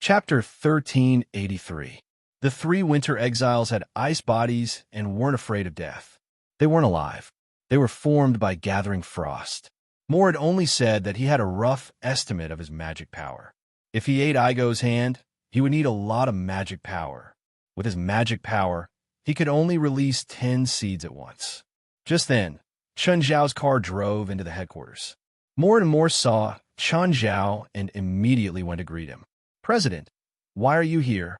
Chapter 1383. The three winter exiles had ice bodies and weren't afraid of death. They weren't alive. They were formed by gathering frost. Moore had only said that he had a rough estimate of his magic power. If he ate Igo's hand, he would need a lot of magic power. With his magic power, he could only release 10 seeds at once. Just then, Chun Zhao's car drove into the headquarters. Moore saw Chun Zhao and immediately went to greet him. "President, why are you here?"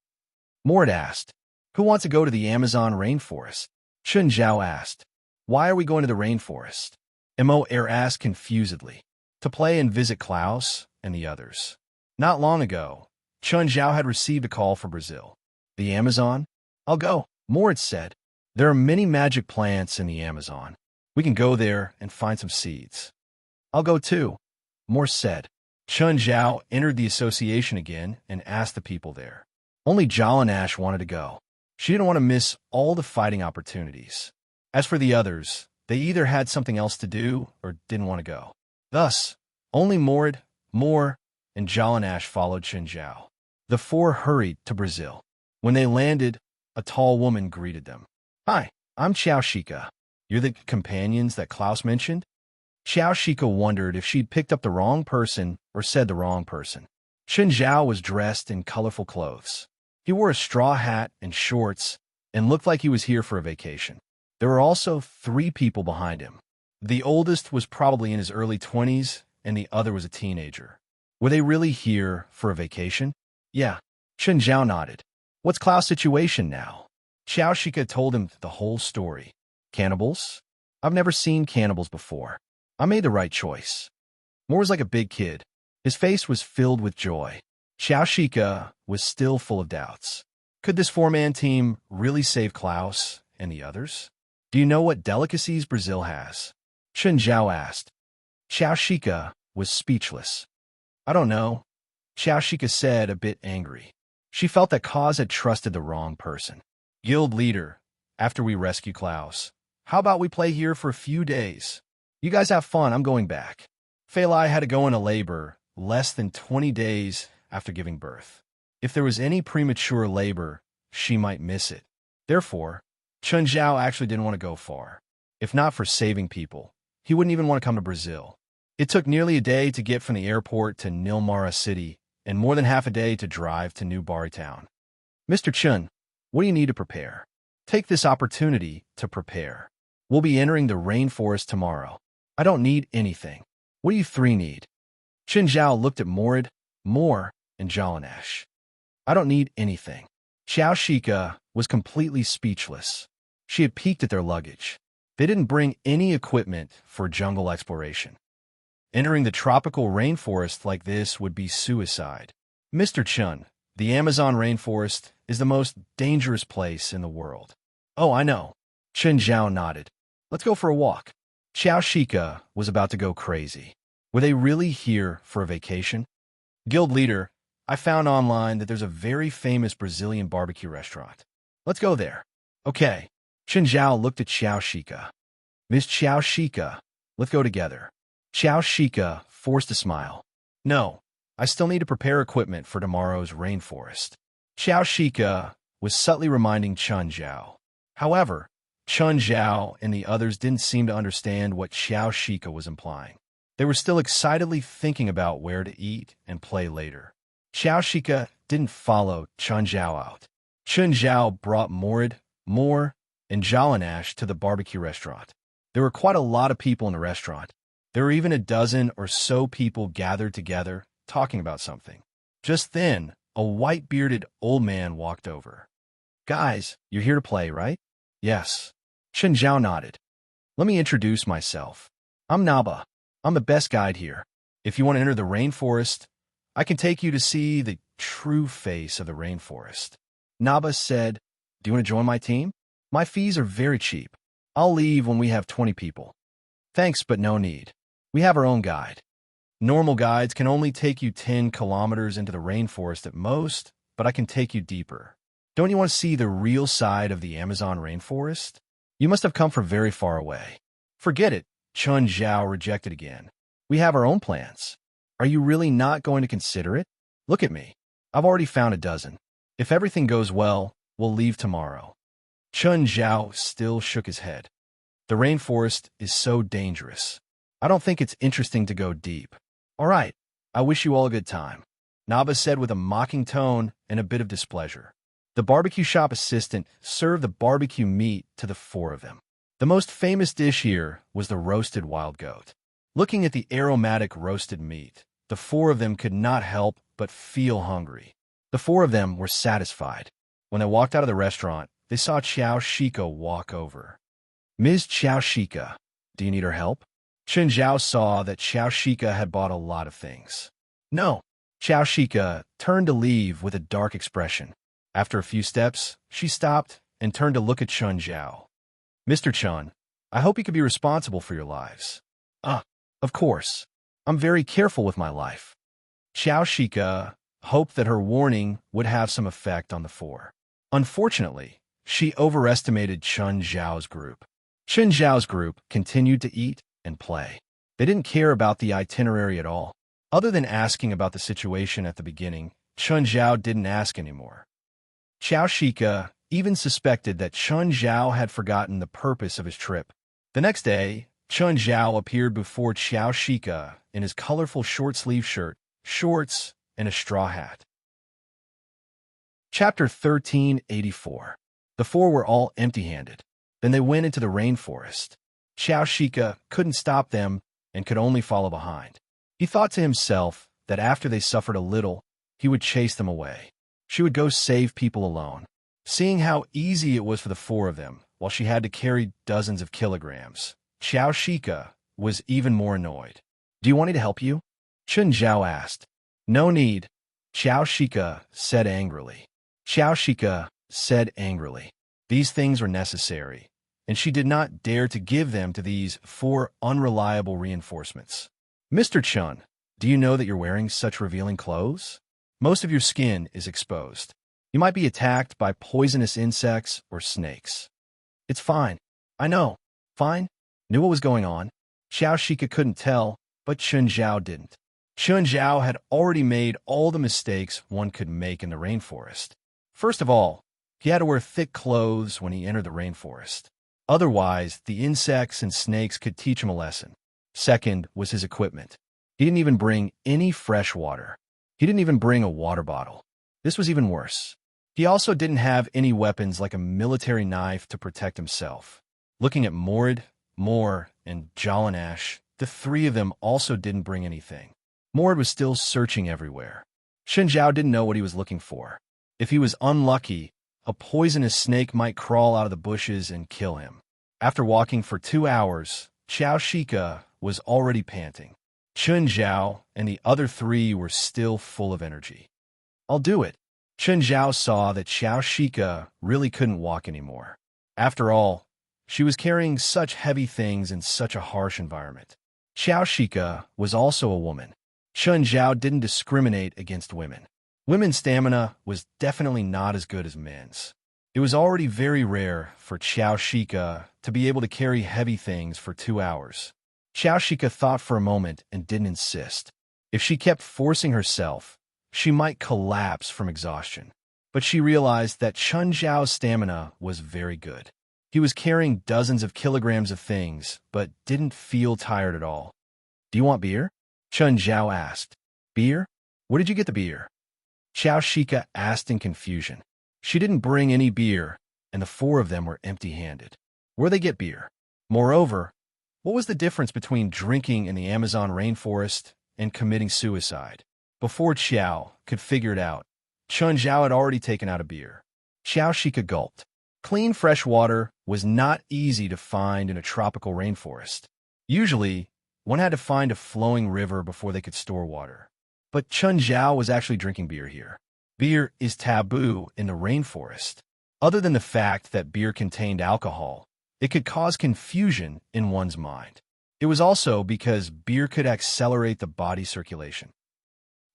Moore asked. "Who wants to go to the Amazon rainforest?" Chun Zhao asked. "Why are we going to the rainforest?" Moore asked confusedly. "To play and visit Klaus and the others." Not long ago, Chun Zhao had received a call from Brazil. "The Amazon? I'll go," Moore had said. "There are many magic plants in the Amazon. We can go there and find some seeds." "I'll go too," Moore said. Chun Zhao entered the association again and asked the people there. Only Jalanash wanted to go. She didn't want to miss all the fighting opportunities. As for the others, they either had something else to do or didn't want to go. Thus, only Moore, and Jalanash followed Chun Zhao. The four hurried to Brazil. When they landed, a tall woman greeted them. "Hi, I'm Xiao Shika. You're the companions that Klaus mentioned?" Xiao Shika wondered if she'd picked up the wrong person or said the wrong person. Chun Zhao was dressed in colorful clothes. He wore a straw hat and shorts and looked like he was here for a vacation. There were also 3 people behind him. The oldest was probably in his early 20s, and the other was a teenager. Were they really here for a vacation? Yeah, Chun Zhao nodded. "What's Klaus' situation now?" Xiao Shika told him the whole story. "Cannibals? I've never seen cannibals before. I made the right choice." Moore was like a big kid. His face was filled with joy. Xiao Shika was still full of doubts. Could this 4-man team really save Klaus and the others? "Do you know what delicacies Brazil has?" Chun Zhao asked. Xiao Shika was speechless. "I don't know," Xiao Shika said, a bit angry. She felt that Kaz had trusted the wrong person. "Guild leader, after we rescue Klaus, how about we play here for a few days? You guys have fun, I'm going back." Fei Lai had to go into labor less than 20 days after giving birth. If there was any premature labor, she might miss it. Therefore, Chun Zhao actually didn't want to go far. If not for saving people, he wouldn't even want to come to Brazil. It took nearly a day to get from the airport to Nilmara City, and more than half a day to drive to New Bari Town. "Mr. Chun, what do you need to prepare?" "Take this opportunity to prepare. We'll be entering the rainforest tomorrow. I don't need anything. What do you 3 need?" Chun Zhao looked at Moore, and Jalanash. "I don't need anything." Xiao Shika was completely speechless. She had peeked at their luggage. They didn't bring any equipment for jungle exploration. Entering the tropical rainforest like this would be suicide. "Mr. Chun, the Amazon rainforest is the most dangerous place in the world." "Oh, I know." Chun Zhao nodded. "Let's go for a walk." Xiao Shika was about to go crazy. Were they really here for a vacation? "Guild leader, I found online that there's a very famous Brazilian barbecue restaurant. Let's go there." "Okay." Chun Zhao looked at Xiao Shika. "Miss Xiao Shika, let's go together." Xiao Shika forced a smile. "No, I still need to prepare equipment for tomorrow's rainforest." Xiao Shika was subtly reminding Chun Zhao. However, Chun Zhao and the others didn't seem to understand what Xiao Shika was implying. They were still excitedly thinking about where to eat and play later. Xiao Shika didn't follow Chun Zhao out. Chun Zhao brought Moore, and Jalanash to the barbecue restaurant. There were quite a lot of people in the restaurant. There were even a dozen or so people gathered together, talking about something. Just then, a white-bearded old man walked over. "Guys, you're here to play, right?" "Yes." Chun Zhao nodded. "Let me introduce myself. I'm Naba. I'm the best guide here. If you want to enter the rainforest, I can take you to see the true face of the rainforest." Naba said, "Do you want to join my team? My fees are very cheap. I'll leave when we have 20 people." "Thanks, but no need. We have our own guide. Normal guides can only take you 10 kilometers into the rainforest at most, but I can take you deeper. Don't you want to see the real side of the Amazon rainforest? You must have come from very far away." "Forget it," Chun Zhao rejected again. "We have our own plans. Are you really not going to consider it? Look at me. I've already found a dozen. If everything goes well, we'll leave tomorrow. Chun Zhao still shook his head. The rainforest is so dangerous. I don't think it's interesting to go deep. All right, I wish you all a good time, Naba said with a mocking tone and a bit of displeasure. The barbecue shop assistant served the barbecue meat to the four of them. The most famous dish here was the roasted wild goat. Looking at the aromatic roasted meat, the four of them could not help but feel hungry. The four of them were satisfied. When they walked out of the restaurant, they saw Qiao Shika walk over. Ms. Qiao Shika, do you need our help? Chun Zhao saw that Qiao Shika had bought a lot of things. No. Qiao Shika turned to leave with a dark expression. After a few steps, she stopped and turned to look at Chun Zhao. Mr. Chun, I hope you could be responsible for your lives. Of course. I'm very careful with my life. Qiao Shika hoped that her warning would have some effect on the four. Unfortunately, she overestimated Chun Zhao's group. Chun Zhao's group continued to eat and play. They didn't care about the itinerary at all. Other than asking about the situation at the beginning, Chun Zhao didn't ask anymore. Qiao Shika even suspected that Chun Zhao had forgotten the purpose of his trip. The next day, Chun Zhao appeared before Qiao Shika in his colorful short-sleeve shirt, shorts, and a straw hat. Chapter 1384. The four were all empty-handed. Then they went into the rainforest. Qiao Shika couldn't stop them and could only follow behind. He thought to himself that after they suffered a little, he would chase them away. She would go save people alone. Seeing how easy it was for the four of them, while she had to carry dozens of kilograms, Qiao Shika was even more annoyed. Do you want me to help you? Chun Zhao asked. No need, Qiao Shika said angrily. Qiao Shika said angrily. These things were necessary, and she did not dare to give them to these four unreliable reinforcements. Mr. Chun, do you know that you're wearing such revealing clothes? Most of your skin is exposed. You might be attacked by poisonous insects or snakes. It's fine. I know. Fine. Knew what was going on. Qiao Shika couldn't tell, but Chun Zhao didn't. Chun Zhao had already made all the mistakes one could make in the rainforest. First of all, he had to wear thick clothes when he entered the rainforest. Otherwise, the insects and snakes could teach him a lesson. Second was his equipment. He didn't even bring any fresh water. He didn't even bring a water bottle. This was even worse. He also didn't have any weapons like a military knife to protect himself. Looking at Mord, Moore, and Jalanash, the three of them also didn't bring anything. Mord was still searching everywhere. Chun Zhao didn't know what he was looking for. If he was unlucky, a poisonous snake might crawl out of the bushes and kill him. After walking for 2 hours, Qiao Shika was already panting. Chun Zhao and the other three were still full of energy. I'll do it. Chun Zhao saw that Qiao Shika really couldn't walk anymore. After all, she was carrying such heavy things in such a harsh environment. Qiao Shika was also a woman. Chun Zhao didn't discriminate against women. Women's stamina was definitely not as good as men's. It was already very rare for Qiao Shika to be able to carry heavy things for 2 hours. Qiao Shika thought for a moment and didn't insist. If she kept forcing herself, she might collapse from exhaustion. But she realized that Chun Zhao's stamina was very good. He was carrying dozens of kilograms of things, but didn't feel tired at all. Do you want beer? Chun Zhao asked. Beer? Where did you get the beer? Qiao Shika asked in confusion. She didn't bring any beer, and the four of them were empty-handed. Where'd they get beer? Moreover, what was the difference between drinking in the Amazon rainforest and committing suicide? Before Qiao could figure it out, Chun Zhao had already taken out a beer. Qiao Shika gulped. Clean fresh water was not easy to find in a tropical rainforest. Usually, one had to find a flowing river before they could store water. But Chun Zhao was actually drinking beer here. Beer is taboo in the rainforest. Other than the fact that beer contained alcohol, it could cause confusion in one's mind. It was also because beer could accelerate the body circulation.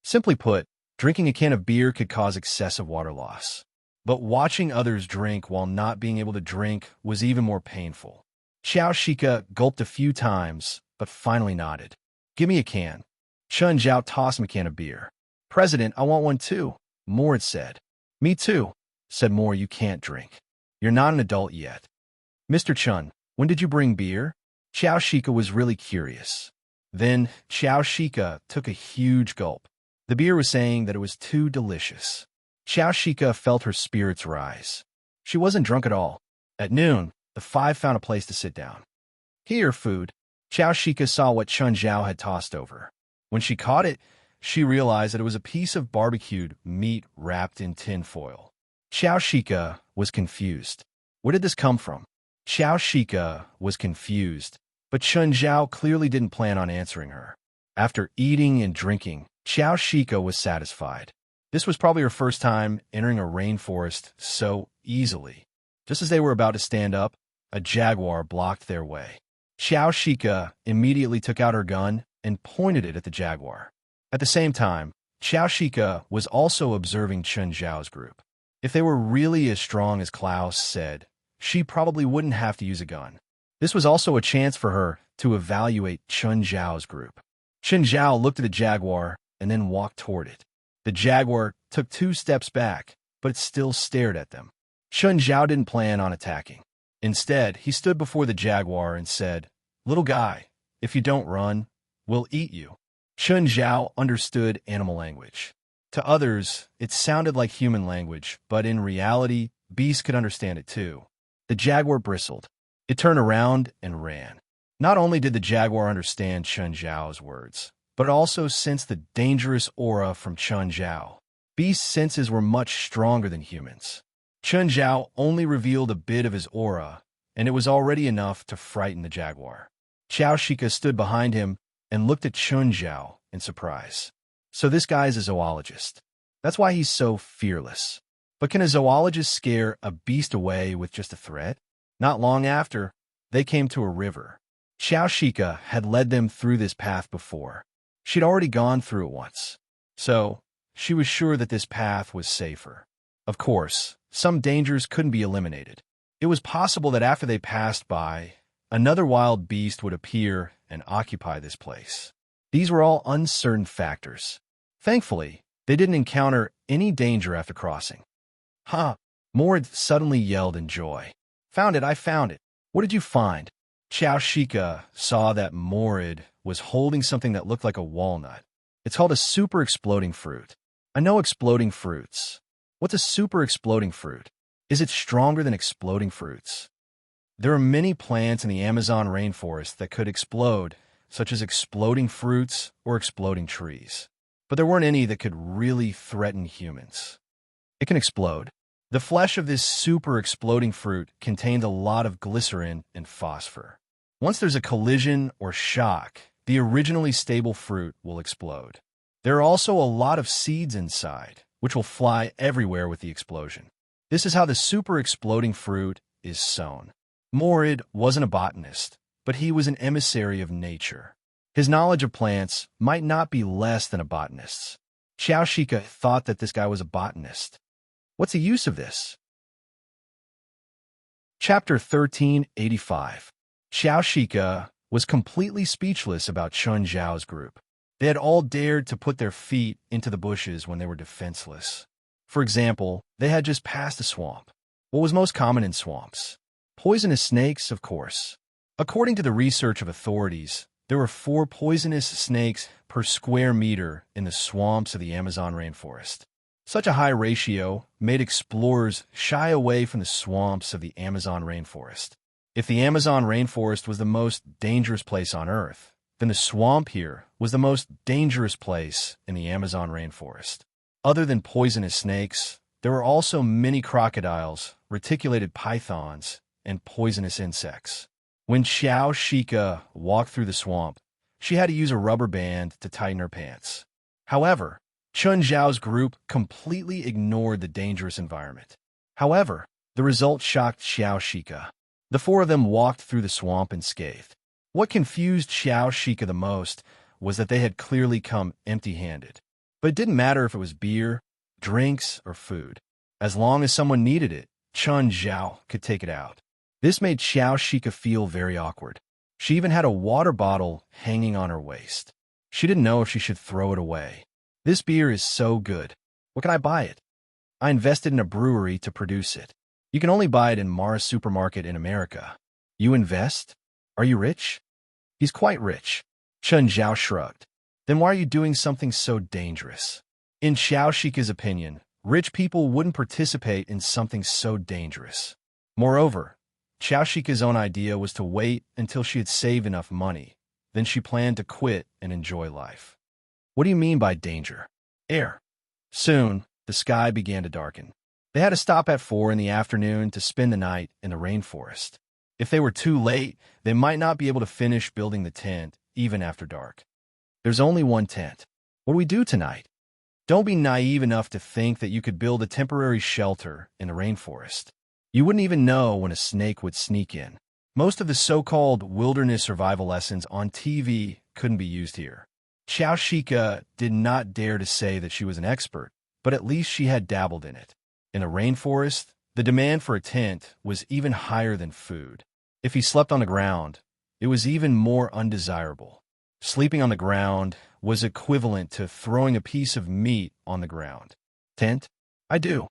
Simply put, drinking a can of beer could cause excessive water loss. But watching others drink while not being able to drink was even more painful. Qiao Shika gulped a few times, but finally nodded. Give me a can. Chun Zhao tossed him a can of beer. President, I want one too. Mord said. Me too, said Mor. You can't drink. You're not an adult yet. Mr. Chun, when did you bring beer? Xiao Shika was really curious. Then Xiao Shika took a huge gulp. The beer was saying that it was too delicious. Xiao Shika felt her spirits rise. She wasn't drunk at all. At noon, the five found a place to sit down. Here, food. Xiao Shika saw what Chun Zhao had tossed over. When she caught it, she realized that it was a piece of barbecued meat wrapped in tin foil. Xiao Shika was confused. Where did this come from? Xiao Shika was confused, but Chun Zhao clearly didn't plan on answering her. After eating and drinking, Xiao Shika was satisfied. This was probably her first time entering a rainforest so easily. Just as they were about to stand up, a jaguar blocked their way. Xiao Shika immediately took out her gun and pointed it at the jaguar. At the same time, Xiao Shika was also observing Chun Zhao's group. If they were really as strong as Klaus said, she probably wouldn't have to use a gun. This was also a chance for her to evaluate Chun Zhao's group. Chun Zhao looked at the jaguar and then walked toward it. The jaguar took 2 steps back, but it still stared at them. Chun Zhao didn't plan on attacking. Instead, he stood before the jaguar and said, "Little guy, if you don't run, we'll eat you." Chun Zhao understood animal language. To others, it sounded like human language, but in reality, beasts could understand it too. The jaguar bristled. It turned around and ran. Not only did the jaguar understand Chun Zhao's words, but it also sensed the dangerous aura from Chun Zhao. Beast senses were much stronger than humans. Chun Zhao only revealed a bit of his aura, and it was already enough to frighten the jaguar. Xiao Shika stood behind him and looked at Chun Zhao in surprise. So this guy's a zoologist. That's why he's so fearless. But can a zoologist scare a beast away with just a threat? Not long after, they came to a river. Xiao Shika had led them through this path before. She'd already gone through it once. So, she was sure that this path was safer. Of course, some dangers couldn't be eliminated. It was possible that after they passed by, another wild beast would appear and occupy this place. These were all uncertain factors. Thankfully, they didn't encounter any danger after crossing. "Ha!" Mord suddenly yelled in joy. "Found it! I found it! What did you find?" Xiao Shika saw that Mord was holding something that looked like a walnut. It's called a super exploding fruit. I know exploding fruits. What's a super exploding fruit? Is it stronger than exploding fruits? There are many plants in the Amazon rainforest that could explode, such as exploding fruits or exploding trees. But there weren't any that could really threaten humans. It can explode. The flesh of this super exploding fruit contained a lot of glycerin and phosphor. Once there's a collision or shock, the originally stable fruit will explode. There are also a lot of seeds inside, which will fly everywhere with the explosion. This is how the super exploding fruit is sown. Morid wasn't a botanist, but he was an emissary of nature. His knowledge of plants might not be less than a botanist's. Xiao Shika thought that this guy was a botanist. What's the use of this? Chapter 1385. Xiao Shika was completely speechless about Chun Zhao's group. They had all dared to put their feet into the bushes when they were defenseless. For example, they had just passed a swamp. What was most common in swamps? Poisonous snakes, of course. According to the research of authorities, there were 4 poisonous snakes per square meter in the swamps of the Amazon rainforest. Such a high ratio made explorers shy away from the swamps of the Amazon rainforest. If the Amazon rainforest was the most dangerous place on Earth, then the swamp here was the most dangerous place in the Amazon rainforest. Other than poisonous snakes, there were also many crocodiles, reticulated pythons, and poisonous insects. When Xiao Shika walked through the swamp, she had to use a rubber band to tighten her pants. However, Chun Zhao's group completely ignored the dangerous environment. However, the result shocked Xiao Shika. The 4 of them walked through the swamp unscathed. What confused Xiao Shika the most was that they had clearly come empty-handed. But it didn't matter if it was beer, drinks, or food. As long as someone needed it, Chun Zhao could take it out. This made Xiao Shika feel very awkward. She even had a water bottle hanging on her waist. She didn't know if she should throw it away. This beer is so good. What can I buy it? I invested in a brewery to produce it. You can only buy it in Mars supermarket in America. You invest? Are you rich? He's quite rich. Chen Zhao shrugged. Then why are you doing something so dangerous? In Xiao Shika's opinion, rich people wouldn't participate in something so dangerous. Moreover, Xiao Shika's own idea was to wait until she had saved enough money. Then she planned to quit and enjoy life. What do you mean by danger? Air. Soon, the sky began to darken. They had to stop at 4 in the afternoon to spend the night in the rainforest. If they were too late, they might not be able to finish building the tent, even after dark. There's only one tent. What do we do tonight? Don't be naive enough to think that you could build a temporary shelter in the rainforest. You wouldn't even know when a snake would sneak in. Most of the so-called wilderness survival lessons on TV couldn't be used here. Xiao Shika did not dare to say that she was an expert, but at least she had dabbled in it. In a rainforest, the demand for a tent was even higher than food. If he slept on the ground, it was even more undesirable. Sleeping on the ground was equivalent to throwing a piece of meat on the ground. Tent? I do.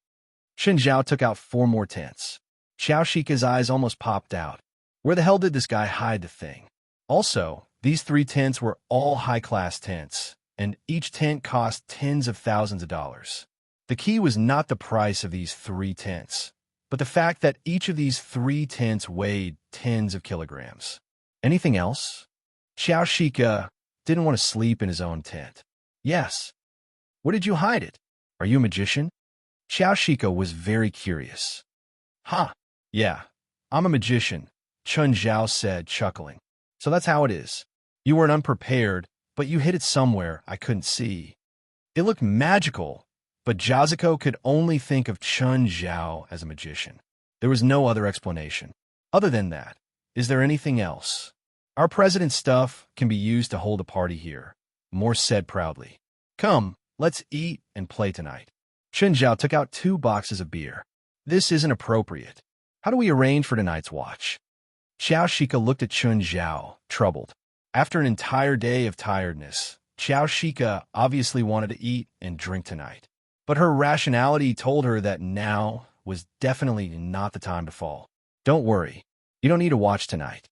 Shen Zhao took out 4 more tents. Xiao Shika's eyes almost popped out. Where the hell did this guy hide the thing? Also, these 3 tents were all high-class tents, and each tent cost tens of thousands of dollars. The key was not the price of these 3 tents, but the fact that each of these 3 tents weighed tens of kilograms. Anything else? Xiao Shika didn't want to sleep in his own tent. Yes. Where did you hide it? Are you a magician? Xiao Shika was very curious. Huh. Yeah, I'm a magician, Chun Zhao said, chuckling. So that's how it is. You weren't unprepared, but you hid it somewhere I couldn't see. It looked magical, but Jazuko could only think of Chun Zhao as a magician. There was no other explanation. Other than that, is there anything else? Our president's stuff can be used to hold a party here, Morse said proudly. Come, let's eat and play tonight. Chun Zhao took out 2 boxes of beer. This isn't appropriate. How do we arrange for tonight's watch? Xiao Shika looked at Chun Zhao, troubled. After an entire day of tiredness, Xiao Shika obviously wanted to eat and drink tonight. But her rationality told her that now was definitely not the time to fall. Don't worry, you don't need to watch tonight.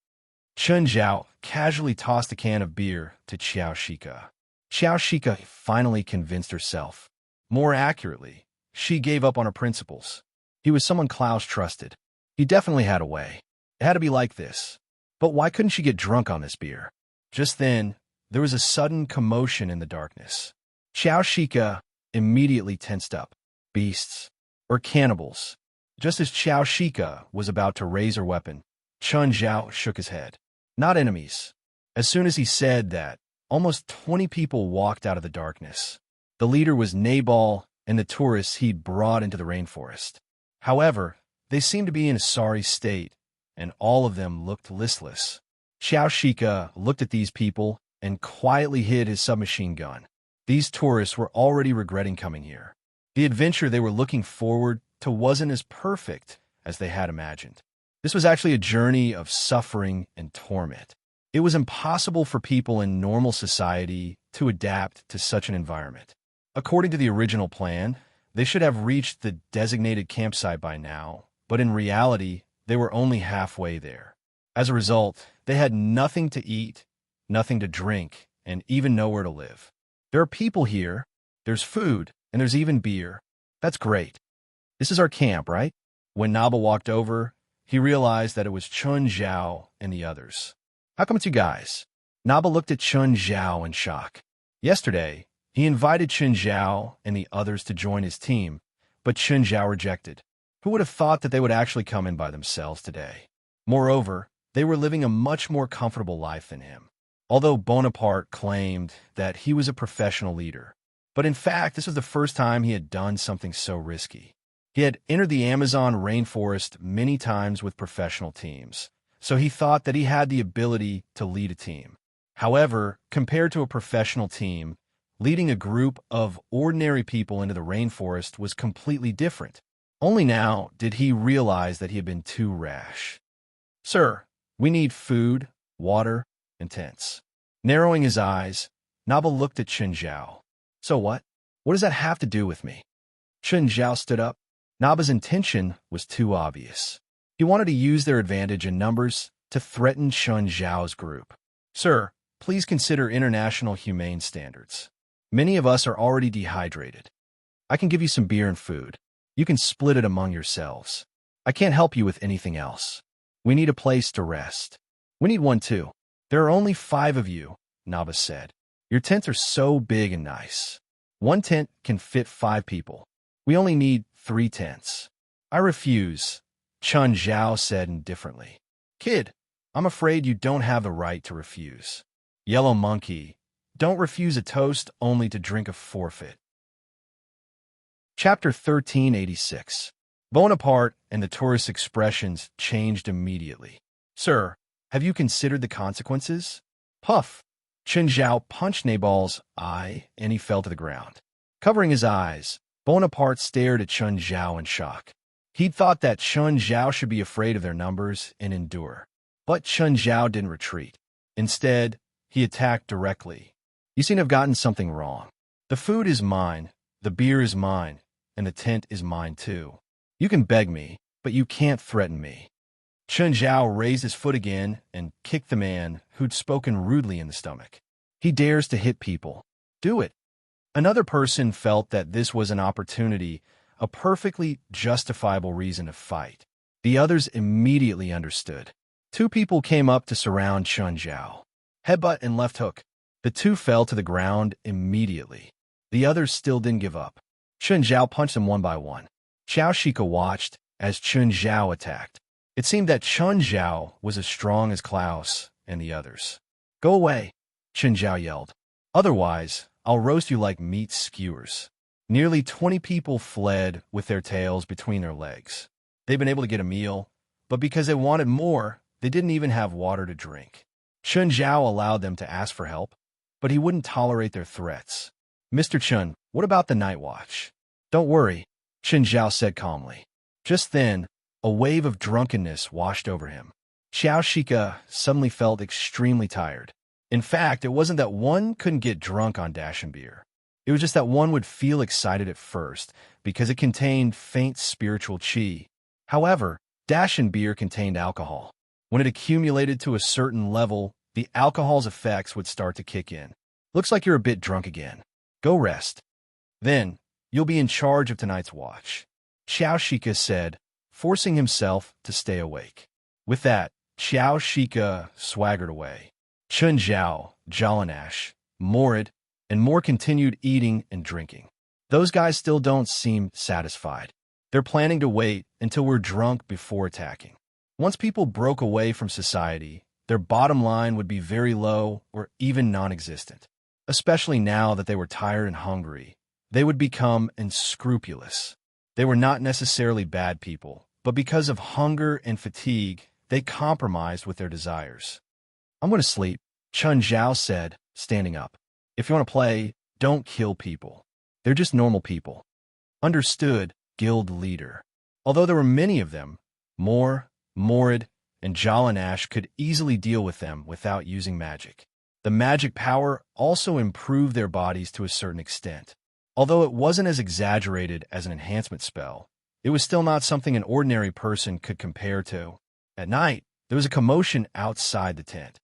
Chun Zhao casually tossed a can of beer to Xiao Shika. Xiao Shika finally convinced herself. More accurately, she gave up on her principles. He was someone Klaus trusted. He definitely had a way. It had to be like this. But why couldn't she get drunk on this beer? Just then, there was a sudden commotion in the darkness. Xiao Shika immediately tensed up. Beasts. Or cannibals. Just as Xiao Shika was about to raise her weapon, Chun Zhao shook his head. Not enemies. As soon as he said that, almost 20 people walked out of the darkness. The leader was Nabal and the tourists he'd brought into the rainforest. However, they seemed to be in a sorry state, and all of them looked listless. Xiao Shika looked at these people and quietly hid his submachine gun. These tourists were already regretting coming here. The adventure they were looking forward to wasn't as perfect as they had imagined. This was actually a journey of suffering and torment. It was impossible for people in normal society to adapt to such an environment. According to the original plan, they should have reached the designated campsite by now, but in reality, they were only halfway there. As a result, they had nothing to eat, nothing to drink, and even nowhere to live. There are people here, there's food, and there's even beer. That's great. This is our camp, right? When Naba walked over, he realized that it was Chun Zhao and the others. How come it's you guys? Naba looked at Chun Zhao in shock. Yesterday, he invited Chun Zhao and the others to join his team, but Chun Zhao rejected. Who would have thought that they would actually come in by themselves today? Moreover, they were living a much more comfortable life than him. Although Bonaparte claimed that he was a professional leader. But in fact, this was the first time he had done something so risky. He had entered the Amazon rainforest many times with professional teams, so he thought that he had the ability to lead a team. However, compared to a professional team, leading a group of ordinary people into the rainforest was completely different. Only now did he realize that he had been too rash. Sir, we need food, water, and tents. Narrowing his eyes, Naba looked at Chun Zhao. So what? What does that have to do with me? Chun Zhao stood up. Naba's intention was too obvious. He wanted to use their advantage in numbers to threaten Chun Zhao's group. Sir, please consider international humane standards. Many of us are already dehydrated. I can give you some beer and food. You can split it among yourselves. I can't help you with anything else. We need a place to rest. We need one too. There are only 5 of you, Naba said. Your tents are so big and nice. One tent can fit 5 people. We only need 3 tents. I refuse, Chun Zhao said indifferently. Kid, I'm afraid you don't have the right to refuse. Yellow Monkey, don't refuse a toast only to drink a forfeit. Chapter 1386. Bonaparte and the tourist's expressions changed immediately. Sir, have you considered the consequences? Puff. Chun Zhao punched Nabal's eye, and he fell to the ground. Covering his eyes, Bonaparte stared at Chun Zhao in shock. He'd thought that Chun Zhao should be afraid of their numbers and endure. But Chun Zhao didn't retreat. Instead, he attacked directly. You seem to have gotten something wrong. The food is mine, the beer is mine, and the tent is mine too. You can beg me, but you can't threaten me. Chun Zhao raised his foot again and kicked the man who'd spoken rudely in the stomach. He dares to hit people. Do it. Another person felt that this was an opportunity, a perfectly justifiable reason to fight. The others immediately understood. 2 people came up to surround Chun Zhao. Headbutt and left hook. The 2 fell to the ground immediately. The others still didn't give up. Chun Zhao punched them one by one. Xiao Shika watched as Chun Zhao attacked. It seemed that Chun Zhao was as strong as Klaus and the others. Go away, Chun Zhao yelled. Otherwise, I'll roast you like meat skewers. Nearly 20 people fled with their tails between their legs. They'd been able to get a meal, but because they wanted more, they didn't even have water to drink. Chun Zhao allowed them to ask for help, but he wouldn't tolerate their threats. Mr. Chun, what about the night watch? Don't worry, Chun Zhao said calmly. Just then, a wave of drunkenness washed over him. Xiao Shika suddenly felt extremely tired. In fact, it wasn't that one couldn't get drunk on dash and beer. It was just that one would feel excited at first because it contained faint spiritual qi. However, dash and beer contained alcohol. When it accumulated to a certain level, the alcohol's effects would start to kick in. Looks like you're a bit drunk again. Go rest. Then, you'll be in charge of tonight's watch, Xiao Shika said, forcing himself to stay awake. With that, Xiao Shika swaggered away. Chun Zhao, Jalanash, Morid, and more continued eating and drinking. Those guys still don't seem satisfied. They're planning to wait until we're drunk before attacking. Once people broke away from society, their bottom line would be very low or even non-existent. Especially now that they were tired and hungry, they would become unscrupulous. They were not necessarily bad people, but because of hunger and fatigue, they compromised with their desires. I'm going to sleep, Chun Zhao said, standing up. If you want to play, don't kill people. They're just normal people. Understood, guild leader. Although there were many of them, Morid, and Jalanash could easily deal with them without using magic. The magic power also improved their bodies to a certain extent. Although it wasn't as exaggerated as an enhancement spell, it was still not something an ordinary person could compare to. At night, there was a commotion outside the tent.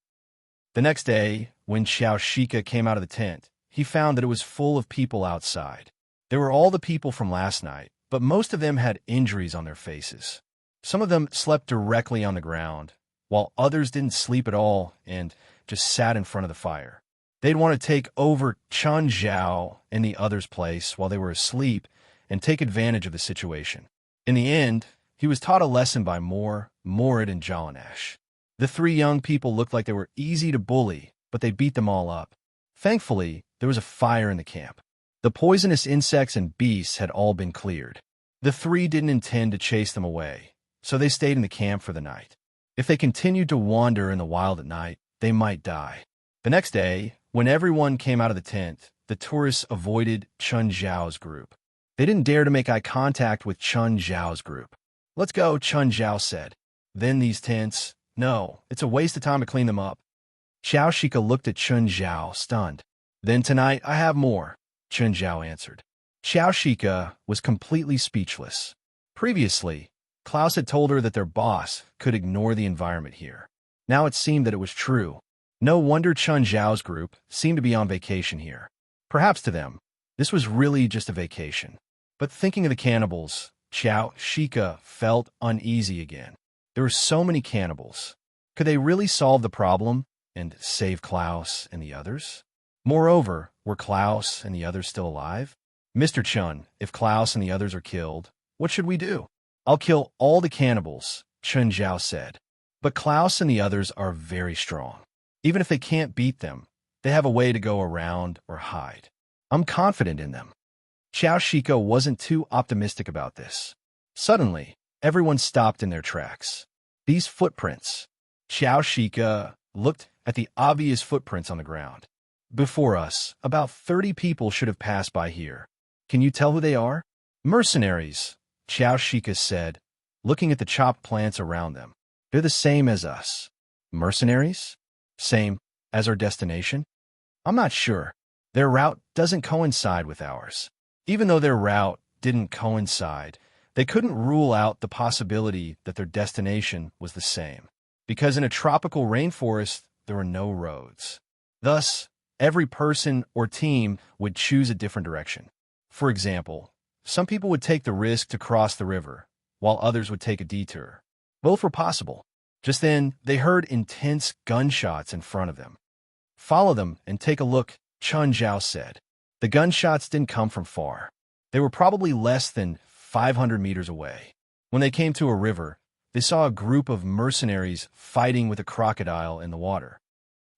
The next day, when Xiao Shika came out of the tent, he found that it was full of people outside. There were all the people from last night, but most of them had injuries on their faces. Some of them slept directly on the ground, while others didn't sleep at all and just sat in front of the fire. They'd want to take over Chun Zhao and the others' place while they were asleep and take advantage of the situation. In the end, he was taught a lesson by Morid, and Jalanash. The 3 young people looked like they were easy to bully, but they beat them all up. Thankfully, there was a fire in the camp. The poisonous insects and beasts had all been cleared. The 3 didn't intend to chase them away, so they stayed in the camp for the night. If they continued to wander in the wild at night, they might die. The next day, when everyone came out of the tent, the tourists avoided Chun Zhao's group. They didn't dare to make eye contact with Chun Zhao's group. Let's go, Chun Zhao said. Then these tents, no, it's a waste of time to clean them up. Xiao Shika looked at Chun Zhao, stunned. Then tonight I have more, Chun Zhao answered. Xiao Shika was completely speechless. Previously, Klaus had told her that their boss could ignore the environment here. Now it seemed that it was true. No wonder Chun Zhao's group seemed to be on vacation here. Perhaps to them, this was really just a vacation. But thinking of the cannibals, Xiao Shika felt uneasy again. There were so many cannibals. Could they really solve the problem and save Klaus and the others? Moreover, were Klaus and the others still alive? Mr. Chun, if Klaus and the others are killed, what should we do? I'll kill all the cannibals, Chun Zhao said. But Klaus and the others are very strong. Even if they can't beat them, they have a way to go around or hide. I'm confident in them. Xiao Shika wasn't too optimistic about this. Suddenly, everyone stopped in their tracks. These footprints. Xiao Shika looked at the obvious footprints on the ground. Before us, about 30 people should have passed by here. Can you tell who they are? Mercenaries, Xiao Shika said, looking at the chopped plants around them. They're the same as us. Mercenaries? Same as our destination? I'm not sure. Their route doesn't coincide with ours. Even though their route didn't coincide, they couldn't rule out the possibility that their destination was the same. Because in a tropical rainforest, there were no roads. Thus, every person or team would choose a different direction. For example, some people would take the risk to cross the river, while others would take a detour. Both were possible. Just then, they heard intense gunshots in front of them. Follow them and take a look, Chun Zhao said. The gunshots didn't come from far. They were probably less than 500 meters away. When they came to a river, they saw a group of mercenaries fighting with a crocodile in the water.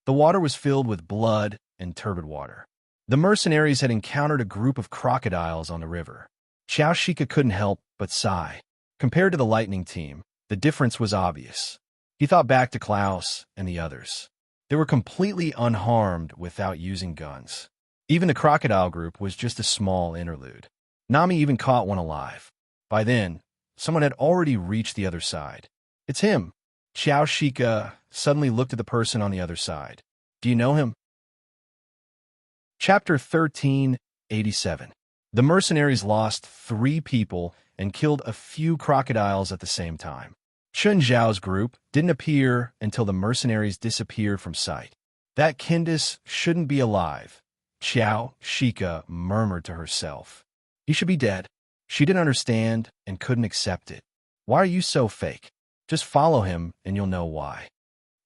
The water was filled with blood and turbid water. The mercenaries had encountered a group of crocodiles on the river. Xiao Shika couldn't help but sigh. Compared to the lightning team, the difference was obvious. He thought back to Klaus and the others. They were completely unharmed without using guns. Even the crocodile group was just a small interlude. Nami even caught one alive. By then, someone had already reached the other side. It's him. Xiao Shika suddenly looked at the person on the other side. Do you know him? Chapter 1387. The mercenaries lost 3 people and killed a few crocodiles at the same time. Chun Zhao's group didn't appear until the mercenaries disappeared from sight. That Candice shouldn't be alive, Xiao Shika murmured to herself. He should be dead. She didn't understand and couldn't accept it. Why are you so fake? Just follow him and you'll know why.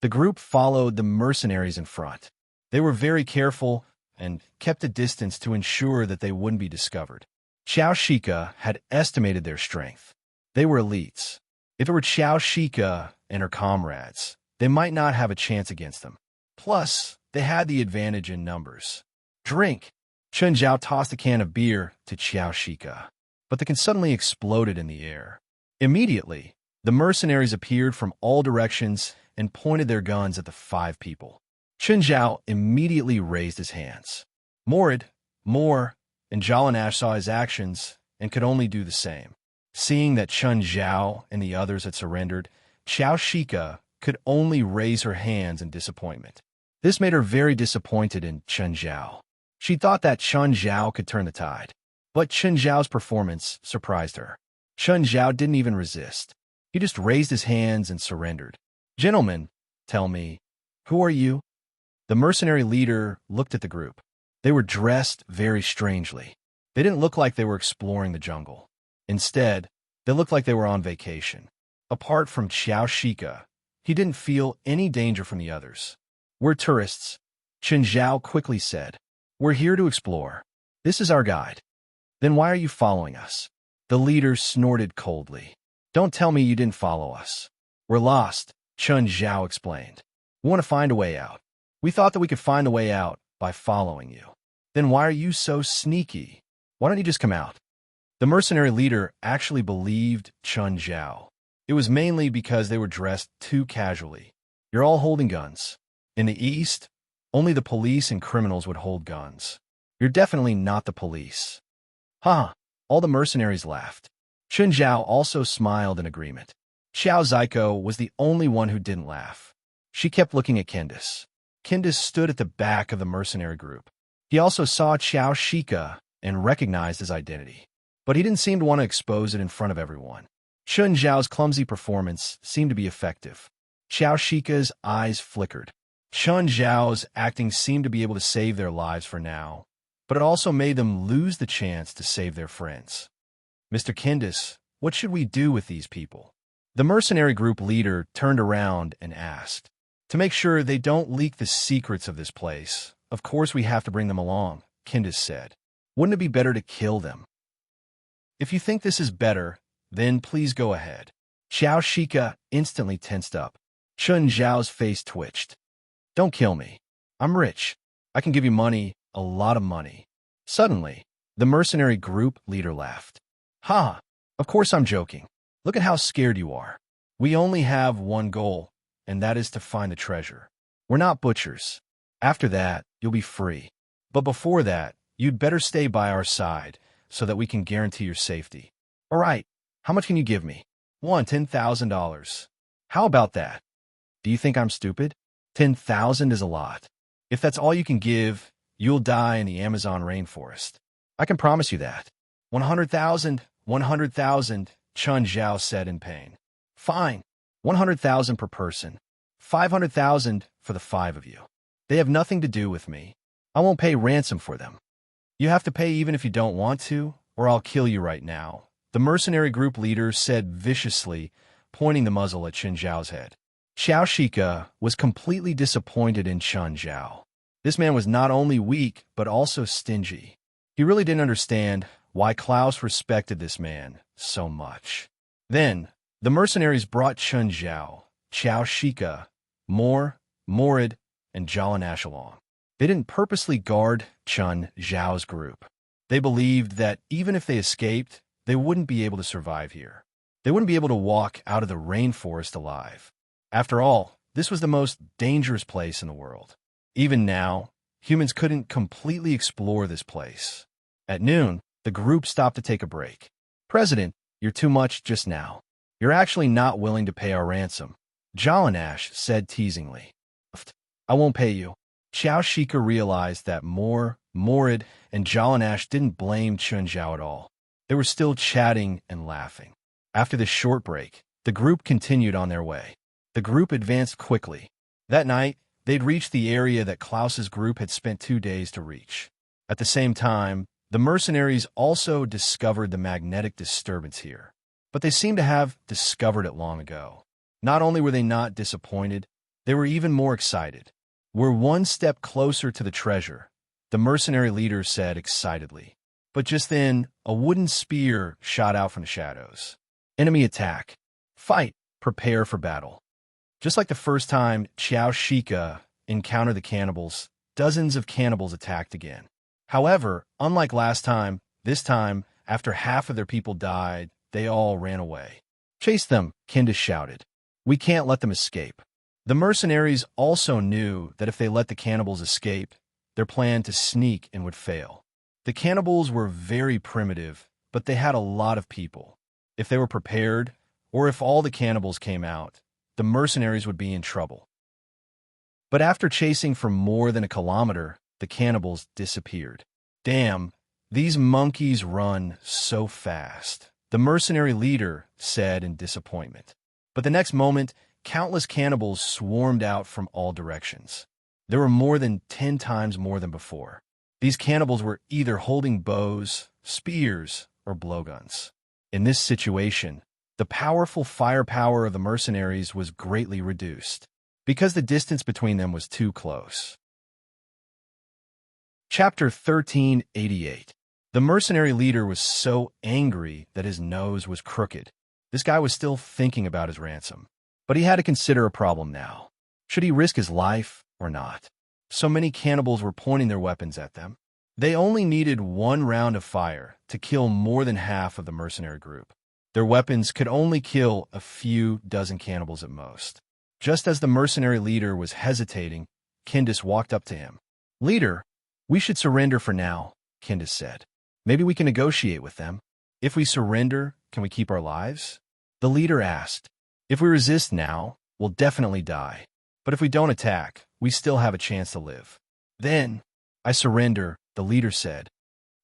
The group followed the mercenaries in front. They were very careful and kept a distance to ensure that they wouldn't be discovered. Xiao Shika had estimated their strength. They were elites. If it were Xiao Shika and her comrades, they might not have a chance against them. Plus, they had the advantage in numbers. Drink! Chun Zhao tossed a can of beer to Xiao Shika, but the can suddenly exploded in the air. Immediately, the mercenaries appeared from all directions and pointed their guns at the 5 people. Chun Zhao immediately raised his hands. Morid, Moore, and Jalanash saw his actions and could only do the same. Seeing that Chun Zhao and the others had surrendered, Xiao Shika could only raise her hands in disappointment. This made her very disappointed in Chun Zhao. She thought that Chun Zhao could turn the tide, but Chun Zhao's performance surprised her. Chun Zhao didn't even resist. He just raised his hands and surrendered. Gentlemen, tell me, who are you? The mercenary leader looked at the group. They were dressed very strangely. They didn't look like they were exploring the jungle. Instead, they looked like they were on vacation. Apart from Xiao Shika, he didn't feel any danger from the others. We're tourists, Chun Zhao quickly said. We're here to explore. This is our guide. Then why are you following us? The leader snorted coldly. Don't tell me you didn't follow us. We're lost, Chun Zhao explained. We want to find a way out. We thought that we could find the way out by following you. Then why are you so sneaky? Why don't you just come out? The mercenary leader actually believed Chun Zhao. It was mainly because they were dressed too casually. You're all holding guns. In the East, only the police and criminals would hold guns. You're definitely not the police. Huh, all the mercenaries laughed. Chun Zhao also smiled in agreement. Xiao Zaiko was the only one who didn't laugh. She kept looking at Candice. Candice stood at the back of the mercenary group. He also saw Xiao Shika and recognized his identity. But he didn't seem to want to expose it in front of everyone. Chun Zhao's clumsy performance seemed to be effective. Xiao Shika's eyes flickered. Chun Zhao's acting seemed to be able to save their lives for now, but it also made them lose the chance to save their friends. Mr. Kindis, what should we do with these people? The mercenary group leader turned around and asked. To make sure they don't leak the secrets of this place, of course we have to bring them along, Kindis said. Wouldn't it be better to kill them? If you think this is better, then please go ahead. Xiao Shika instantly tensed up. Chun Zhao's face twitched. Don't kill me. I'm rich. I can give you money, a lot of money. Suddenly, the mercenary group leader laughed. Ha! Of course I'm joking. Look at how scared you are. We only have one goal, and that is to find the treasure. We're not butchers. After that, you'll be free. But before that, you'd better stay by our side so that we can guarantee your safety. All right, how much can you give me? $10,000. How about that? Do you think I'm stupid? 10,000 is a lot. If that's all you can give, you'll die in the Amazon rainforest. I can promise you that. 100,000, 100,000, Chun Zhao said in pain. Fine, 100,000 per person. 500,000 for the 5 of you. They have nothing to do with me. I won't pay ransom for them. You have to pay even if you don't want to, or I'll kill you right now, the mercenary group leader said viciously, pointing the muzzle at Chun Zhao's head. Xiao Shika was completely disappointed in Chun Zhao. This man was not only weak, but also stingy. He really didn't understand why Klaus respected this man so much. Then, the mercenaries brought Chun Zhao, Xiao Shika, Morid, and Jalanash along. They didn't purposely guard Chun Zhao's group. They believed that even if they escaped, they wouldn't be able to survive here. They wouldn't be able to walk out of the rainforest alive. After all, this was the most dangerous place in the world. Even now, humans couldn't completely explore this place. At noon, the group stopped to take a break. President, you're too much just now. You're actually not willing to pay our ransom, Jalanash said teasingly. I won't pay you. Xiao Shika realized that Morid, and Jalanash didn't blame Chun Zhao at all. They were still chatting and laughing. After this short break, the group continued on their way. The group advanced quickly. That night, they'd reached the area that Klaus's group had spent 2 days to reach. At the same time, the mercenaries also discovered the magnetic disturbance here. But they seemed to have discovered it long ago. Not only were they not disappointed, they were even more excited. We're one step closer to the treasure, the mercenary leader said excitedly. But just then, a wooden spear shot out from the shadows. Enemy attack. Fight. Prepare for battle. Just like the first time Xiao Shika encountered the cannibals, dozens of cannibals attacked again. However, unlike last time, this time, after half of their people died, they all ran away. Chase them, Kindis shouted. We can't let them escape. The mercenaries also knew that if they let the cannibals escape, their plan to sneak in would fail. The cannibals were very primitive, but they had a lot of people. If they were prepared, or if all the cannibals came out, the mercenaries would be in trouble. But after chasing for more than a kilometer, the cannibals disappeared. Damn, these monkeys run so fast, the mercenary leader said in disappointment. But the next moment, countless cannibals swarmed out from all directions. There were more than 10 times more than before. These cannibals were either holding bows, spears, or blowguns. In this situation, the powerful firepower of the mercenaries was greatly reduced, because the distance between them was too close. Chapter 1388. The mercenary leader was so angry that his nose was crooked. This guy was still thinking about his ransom. But he had to consider a problem now. Should he risk his life or not? So many cannibals were pointing their weapons at them. They only needed 1 round of fire to kill more than half of the mercenary group. Their weapons could only kill a few dozen cannibals at most. Just as the mercenary leader was hesitating, Kindis walked up to him. Leader, we should surrender for now, Kindis said. Maybe we can negotiate with them. If we surrender, can we keep our lives? The leader asked. If we resist now, we'll definitely die. But if we don't attack, we still have a chance to live. Then, I surrender, the leader said.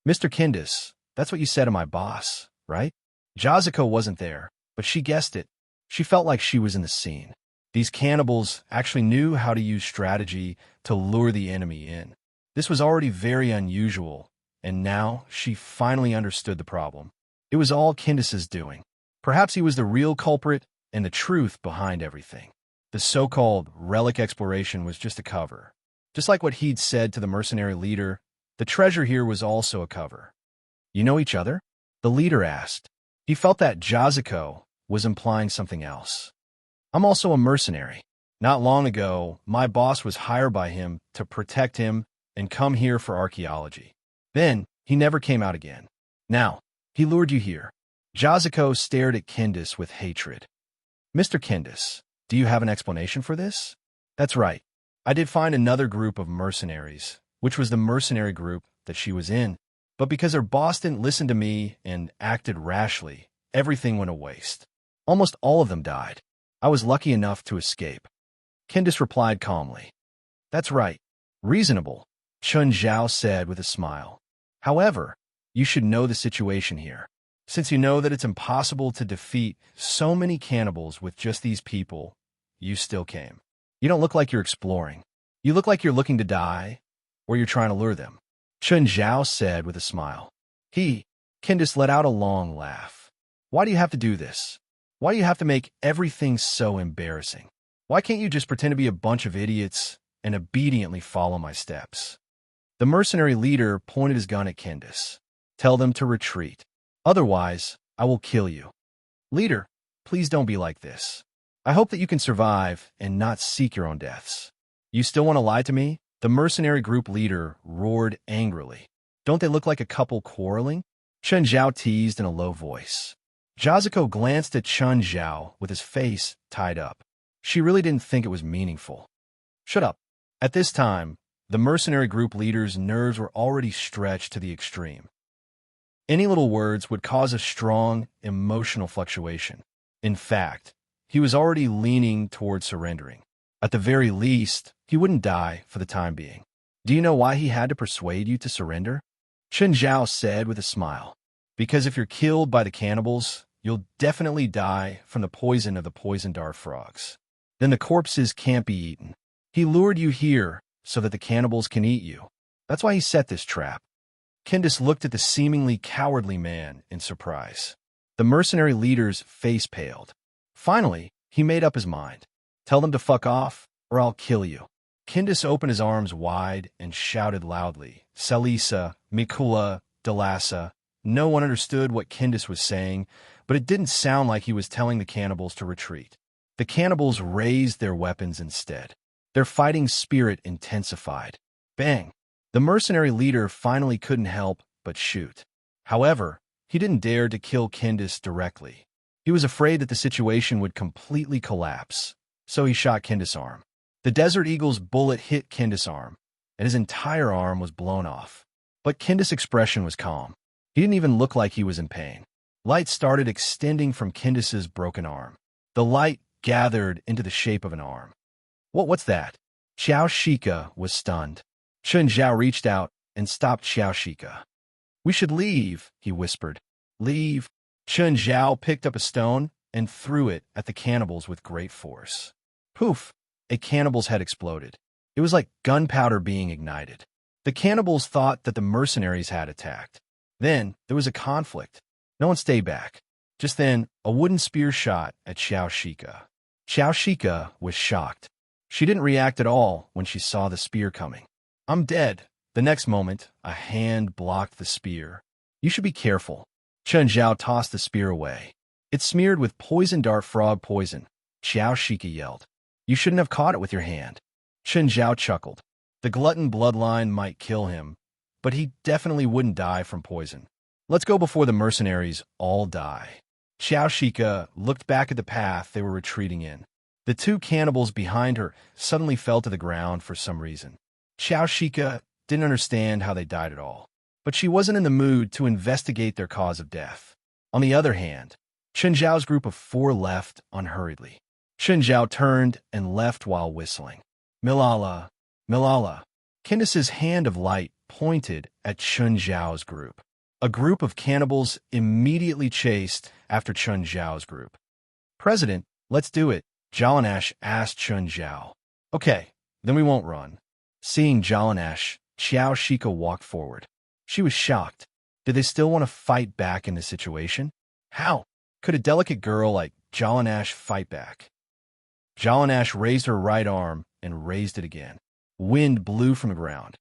Mr. Kindis, that's what you said to my boss, right? Jazuko wasn't there, but she guessed it. She felt like she was in the scene. These cannibals actually knew how to use strategy to lure the enemy in. This was already very unusual, and now she finally understood the problem. It was all Kindis's doing. Perhaps he was the real culprit and the truth behind everything. The so-called relic exploration was just a cover. Just like what he'd said to the mercenary leader, the treasure here was also a cover. You know each other? The leader asked. He felt that Jazuko was implying something else. I'm also a mercenary. Not long ago, my boss was hired by him to protect him and come here for archaeology. Then, he never came out again. Now, he lured you here. Jazuko stared at Kindis with hatred. Mr. Kindis, do you have an explanation for this? That's right. I did find another group of mercenaries, which was the mercenary group that she was in, but because her boss didn't listen to me and acted rashly, everything went to waste. Almost all of them died. I was lucky enough to escape. Kindis replied calmly. That's right. Reasonable, Chun Zhao said with a smile. However, you should know the situation here. Since you know that it's impossible to defeat so many cannibals with just these people, you still came. You don't look like you're exploring. You look like you're looking to die, or you're trying to lure them, Chun Zhao said with a smile. Kindis let out a long laugh. Why do you have to do this? Why do you have to make everything so embarrassing? Why can't you just pretend to be a bunch of idiots and obediently follow my steps? The mercenary leader pointed his gun at Kindis. Tell them to retreat. Otherwise, I will kill you. Leader, please don't be like this. I hope that you can survive and not seek your own deaths. You still want to lie to me? The mercenary group leader roared angrily. Don't they look like a couple quarreling? Chun Zhao teased in a low voice. Jazuko glanced at Chun Zhao with his face tied up. She really didn't think it was meaningful. Shut up. At this time, the mercenary group leader's nerves were already stretched to the extreme. Any little words would cause a strong emotional fluctuation. In fact, he was already leaning toward surrendering. At the very least, he wouldn't die for the time being. Do you know why he had to persuade you to surrender? Chun Zhao said with a smile. Because if you're killed by the cannibals, you'll definitely die from the poison of the poison dart frogs. Then the corpses can't be eaten. He lured you here so that the cannibals can eat you. That's why he set this trap. Kindis looked at the seemingly cowardly man in surprise. The mercenary leader's face paled. Finally, he made up his mind. Tell them to fuck off, or I'll kill you. Kindis opened his arms wide and shouted loudly, Salisa, Mikula, Delasa. No one understood what Kindis was saying, but it didn't sound like he was telling the cannibals to retreat. The cannibals raised their weapons instead. Their fighting spirit intensified. Bang! The mercenary leader finally couldn't help but shoot. However, he didn't dare to kill Kindis directly. He was afraid that the situation would completely collapse, so he shot Kindis' arm. The Desert Eagle's bullet hit Kindis' arm, and his entire arm was blown off. But Kindis' expression was calm. He didn't even look like he was in pain. Light started extending from Kindis' broken arm. The light gathered into the shape of an arm. What's that? Xiao Shika was stunned. Chun Zhao reached out and stopped Xiao Shika. We should leave, he whispered. Leave. Chun Zhao picked up a stone and threw it at the cannibals with great force. Poof! A cannibal's head exploded. It was like gunpowder being ignited. The cannibals thought that the mercenaries had attacked. Then, there was a conflict. No one stayed back. Just then, a wooden spear shot at Xiao Shika. Xiao Shika was shocked. She didn't react at all when she saw the spear coming. I'm dead. The next moment, a hand blocked the spear. You should be careful. Chun Zhao tossed the spear away. It's smeared with poison dart frog poison. Xiao Shika yelled. You shouldn't have caught it with your hand. Chun Zhao chuckled. The glutton bloodline might kill him, but he definitely wouldn't die from poison. Let's go before the mercenaries all die. Xiao Shika looked back at the path they were retreating in. The two cannibals behind her suddenly fell to the ground for some reason. Xiao Shika didn't understand how they died at all, but she wasn't in the mood to investigate their cause of death. On the other hand, Chun Zhao's group of 4 left unhurriedly. Chun Zhao turned and left while whistling. Milala, Milala. Kindis's hand of light pointed at Chun Zhao's group. A group of cannibals immediately chased after Chun Zhao's group. "President, let's do it," Jalanash asked Chun Zhao. "Okay, then we won't run." Seeing Jalanash, Xiao Shika walked forward. She was shocked. Did they still want to fight back in this situation? How could a delicate girl like Jalanash fight back? Jalanash raised her right arm and raised it again. Wind blew from the ground.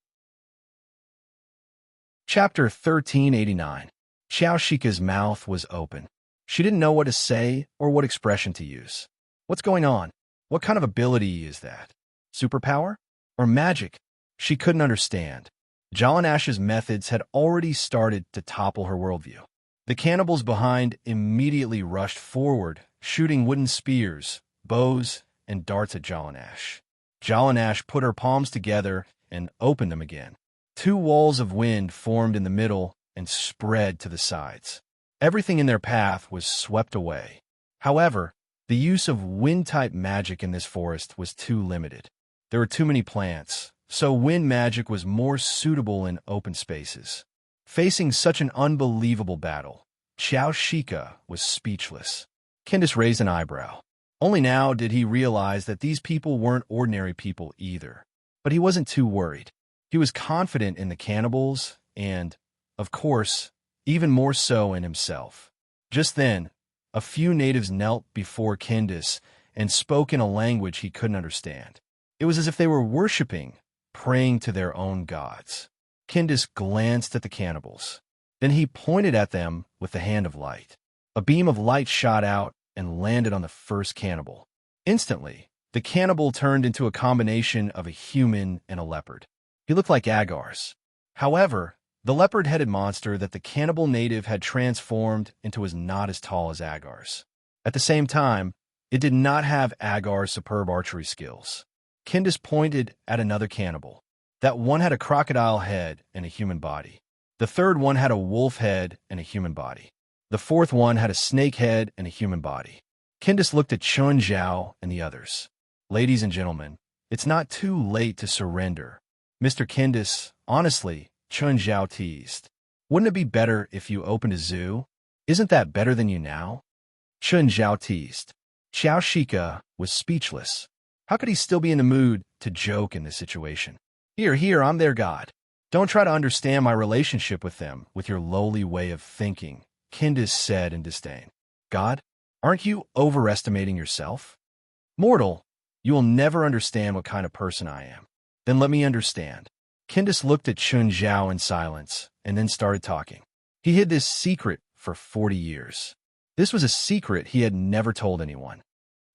Chapter 1389. Xiao Shika's mouth was open. She didn't know what to say or what expression to use. What's going on? What kind of ability is that? Superpower? Or magic? She couldn't understand. Jalanash's methods had already started to topple her worldview. The cannibals behind immediately rushed forward, shooting wooden spears, bows, and darts at Jalanash. Jalanash put her palms together and opened them again. Two walls of wind formed in the middle and spread to the sides. Everything in their path was swept away. However, the use of wind-type magic in this forest was too limited. There were too many plants, so wind magic was more suitable in open spaces. Facing such an unbelievable battle, Xiao Shika was speechless. Candace raised an eyebrow. Only now did he realize that these people weren't ordinary people either. But he wasn't too worried. He was confident in the cannibals and, of course, even more so in himself. Just then, a few natives knelt before Candace and spoke in a language he couldn't understand. It was as if they were worshipping, praying to their own gods. Candace glanced at the cannibals. Then he pointed at them with the hand of light. A beam of light shot out and landed on the first cannibal. Instantly, the cannibal turned into a combination of a human and a leopard. He looked like Agar's. However, the leopard-headed monster that the cannibal native had transformed into was not as tall as Agar's. At the same time, it did not have Agar's superb archery skills. Candace pointed at another cannibal. That one had a crocodile head and a human body. The third one had a wolf head and a human body. The fourth one had a snake head and a human body. Candace looked at Chun Zhao and the others. "Ladies and gentlemen, it's not too late to surrender." "Mr. Candace, honestly," Chun Zhao teased. "Wouldn't it be better if you opened a zoo? Isn't that better than you now?" Chun Zhao teased. Xiao Shika was speechless. How could he still be in the mood to joke in this situation? Here, I'm their god. Don't try to understand my relationship with them with your lowly way of thinking," Candace said in disdain. "God? Aren't you overestimating yourself? Mortal, you will never understand what kind of person I am. Then let me understand." Candace looked at Chun Zhao in silence and then started talking. He hid this secret for 40 years. This was a secret he had never told anyone.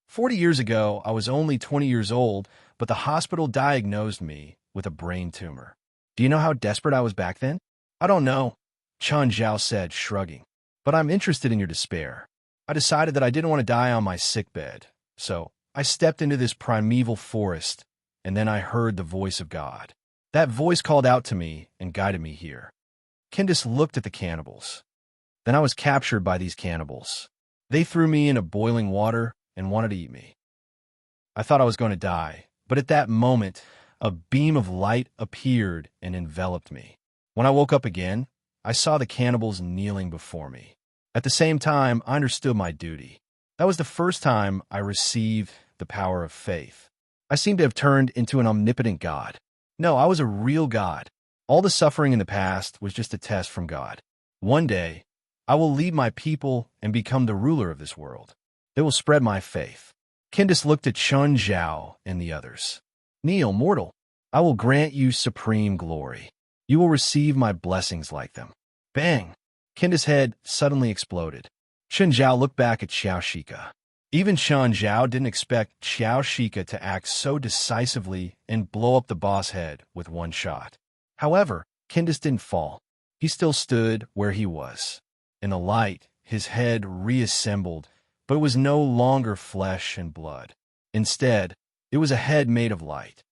40 years ago, I was only 20 years old, but the hospital diagnosed me with a brain tumor. Do you know how desperate I was back then? "I don't know," Chun Zhao said, shrugging. "But I'm interested in your despair. I decided that I didn't want to die on my sickbed, so I stepped into this primeval forest, and then I heard the voice of God. That voice called out to me and guided me here." Candace looked at the cannibals. "Then I was captured by these cannibals. They threw me into boiling water and wanted to eat me. I thought I was going to die, but at that moment, a beam of light appeared and enveloped me. When I woke up again, I saw the cannibals kneeling before me. At the same time, I understood my duty. That was the first time I received the power of faith. I seemed to have turned into an omnipotent God. No, I was a real God. All the suffering in the past was just a test from God. One day, I will lead my people and become the ruler of this world. They will spread my faith." Candace looked at Chun Zhao and the others. "Kneel, mortal. I will grant you supreme glory. You will receive my blessings like them." Bang! Candace's head suddenly exploded. Chun Zhao looked back at Xiao Shika. Even Chun Zhao didn't expect Xiao Shika to act so decisively and blow up the boss head with one shot. However, Candace didn't fall. He still stood where he was. In the light, his head reassembled, but it was no longer flesh and blood. Instead, it was a head made of light.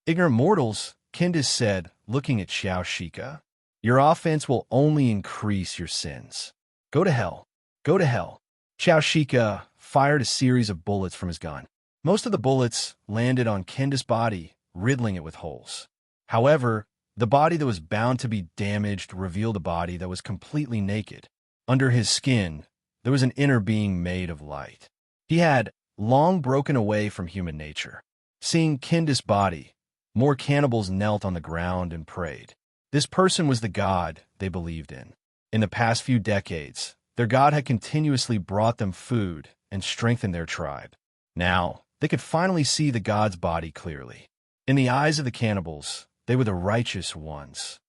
"Ignorant mortals," Candace said, looking at Xiao Shika, "your offense will only increase your sins. Go to hell. Go to hell." Xiao Shika fired a series of bullets from his gun. Most of the bullets landed on Candace's body, riddling it with holes. However, The body that was bound to be damaged revealed a body that was completely naked. Under his skin, there was an inner being made of light. He had long broken away from human nature. Seeing Kindis' body, more cannibals knelt on the ground and prayed. This person was the god they believed in. In the past few decades, their god had continuously brought them food and strengthened their tribe. Now, they could finally see the god's body clearly. In the eyes of the cannibals, they were the righteous ones.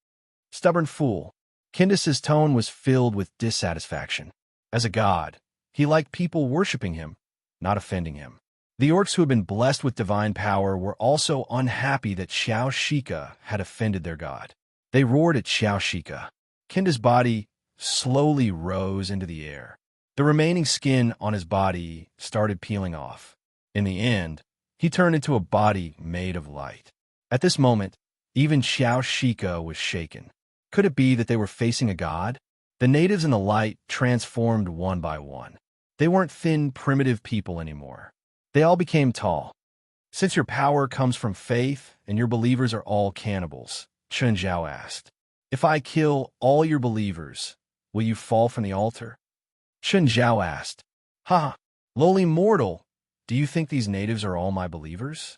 Stubborn fool. Kindis' tone was filled with dissatisfaction. As a god, he liked people worshipping him, not offending him. The orcs who had been blessed with divine power were also unhappy that Xiao Shika had offended their god. They roared at Xiao Shika. Kindis' body slowly rose into the air. The remaining skin on his body started peeling off. In the end, he turned into a body made of light. At this moment, even Xiao Shika was shaken. Could it be that they were facing a god? The natives in the light transformed one by one. They weren't thin, primitive people anymore. They all became tall. Since your power comes from faith and your believers are all cannibals, Chen Zhao asked, if I kill all your believers, will you fall from the altar? Chen Zhao asked, ha, lowly mortal, do you think these natives are all my believers?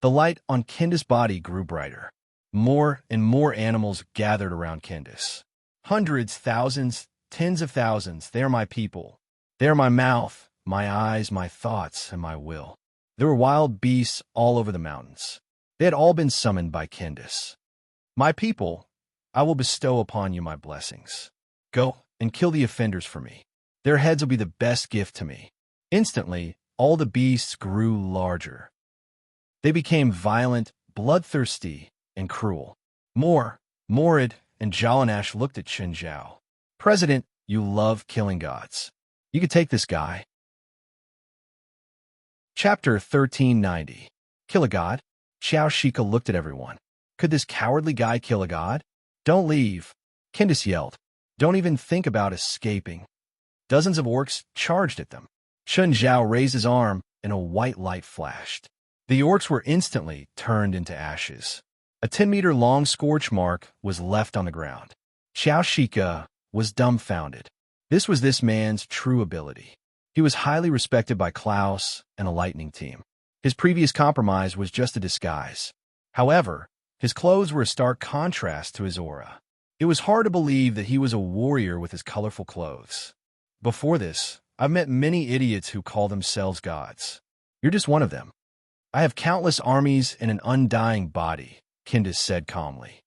The light on Kindis' body grew brighter. More and more animals gathered around Kindis. Hundreds, thousands, tens of thousands, they are my people. They are my mouth, my eyes, my thoughts, and my will. There were wild beasts all over the mountains. They had all been summoned by Kindis. My people, I will bestow upon you my blessings. Go and kill the offenders for me. Their heads will be the best gift to me. Instantly, all the beasts grew larger. They became violent, bloodthirsty, and cruel. Morid, and Jalanash looked at Chen Zhao. President, you love killing gods. You could take this guy. Chapter 1390. Kill a god? Xiao Shika looked at everyone. Could this cowardly guy kill a god? Don't leave. Kindis yelled. Don't even think about escaping. Dozens of orcs charged at them. Chen Zhao raised his arm, and a white light flashed. The orcs were instantly turned into ashes. A 10-meter-long scorch mark was left on the ground. Xiao Shika was dumbfounded. This was this man's true ability. He was highly respected by Klaus and a lightning team. His previous compromise was just a disguise. However, his clothes were a stark contrast to his aura. It was hard to believe that he was a warrior with his colorful clothes. Before this, I've met many idiots who call themselves gods. You're just one of them. I have countless armies and an undying body, Kindis said calmly.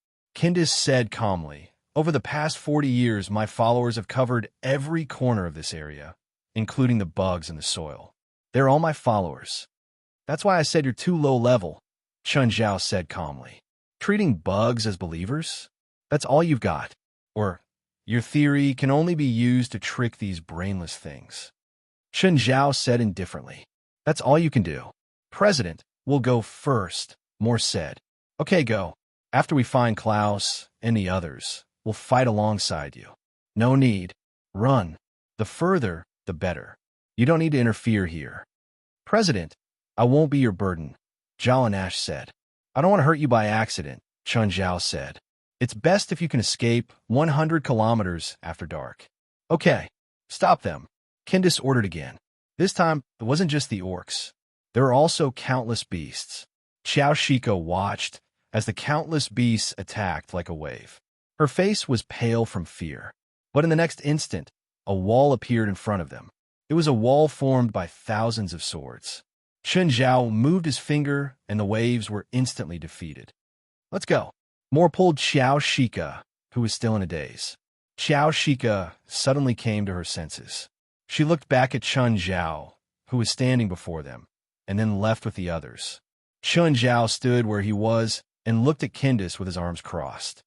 Over the past 40 years, my followers have covered every corner of this area, including the bugs in the soil. They're all my followers. That's why I said you're too low level, Chen Zhao said calmly. Treating bugs as believers? That's all you've got. Or, your theory can only be used to trick these brainless things. Chen Zhao said indifferently. That's all you can do. President, we'll go first, Moore said. Okay, go. After we find Klaus and the others, we'll fight alongside you. No need. Run. The further, the better. You don't need to interfere here. President, I won't be your burden, Jalanash said. I don't want to hurt you by accident, Chen Zhao said. It's best if you can escape 100 kilometers after dark. Okay, stop them, Kindis ordered again. This time, it wasn't just the orcs. There were also countless beasts. Xiao Shika watched as the countless beasts attacked like a wave. Her face was pale from fear, but in the next instant, a wall appeared in front of them. It was a wall formed by thousands of swords. Chen Zhao moved his finger, and the waves were instantly defeated. Let's go. Moore pulled Xiao Shika, who was still in a daze. Xiao Shika suddenly came to her senses. She looked back at Chen Zhao, who was standing before them, and then left with the others. Chen Zhao stood where he was and looked at Kindis with his arms crossed.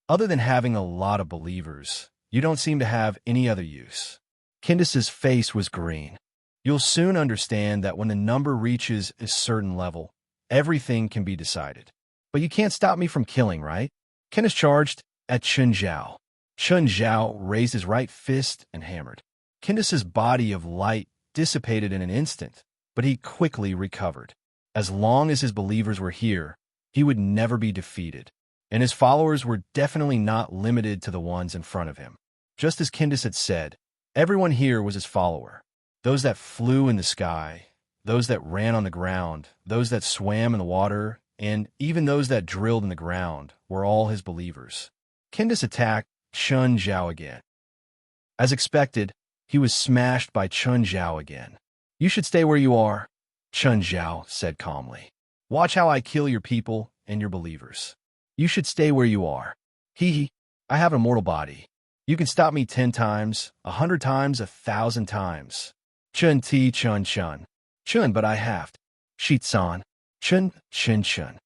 Other than having a lot of believers, you don't seem to have any other use. Kindis's face was green. You'll soon understand that when the number reaches a certain level, everything can be decided. But you can't stop me from killing, right? Kindis charged at Chen Zhao. Chen Zhao raised his right fist and hammered. Kindis's body of light dissipated in an instant, but he quickly recovered. As long as his believers were here, he would never be defeated. and his followers were definitely not limited to the ones in front of him. Just as Kindis had said, everyone here was his follower. Those that flew in the sky, those that ran on the ground, those that swam in the water, and even those that drilled in the ground were all his believers. Kindis attacked Chun Zhao again. As expected, he was smashed by Chun Zhao again. "You should stay where you are," Chun Zhao said calmly. "Watch how I kill your people and your believers. You should stay where you are. I have a mortal body. You can stop me 10 times, 100 times, 1,000 times. Chun Ti Chun Chun. Chun, but I have to. Shitsan. Chun Chun.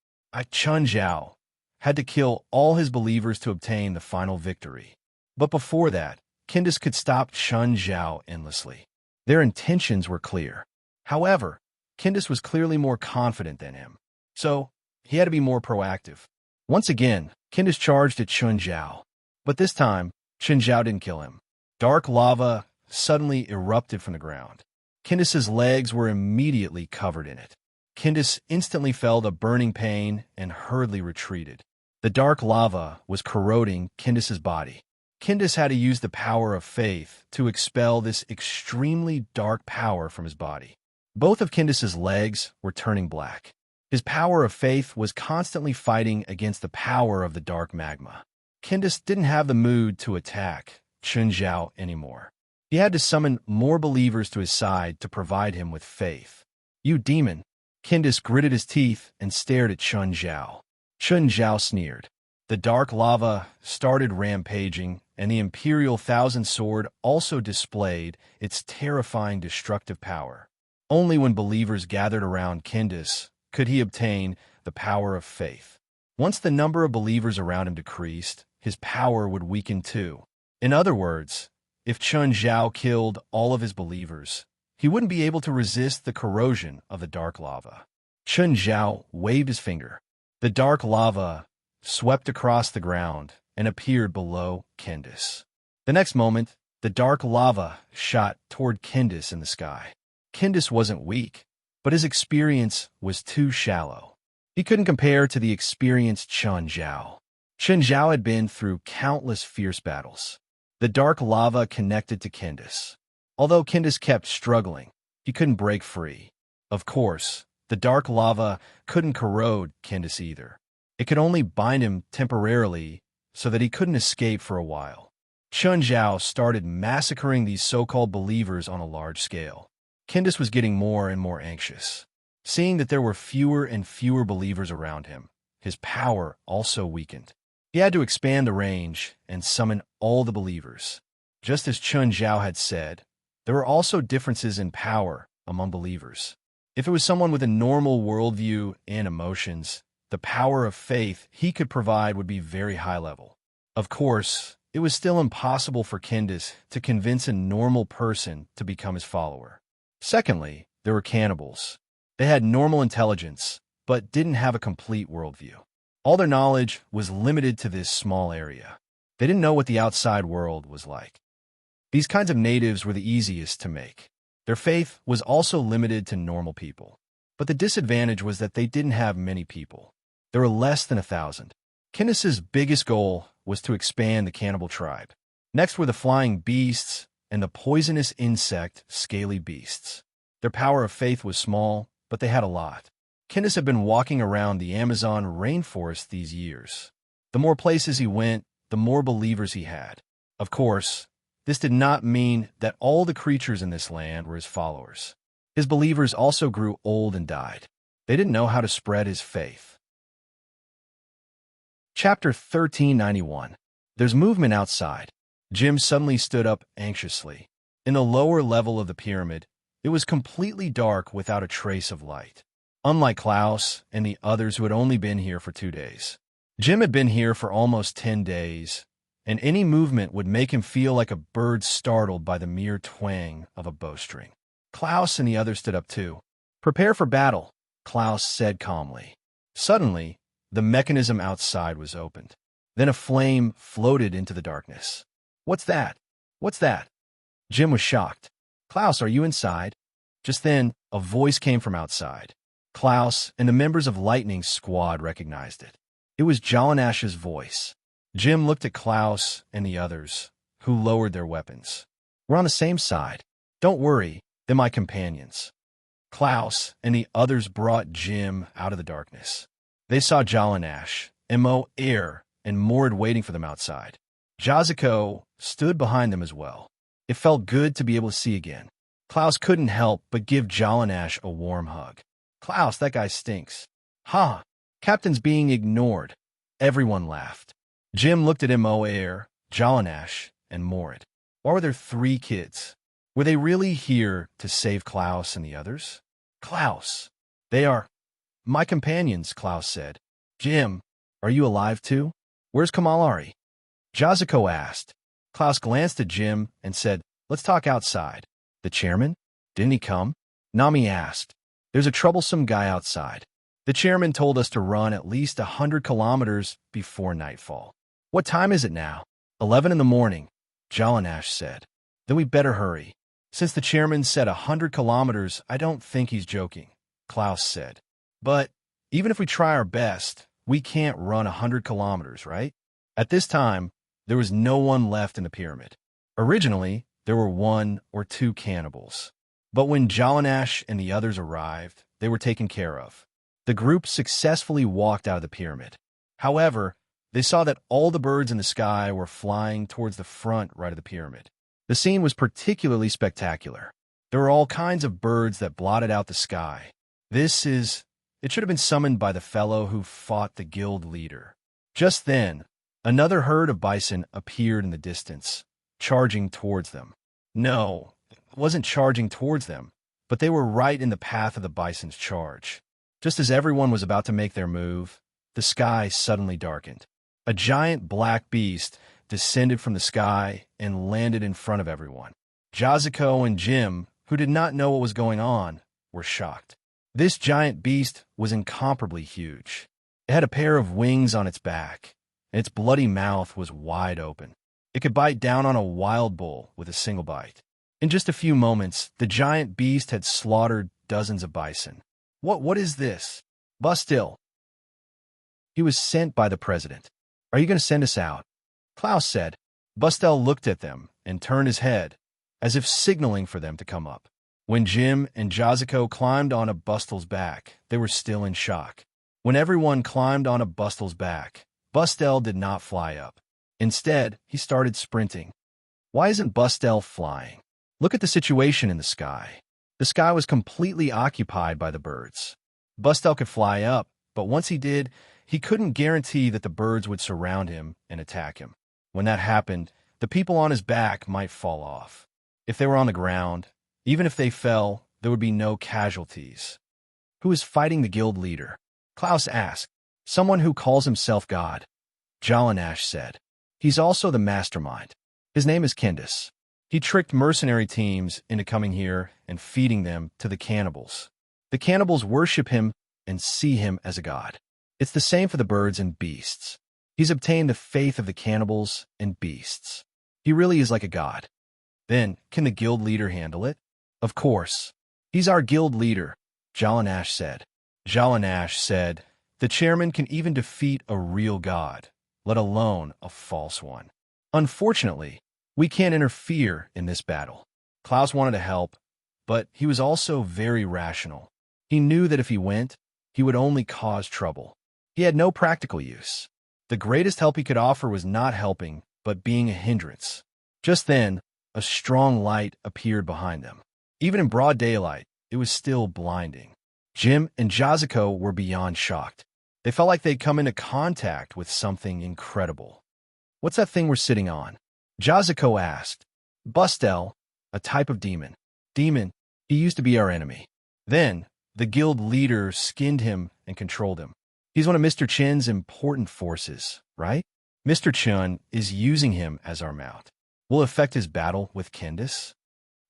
Chun Zhao had to kill all his believers to obtain the final victory. But before that, Kindis could stop Chun Zhao endlessly. Their intentions were clear. However, Kindis was clearly more confident than him, so he had to be more proactive. Once again, Kindis charged at Chun Zhao, but this time, Chun Zhao didn't kill him. Dark lava suddenly erupted from the ground. Kindis's legs were immediately covered in it. Kindis instantly felt a burning pain and hurriedly retreated. The dark lava was corroding Kindis's body. Kindis had to use the power of faith to expel this extremely dark power from his body. Both of Kindis's legs were turning black. His power of faith was constantly fighting against the power of the dark magma. Kindis didn't have the mood to attack Chun Zhao anymore. He had to summon more believers to his side to provide him with faith. "You demon!" Kindis gritted his teeth and stared at Chun Zhao. Chun Zhao sneered. The dark lava started rampaging, and the Imperial Thousand Sword also displayed its terrifying destructive power. Only when believers gathered around Kindis could he obtain the power of faith. Once the number of believers around him decreased, his power would weaken too. In other words, if Chun Zhao killed all of his believers, he wouldn't be able to resist the corrosion of the dark lava. Chun Zhao waved his finger. The dark lava swept across the ground and appeared below Kindis. The next moment, the dark lava shot toward Kindis in the sky. Kindis wasn't weak, but his experience was too shallow. He couldn't compare to the experienced Chun Zhao. Chun Zhao had been through countless fierce battles. The dark lava connected to Kindis. Although Kindis kept struggling, he couldn't break free. Of course, the dark lava couldn't corrode Kindis either. It could only bind him temporarily so that he couldn't escape for a while. Chun Zhao started massacring these so-called believers on a large scale. Kindis was getting more and more anxious. Seeing that there were fewer and fewer believers around him, his power also weakened. He had to expand the range and summon all the believers. Just as Chun Zhao had said, there were also differences in power among believers. If it was someone with a normal worldview and emotions, the power of faith he could provide would be very high level. Of course, it was still impossible for Kindis to convince a normal person to become his follower. Secondly, there were cannibals. They had normal intelligence, but didn't have a complete worldview. All their knowledge was limited to this small area. They didn't know what the outside world was like. These kinds of natives were the easiest to make. Their faith was also limited to normal people. But the disadvantage was that they didn't have many people. There were less than 1,000. Kindis's biggest goal was to expand the cannibal tribe. Next were the flying beasts and the poisonous insect scaly beasts. Their power of faith was small, but they had a lot. Kindis had been walking around the Amazon rainforest these years. The more places he went, the more believers he had. Of course, this did not mean that all the creatures in this land were his followers. His believers also grew old and died. They didn't know how to spread his faith. Chapter 1391. There's movement outside. Jim suddenly stood up anxiously. In the lower level of the pyramid, it was completely dark without a trace of light. Unlike Klaus and the others who had only been here for 2 days, Jim had been here for almost 10 days, and any movement would make him feel like a bird startled by the mere twang of a bowstring. Klaus and the others stood up too. "Prepare for battle," Klaus said calmly. Suddenly, the mechanism outside was opened. Then a flame floated into the darkness. "What's that? What's that?" Jim was shocked. "Klaus, are you inside?" Just then, a voice came from outside. Klaus and the members of Lightning's squad recognized it. It was Jallanash's voice. Jim looked at Klaus and the others, who lowered their weapons. We're on the same side. Don't worry, they're my companions. Klaus and the others brought Jim out of the darkness. They saw Jallanash, Immerse, and Mord waiting for them outside. Jazako stood behind them as well. It felt good to be able to see again. Klaus couldn't help but give Jallanash a warm hug. Klaus, that guy stinks. Ha! Captain's being ignored. Everyone laughed. Jim looked at Immerse, Jallanash, and Mord. Why were there 3 kids? Were they really here to save Klaus and the others? Klaus. They are my companions, Klaus said. Jim, are you alive too? Where's Kamalari? Jazako asked. Klaus glanced at Jim and said, let's talk outside. The chairman? Didn't he come? Nami asked. There's a troublesome guy outside. The chairman told us to run at least 100 kilometers before nightfall. What time is it now? 11 in the morning, Jallanash said. Then we better hurry. Since the chairman said 100 kilometers, I don't think he's joking, Klaus said. But even if we try our best, we can't run 100 kilometers, right? At this time, there was no one left in the pyramid. Originally, there were 1 or 2 cannibals. But when Jallanash and the others arrived, they were taken care of. The group successfully walked out of the pyramid. However, they saw that all the birds in the sky were flying towards the front right of the pyramid. The scene was particularly spectacular. There were all kinds of birds that blotted out the sky. It should have been summoned by the fellow who fought the guild leader. Just then, another herd of bison appeared in the distance, charging towards them. No, it wasn't charging towards them, but they were right in the path of the bison's charge. Just as everyone was about to make their move, the sky suddenly darkened. A giant black beast descended from the sky and landed in front of everyone. Jazako and Jim, who did not know what was going on, were shocked. This giant beast was incomparably huge. It had a pair of wings on its back, and its bloody mouth was wide open. It could bite down on a wild bull with a single bite. In just a few moments, the giant beast had slaughtered dozens of bison. What is this? Bustil. He was sent by the president. Are you going to send us out? Klaus said. Bustel looked at them and turned his head, as if signaling for them to come up. When Jim and Jazako climbed on a Bustel's back, they were still in shock. When everyone climbed on a Bustel's back, Bustel did not fly up. Instead, he started sprinting. Why isn't Bustel flying? Look at the situation in the sky. The sky was completely occupied by the birds. Bustel could fly up, but once he did, he couldn't guarantee that the birds would surround him and attack him. When that happened, the people on his back might fall off. If they were on the ground, even if they fell, there would be no casualties. Who is fighting the guild leader? Klaus asked. Someone who calls himself God. Jallanash said. He's also the mastermind. His name is Kendis. He tricked mercenary teams into coming here and feeding them to the cannibals. The cannibals worship him and see him as a god. It's the same for the birds and beasts. He's obtained the faith of the cannibals and beasts. He really is like a god. Then, can the guild leader handle it? Of course. He's our guild leader, Jallanash said. Jallanash said, the chairman can even defeat a real god, let alone a false one. Unfortunately, we can't interfere in this battle. Klaus wanted to help, but he was also very rational. He knew that if he went, he would only cause trouble. He had no practical use. The greatest help he could offer was not helping, but being a hindrance. Just then, a strong light appeared behind them. Even in broad daylight, it was still blinding. Jim and Jazako were beyond shocked. They felt like they'd come into contact with something incredible. What's that thing we're sitting on? Jazako asked. Bustel, a type of demon. Demon, he used to be our enemy. Then, the guild leader skinned him and controlled him. He's one of Mr. Chin's important forces, right? Mr. Chin is using him as our mount. Will it affect his battle with Kendis?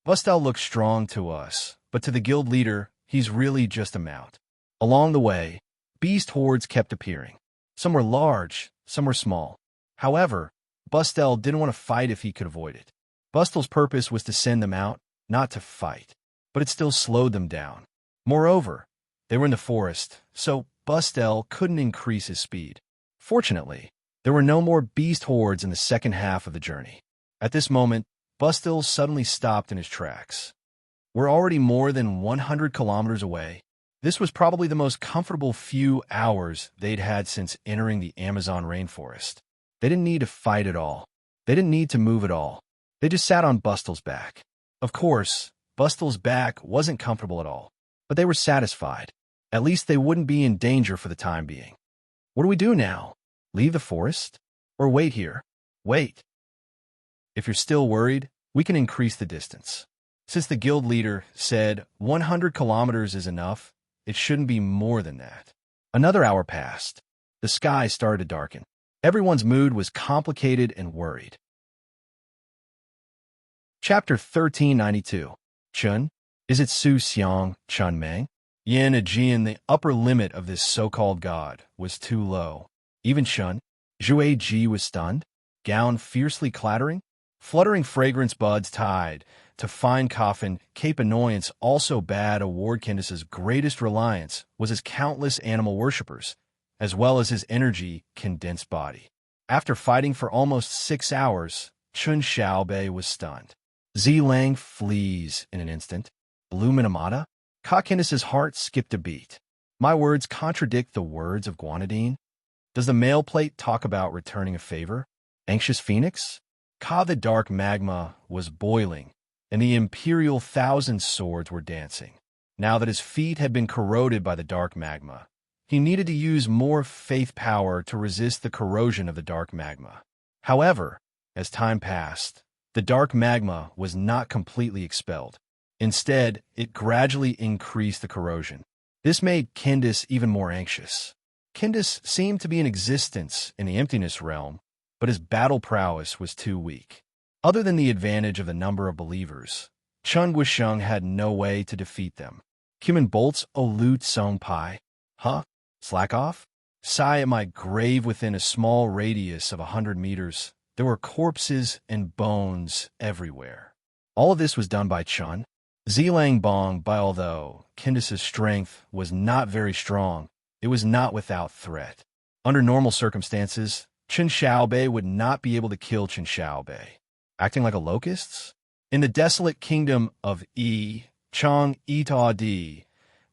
Bustel looks strong to us, but to the guild leader, he's really just a mount. Along the way, beast hordes kept appearing. Some were large, some were small. However, Bustel didn't want to fight if he could avoid it. Bustel's purpose was to send them out, not to fight, but it still slowed them down. Moreover, they were in the forest, so Bustel couldn't increase his speed. Fortunately, there were no more beast hordes in the second half of the journey. At this moment, Bustil suddenly stopped in his tracks. We're already more than 100 kilometers away. This was probably the most comfortable few hours they'd had since entering the Amazon rainforest. They didn't need to fight at all. They didn't need to move at all. They just sat on Bustil's back. Of course, Bustil's back wasn't comfortable at all, but they were satisfied. At least they wouldn't be in danger for the time being. What do we do now? Leave the forest? Or wait here? Wait. If you're still worried, we can increase the distance. Since the guild leader said 100 kilometers is enough, it shouldn't be more than that. Another hour passed. The sky started to darken. Everyone's mood was complicated and worried. Chapter 1392. Chun? Is it Su Xiang Chun Meng? Yin Ajian, the upper limit of this so-called god, was too low. Even Chun, Zhui Ji was stunned, gown fiercely clattering, fluttering fragrance buds tied to fine coffin, cape annoyance. Also bad. Award Candace's greatest reliance was his countless animal worshippers, as well as his energy condensed body. After fighting for almost 6 hours, Chun Xiaobei was stunned. Zilang flees in an instant. Blue Minamata? Ka Candace's heart skipped a beat. My words contradict the words of Guanadine? Does the mail plate talk about returning a favor? Anxious Phoenix? Ka the dark magma was boiling, and the Imperial Thousand Swords were dancing. Now that his feet had been corroded by the dark magma, he needed to use more faith power to resist the corrosion of the dark magma. However, as time passed, the dark magma was not completely expelled. Instead, it gradually increased the corrosion. This made Candace even more anxious. Candace seemed to be in existence in the emptiness realm, but his battle prowess was too weak. Other than the advantage of the number of believers, Chun Wusheng had no way to defeat them. Cumin bolts Olu Tsong Pai. Huh? Slack off? Sigh at my grave. Within a small radius of 100 meters, there were corpses and bones everywhere. All of this was done by Chun. Zilang Bong, by although Candace's strength was not very strong, it was not without threat. Under normal circumstances, Chun Xiaobei would not be able to kill Chun Xiaobei. Acting like a locust? In the desolate kingdom of Chong Ita Di,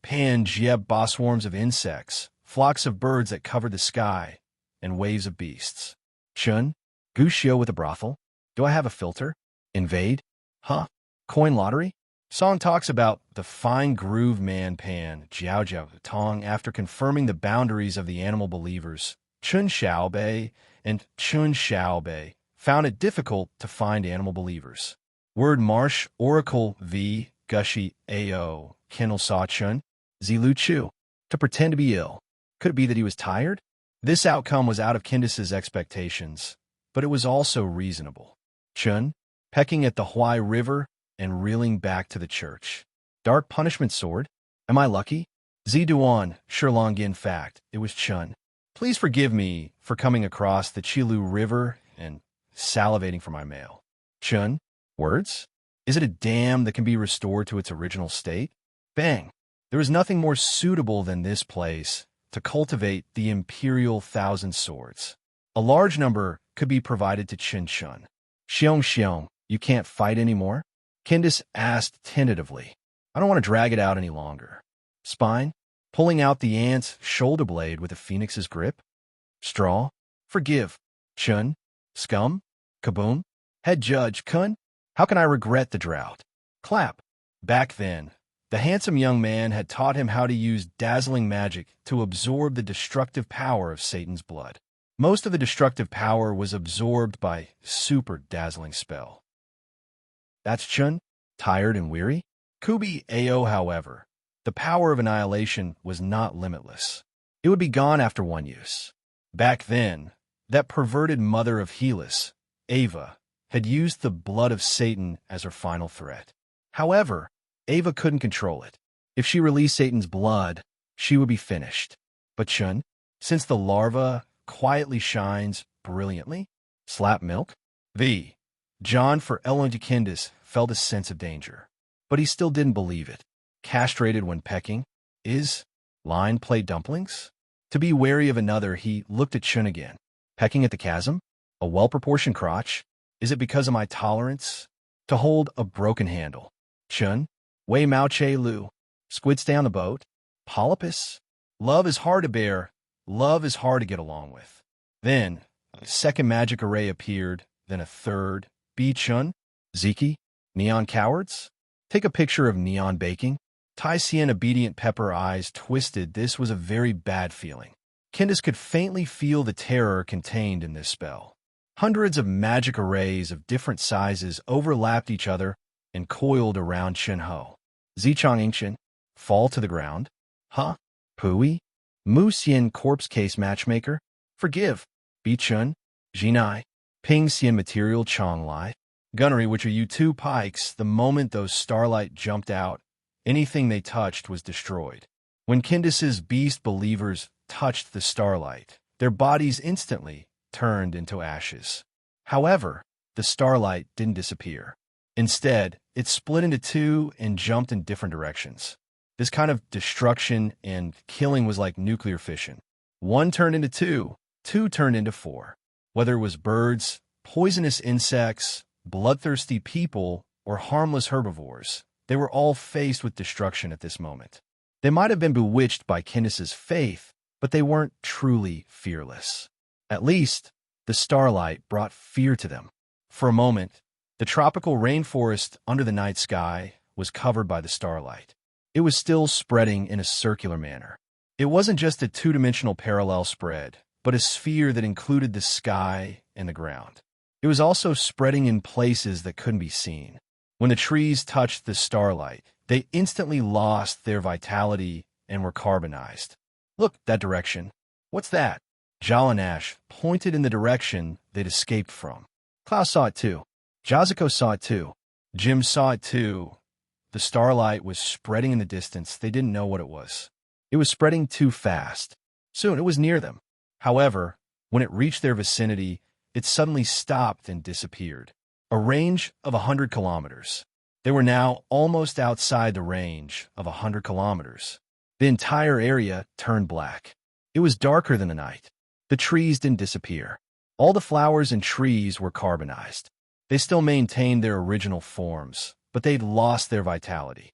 Pan Jieb swarms of insects, flocks of birds that covered the sky, and waves of beasts. Chun? Gushio with a brothel? Do I have a filter? Invade? Huh? Coin lottery? Song talks about the fine groove man Pan Jiao Jiao Tong. After confirming the boundaries of the animal believers, Chun Xiaobei and Chun Xiaobei found it difficult to find animal believers. Word Marsh Oracle v. Gushi Ao Kennel saw Chun Zilu Chu to pretend to be ill. Could it be that he was tired? This outcome was out of Candace's expectations, but it was also reasonable. Chun, pecking at the Huai River and reeling back to the church. Dark punishment sword? Am I lucky? Ziduan, Shirlongin fact, it was Chun. Please forgive me for coming across the Qilu River and salivating for my mail. Chun, words? Is it a dam that can be restored to its original state? Bang! There is nothing more suitable than this place to cultivate the Imperial Thousand Swords. A large number could be provided to Chun Chun. Xiong, you can't fight anymore? Candace asked tentatively. I don't want to drag it out any longer. Spine? Pulling out the ant's shoulder blade with a phoenix's grip? Straw? Forgive. Chun? Scum? Kaboom? Head judge, Kun? How can I regret the drought? Clap. Back then, the handsome young man had taught him how to use dazzling magic to absorb the destructive power of Satan's blood. Most of the destructive power was absorbed by super dazzling spell. That's Chun, tired and weary? Kubi Ao, however, the power of annihilation was not limitless. It would be gone after one use. Back then, that perverted mother of Helis, Ava, had used the blood of Satan as her final threat. However, Ava couldn't control it. If she released Satan's blood, she would be finished. But Chun, since the larva quietly shines brilliantly, slap milk? John for Elondikindis felt a sense of danger, but he still didn't believe it. Castrated when pecking? Line play dumplings? To be wary of another, he looked at Chun again. Pecking at the chasm? A well-proportioned crotch? Is it because of my tolerance? To hold a broken handle. Chun? Wei Mao Che Lu. Squid stay on the boat? Polypus? Love is hard to bear. Love is hard to get along with. Then, a second magic array appeared, then a third. Bi Chun? Ziki? Neon cowards? Take a picture of neon baking. Tai Sien obedient pepper eyes twisted. This was a very bad feeling. Candace could faintly feel the terror contained in this spell. Hundreds of magic arrays of different sizes overlapped each other and coiled around Chen Ho. Zichong Ancient, fall to the ground. Huh? Pui? Mu Xian corpse case matchmaker? Forgive. Bi Chun? Jinai? Ping Xian material Chong Lai? Gunnery, which are you two pikes? The moment those starlight jumped out, anything they touched was destroyed. When Candace's beast believers touched the starlight, their bodies instantly turned into ashes. However, the starlight didn't disappear. Instead, it split into two and jumped in different directions. This kind of destruction and killing was like nuclear fission. One turned into two, two turned into four. Whether it was birds, poisonous insects, bloodthirsty people, or harmless herbivores, they were all faced with destruction at this moment. They might have been bewitched by Candace's faith, but they weren't truly fearless. At least, the starlight brought fear to them. For a moment, the tropical rainforest under the night sky was covered by the starlight. It was still spreading in a circular manner. It wasn't just a two-dimensional parallel spread, but a sphere that included the sky and the ground. It was also spreading in places that couldn't be seen. When the trees touched the starlight, they instantly lost their vitality and were carbonized. Look, that direction. What's that? Zhao and Ash pointed in the direction they'd escaped from. Klaus saw it too. Jazuko saw it too. Jim saw it too. The starlight was spreading in the distance. They didn't know what it was. It was spreading too fast. Soon it was near them. However, when it reached their vicinity, it suddenly stopped and disappeared. A range of 100 kilometers. They were now almost outside the range of 100 kilometers. The entire area turned black. It was darker than the night. The trees didn't disappear. All the flowers and trees were carbonized. They still maintained their original forms, but they'd lost their vitality.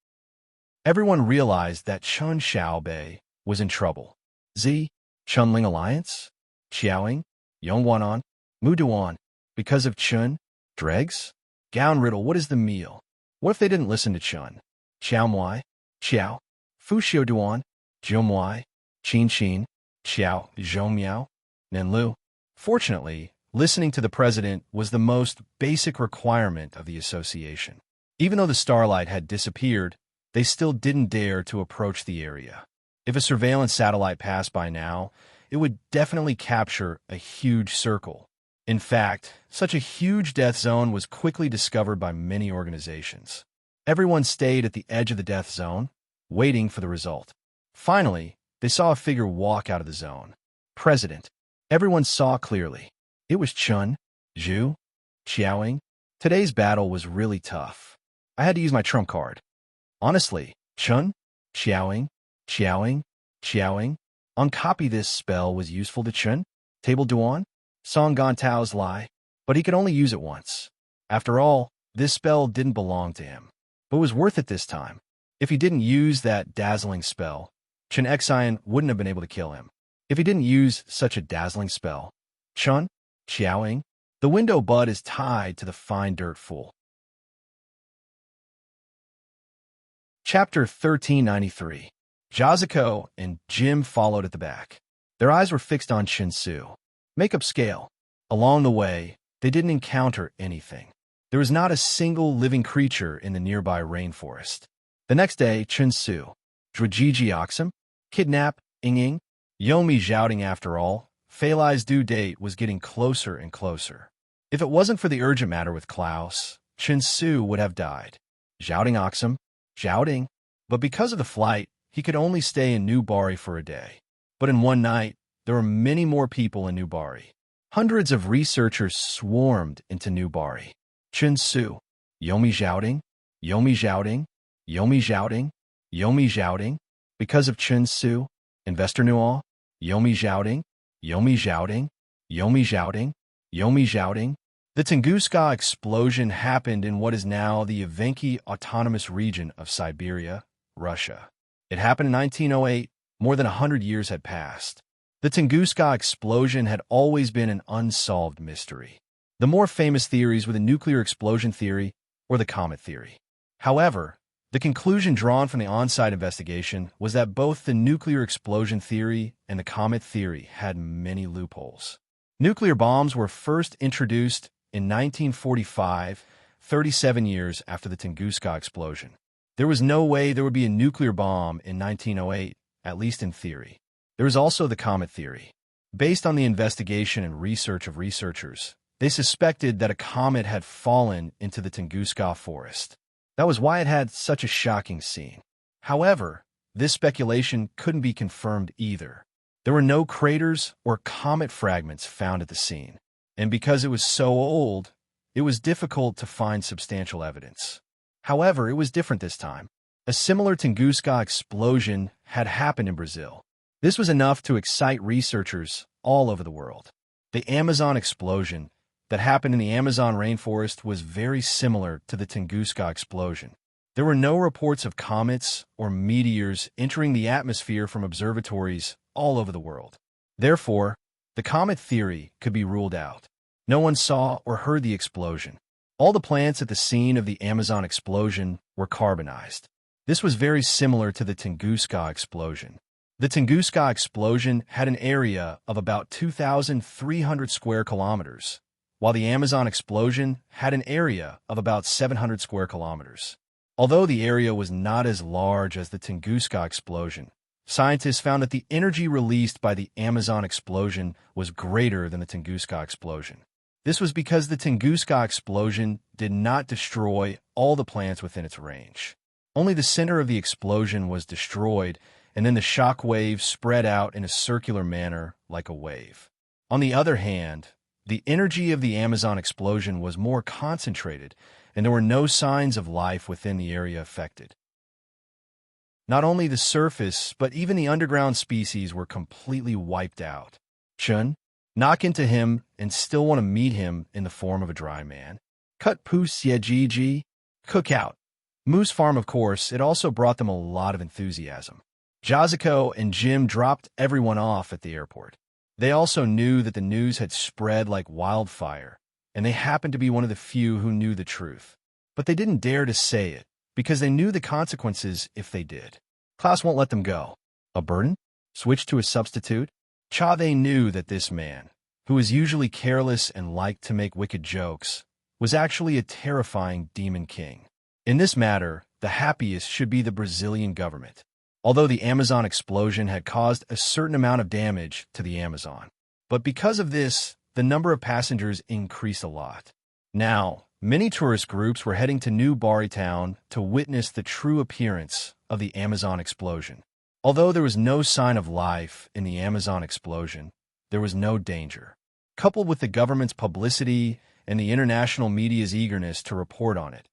Everyone realized that Chun Xiaobei was in trouble. Z, Chunling Alliance, Xiaoying, Yongwanan, Muduan, because of Chun, Dregs, Gown Riddle, what is the meal? What if they didn't listen to Chun? Xiaomwai, Xiao, Fuxiu Duan, Jiumwai, Qin Qin, Xiao, Zhongmiao, Nanlu. Fortunately, listening to the president was the most basic requirement of the association. Even though the starlight had disappeared, they still didn't dare to approach the area. If a surveillance satellite passed by now, it would definitely capture a huge circle. In fact, such a huge death zone was quickly discovered by many organizations. Everyone stayed at the edge of the death zone, waiting for the result. Finally, they saw a figure walk out of the zone. President. Everyone saw clearly. It was Chun, Zhu, Xiaoying. Today's battle was really tough. I had to use my trump card. Honestly, Chun, Xiaoying, uncopy this spell was useful to Chun, Table Duan, Song Gon Tao's lie, but he could only use it once. After all, this spell didn't belong to him, but was worth it this time. If he didn't use that dazzling spell, Chen Xian wouldn't have been able to kill him. If he didn't use such a dazzling spell, Chun, Xiaoying, the window bud is tied to the fine dirt fool. Chapter 1393. Jazuko and Jim followed at the back. Their eyes were fixed on Shinsu. Makeup scale. Along the way, they didn't encounter anything. There was not a single living creature in the nearby rainforest. The next day, Shinsu, Drajiji Oxum, kidnap, Ying, Yomi shouting after all, Feilai's due date was getting closer and closer. If it wasn't for the urgent matter with Klaus, Shinsu would have died. Shouting Oxum, shouting, but because of the flight, he could only stay in New Bari for a day. But in one night, there were many more people in New Bari. Hundreds of researchers swarmed into New Bari. Shinsu, Yomi shouting, Yomi shouting, Yomi shouting, Yomi shouting. Because of Shinsu, Investor Nual, Yomi Zhaoding, Yomi Zhaoding, Yomi Zhaoding, Yomi Zhaoding. The Tunguska explosion happened in what is now the Evenki Autonomous Region of Siberia, Russia. It happened in 1908. More than 100 years had passed. The Tunguska explosion had always been an unsolved mystery. The more famous theories were the nuclear explosion theory or the comet theory. However, the conclusion drawn from the on-site investigation was that both the nuclear explosion theory and the comet theory had many loopholes. Nuclear bombs were first introduced in 1945, 37 years after the Tunguska explosion. There was no way there would be a nuclear bomb in 1908, at least in theory. There was also the comet theory. Based on the investigation and research of researchers, they suspected that a comet had fallen into the Tunguska forest. That was why it had such a shocking scene. However, this speculation couldn't be confirmed either. There were no craters or comet fragments found at the scene, and because it was so old, it was difficult to find substantial evidence. However, it was different this time. A similar Tunguska explosion had happened in Brazil. This was enough to excite researchers all over the world. The Amazon explosion that happened in the Amazon rainforest was very similar to the Tunguska explosion. There were no reports of comets or meteors entering the atmosphere from observatories all over the world. Therefore, the comet theory could be ruled out. No one saw or heard the explosion. All the plants at the scene of the Amazon explosion were carbonized. This was very similar to the Tunguska explosion. The Tunguska explosion had an area of about 2,300 square kilometers, while the Amazon explosion had an area of about 700 square kilometers. Although the area was not as large as the Tunguska explosion, scientists found that the energy released by the Amazon explosion was greater than the Tunguska explosion. This was because the Tunguska explosion did not destroy all the plants within its range. Only the center of the explosion was destroyed, and then the shock wave spread out in a circular manner like a wave. On the other hand, the energy of the Amazon explosion was more concentrated, and there were no signs of life within the area affected. Not only the surface, but even the underground species were completely wiped out. Chun, knock into him and still want to meet him in the form of a dry man. Cut poos yejiji, cook out. Moose Farm, of course, it also brought them a lot of enthusiasm. Jazuko and Jim dropped everyone off at the airport. They also knew that the news had spread like wildfire, and they happened to be one of the few who knew the truth. But they didn't dare to say it, because they knew the consequences if they did. Klaus won't let them go. A burden? Switch to a substitute? They knew that this man, who was usually careless and liked to make wicked jokes, was actually a terrifying demon king. In this matter, the happiest should be the Brazilian government, although the Amazon explosion had caused a certain amount of damage to the Amazon. But because of this, the number of passengers increased a lot. Now, many tourist groups were heading to New Bari Town to witness the true appearance of the Amazon explosion. Although there was no sign of life in the Amazon explosion, there was no danger. Coupled with the government's publicity and the international media's eagerness to report on it,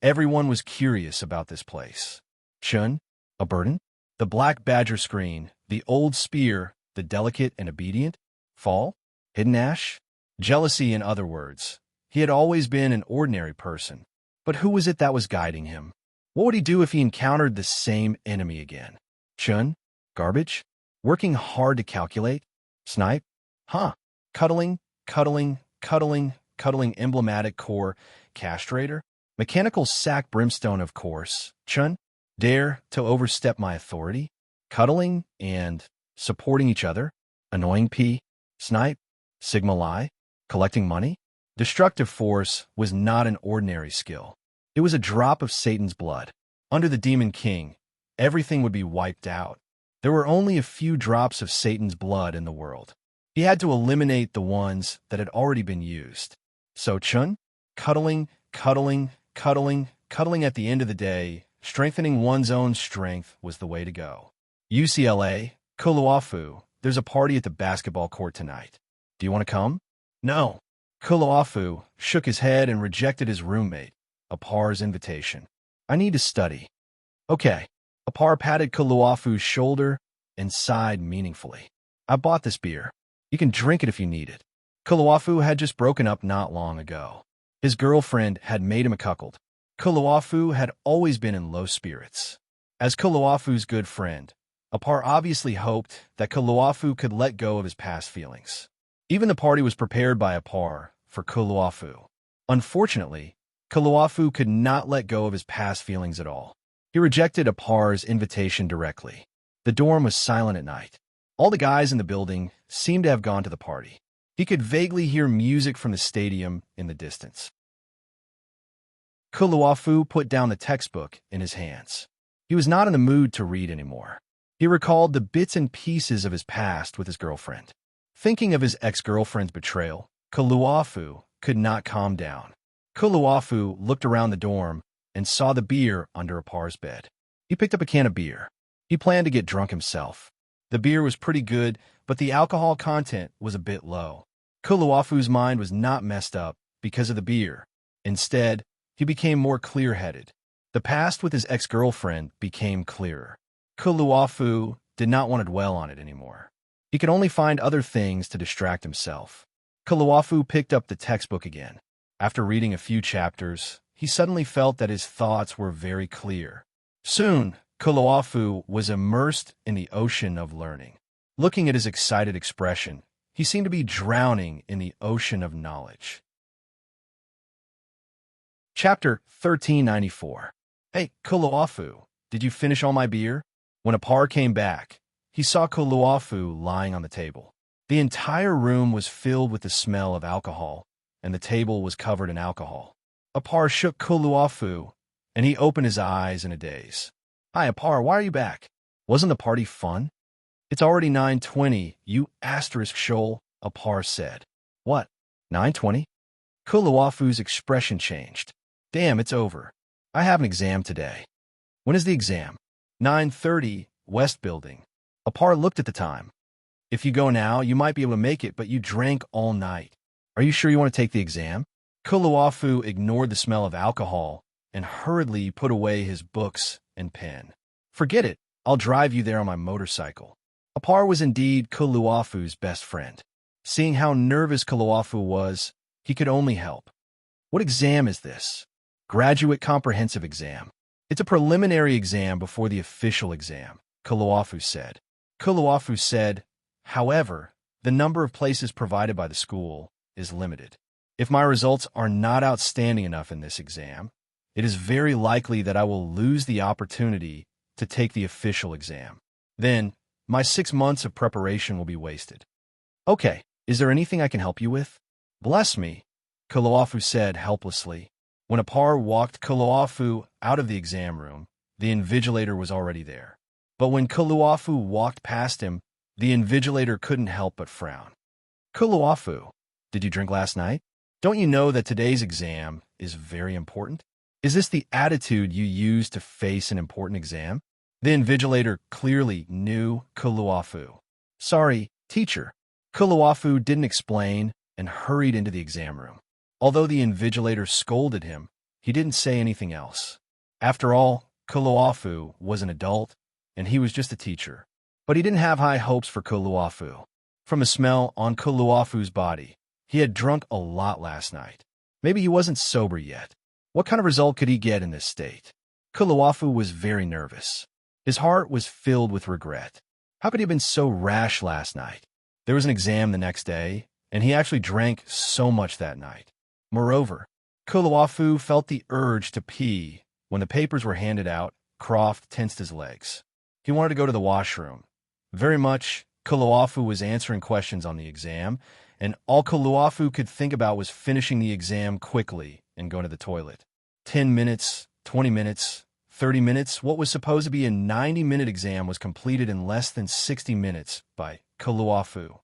everyone was curious about this place. Chun, a burden? The black badger screen, the old spear, the delicate and obedient? Fall? Hidden ash? Jealousy, in other words. He had always been an ordinary person. But who was it that was guiding him? What would he do if he encountered the same enemy again? Chun? Garbage? Working hard to calculate? Snipe? Huh. Cuddling, cuddling, cuddling, cuddling emblematic core castrator? Mechanical sack brimstone, of course. Chun? Dare to overstep my authority? Cuddling and supporting each other? Annoying P? Snipe? Sigma Lie? Collecting money? Destructive force was not an ordinary skill. It was a drop of Satan's blood. Under the Demon King, everything would be wiped out. There were only a few drops of Satan's blood in the world. He had to eliminate the ones that had already been used. So Chun? Cuddling, cuddling, cuddling, cuddling. At the end of the day, strengthening one's own strength was the way to go. UCLA, Kuluafu, there's a party at the basketball court tonight. Do you want to come? No. Kuluafu shook his head and rejected his roommate, Apar's invitation. I need to study. Okay. Apar patted Kuluafu's shoulder and sighed meaningfully. I bought this beer. You can drink it if you need it. Kuluafu had just broken up not long ago. His girlfriend had made him a cuckold. Kuluafu had always been in low spirits. As Kuluafu's good friend, Apar obviously hoped that Kuluafu could let go of his past feelings. Even the party was prepared by Apar for Kuluafu. Unfortunately, Kuluafu could not let go of his past feelings at all. He rejected Apar's invitation directly. The dorm was silent at night. All the guys in the building seemed to have gone to the party. He could vaguely hear music from the stadium in the distance. Kuluafu put down the textbook in his hands. He was not in the mood to read anymore. He recalled the bits and pieces of his past with his girlfriend. Thinking of his ex-girlfriend's betrayal, Kuluafu could not calm down. Kuluafu looked around the dorm and saw the beer under Apar's bed. He picked up a can of beer. He planned to get drunk himself. The beer was pretty good, but the alcohol content was a bit low. Kuluafu's mind was not messed up because of the beer. Instead, he became more clear-headed. The past with his ex-girlfriend became clearer. Kuluafu did not want to dwell on it anymore. He could only find other things to distract himself. Kuluafu picked up the textbook again. After reading a few chapters, he suddenly felt that his thoughts were very clear. Soon, Kuluafu was immersed in the ocean of learning. Looking at his excited expression, he seemed to be drowning in the ocean of knowledge. Chapter 1394. Hey, Kuluafu, did you finish all my beer? When Apar came back, he saw Kuluafu lying on the table. The entire room was filled with the smell of alcohol, and the table was covered in alcohol. Apar shook Kuluafu, and he opened his eyes in a daze. Hi, Apar, why are you back? Wasn't the party fun? It's already 9:20, you asterisk shoal, Apar said. What? 9:20? Kuluafu's expression changed. Damn, it's over. I have an exam today. When is the exam? 9:30, West Building. Apar looked at the time. If you go now, you might be able to make it, but you drank all night. Are you sure you want to take the exam? Kuluafu ignored the smell of alcohol and hurriedly put away his books and pen. Forget it. I'll drive you there on my motorcycle. Apar was indeed Kuluafu's best friend. Seeing how nervous Kuluafu was, he could only help. What exam is this? Graduate Comprehensive Exam. It's a preliminary exam before the official exam, Kuluafu said. Kuluafu said, however, the number of places provided by the school is limited. If my results are not outstanding enough in this exam, it is very likely that I will lose the opportunity to take the official exam. Then, my 6 months of preparation will be wasted. Okay, is there anything I can help you with? Bless me, Kuluafu said helplessly. When Apar walked Kuluafu out of the exam room, the invigilator was already there. But when Kuluafu walked past him, the invigilator couldn't help but frown. Kuluafu, did you drink last night? Don't you know that today's exam is very important? Is this the attitude you use to face an important exam? The invigilator clearly knew Kuluafu. Sorry, teacher. Kuluafu didn't explain and hurried into the exam room. Although the invigilator scolded him, he didn't say anything else. After all, Kuluafu was an adult, and he was just a teacher. But he didn't have high hopes for Kuluafu. From the smell on Kuluafu's body, he had drunk a lot last night. Maybe he wasn't sober yet. What kind of result could he get in this state? Kuluafu was very nervous. His heart was filled with regret. How could he have been so rash last night? There was an exam the next day, and he actually drank so much that night. Moreover, Kuluafu felt the urge to pee. When the papers were handed out, Croft tensed his legs. He wanted to go to the washroom. Very much, Kuluafu was answering questions on the exam, and all Kuluafu could think about was finishing the exam quickly and going to the toilet. 10 minutes, 20 minutes, 30 minutes, what was supposed to be a 90-minute exam was completed in less than 60 minutes by Kuluafu.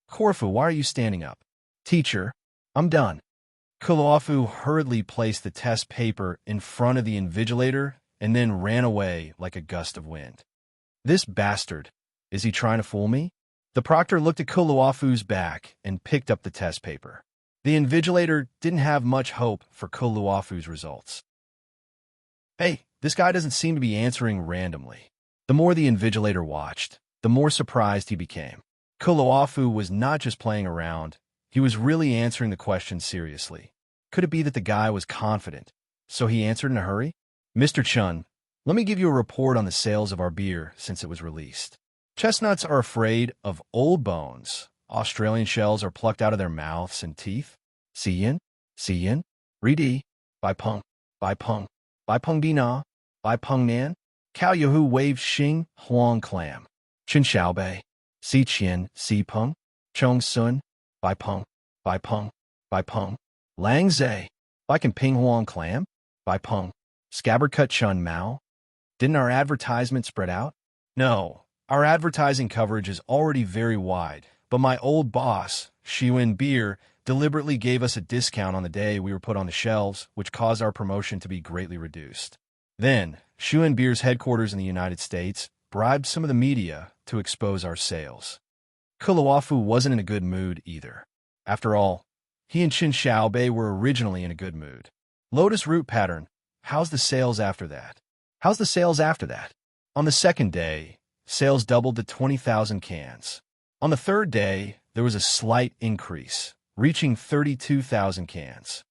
Corfu, why are you standing up? Teacher, I'm done. Kuluafu hurriedly placed the test paper in front of the invigilator and then ran away like a gust of wind. This bastard, is he trying to fool me? The proctor looked at Kuluafu's back and picked up the test paper. The invigilator didn't have much hope for Kuluafu's results. Hey, this guy doesn't seem to be answering randomly. The more the invigilator watched, the more surprised he became. Kuluafu was not just playing around. He was really answering the question seriously. Could it be that the guy was confident? So he answered in a hurry, "Mr. Chun, let me give you a report on the sales of our beer since it was released. Chestnuts are afraid of old bones. Australian shells are plucked out of their mouths and teeth. Si yin, Ridi, Bai Peng, Bai Peng, Bai Peng Bina, Bai Peng Nan, Cao Yahu waved Xing Huang Clam, Chin Xiao Bei, Si Qian, Si Peng, Chong Sun, Bai Peng, Bai Peng, Bai Peng, Lang Zhe, Bai Can Ping Huang Clam, Bai Peng, Scabbard Cut Chun Mao. Didn't our advertisement spread out? No, our advertising coverage is already very wide, but my old boss, Shiwen Beer, deliberately gave us a discount on the day we were put on the shelves, which caused our promotion to be greatly reduced. Then, Shiwen Beer's headquarters in the United States bribed some of the media to expose our sales. Kuluafu wasn't in a good mood either. After all, he and Qin Xiaobei were originally in a good mood. Lotus root pattern, how's the sales after that? How's the sales after that? On the second day, sales doubled to 20,000 cans. On the third day, there was a slight increase, reaching 32,000 cans.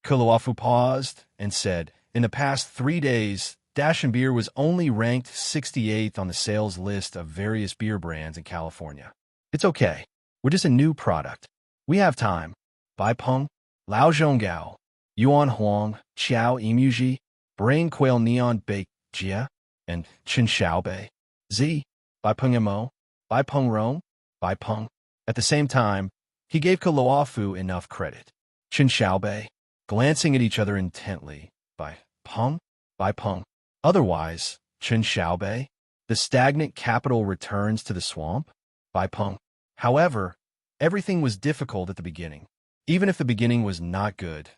Kuluafu paused and said, in the past 3 days, Dashin Beer was only ranked 68th on the sales list of various beer brands in California. It's okay. We're just a new product. We have time. Bai Peng, Lao Zhonggao, Yuan Huang, Qiao Imuji, Brain Quail Neon Bake Jia, and Qin Xiaobei. Z, Bai Peng Mo, Bai Peng Rome, Bai Peng. At the same time, he gave Kuluafu enough credit. Qin Xiaobei, glancing at each other intently, Bai Peng, Bai Peng. Otherwise, Qin Xiaobei, the stagnant capital returns to the swamp, Bai Peng. However, everything was difficult at the beginning. Even if the beginning was not good,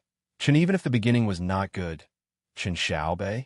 even if the beginning was not good, Qin Xiaobei,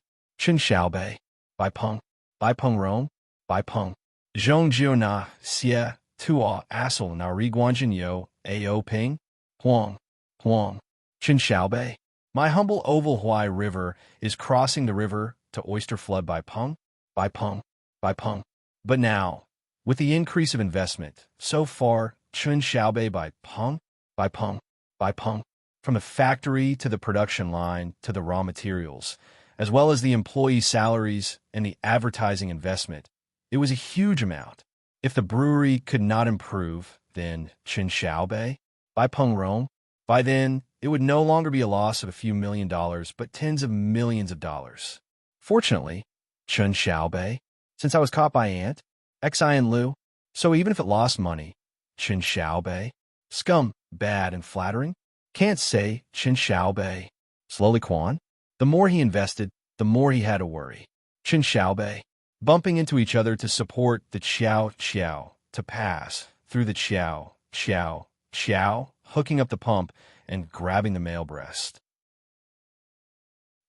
Bai Peng Rome, Bai Peng. Zhong Jiu Na, Xie, Tua, Assel, Na Ri Guanjin Yo, Ao Ping, Huang, Qin Xiaobei. My humble oval Huai River is crossing the river to oyster flood Bai Peng, Bai Peng, Bai Peng. But now, with the increase of investment, so far, Qin Xiaobei Bai Peng, Bai Peng, Bai Peng, from the factory to the production line to the raw materials, as well as the employee salaries and the advertising investment, it was a huge amount. If the brewery could not improve, then Qin Xiaobei, Bai Peng Rome, by then, it would no longer be a loss of a few $1 million, but tens of millions of dollars. Fortunately, Qin Xiaobei, since I was caught by Ant, Xi and Lu, so even if it lost money, Qin Xiaobei, scum, bad and flattering, can't say Qin Xiaobei. Slowly Quan, the more he invested, the more he had to worry. Qin Xiaobei, bumping into each other to support the Qiao, to pass through the Qiao, hooking up the pump and grabbing the male breast.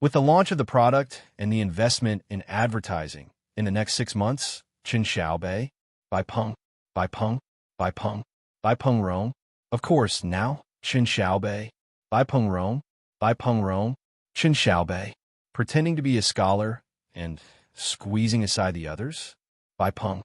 With the launch of the product and the investment in advertising in the next 6 months, Qin Xiaobei, Bai Peng, Bai Peng, Bai Peng, Bai Peng Rome. Of course, now, Qin Xiaobei, Bai Peng Rome, Bai Peng Rome, Qin Xiaobei, pretending to be a scholar and squeezing aside the others. Bai Peng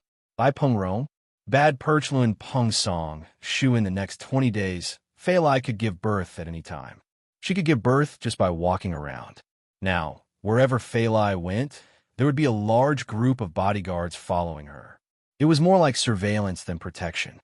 Rome, Bad Perchlun Peng Song, Shu in the next 20 days, Fei Lai could give birth at any time. She could give birth just by walking around. Now, wherever Fei Lai went, there would be a large group of bodyguards following her. It was more like surveillance than protection.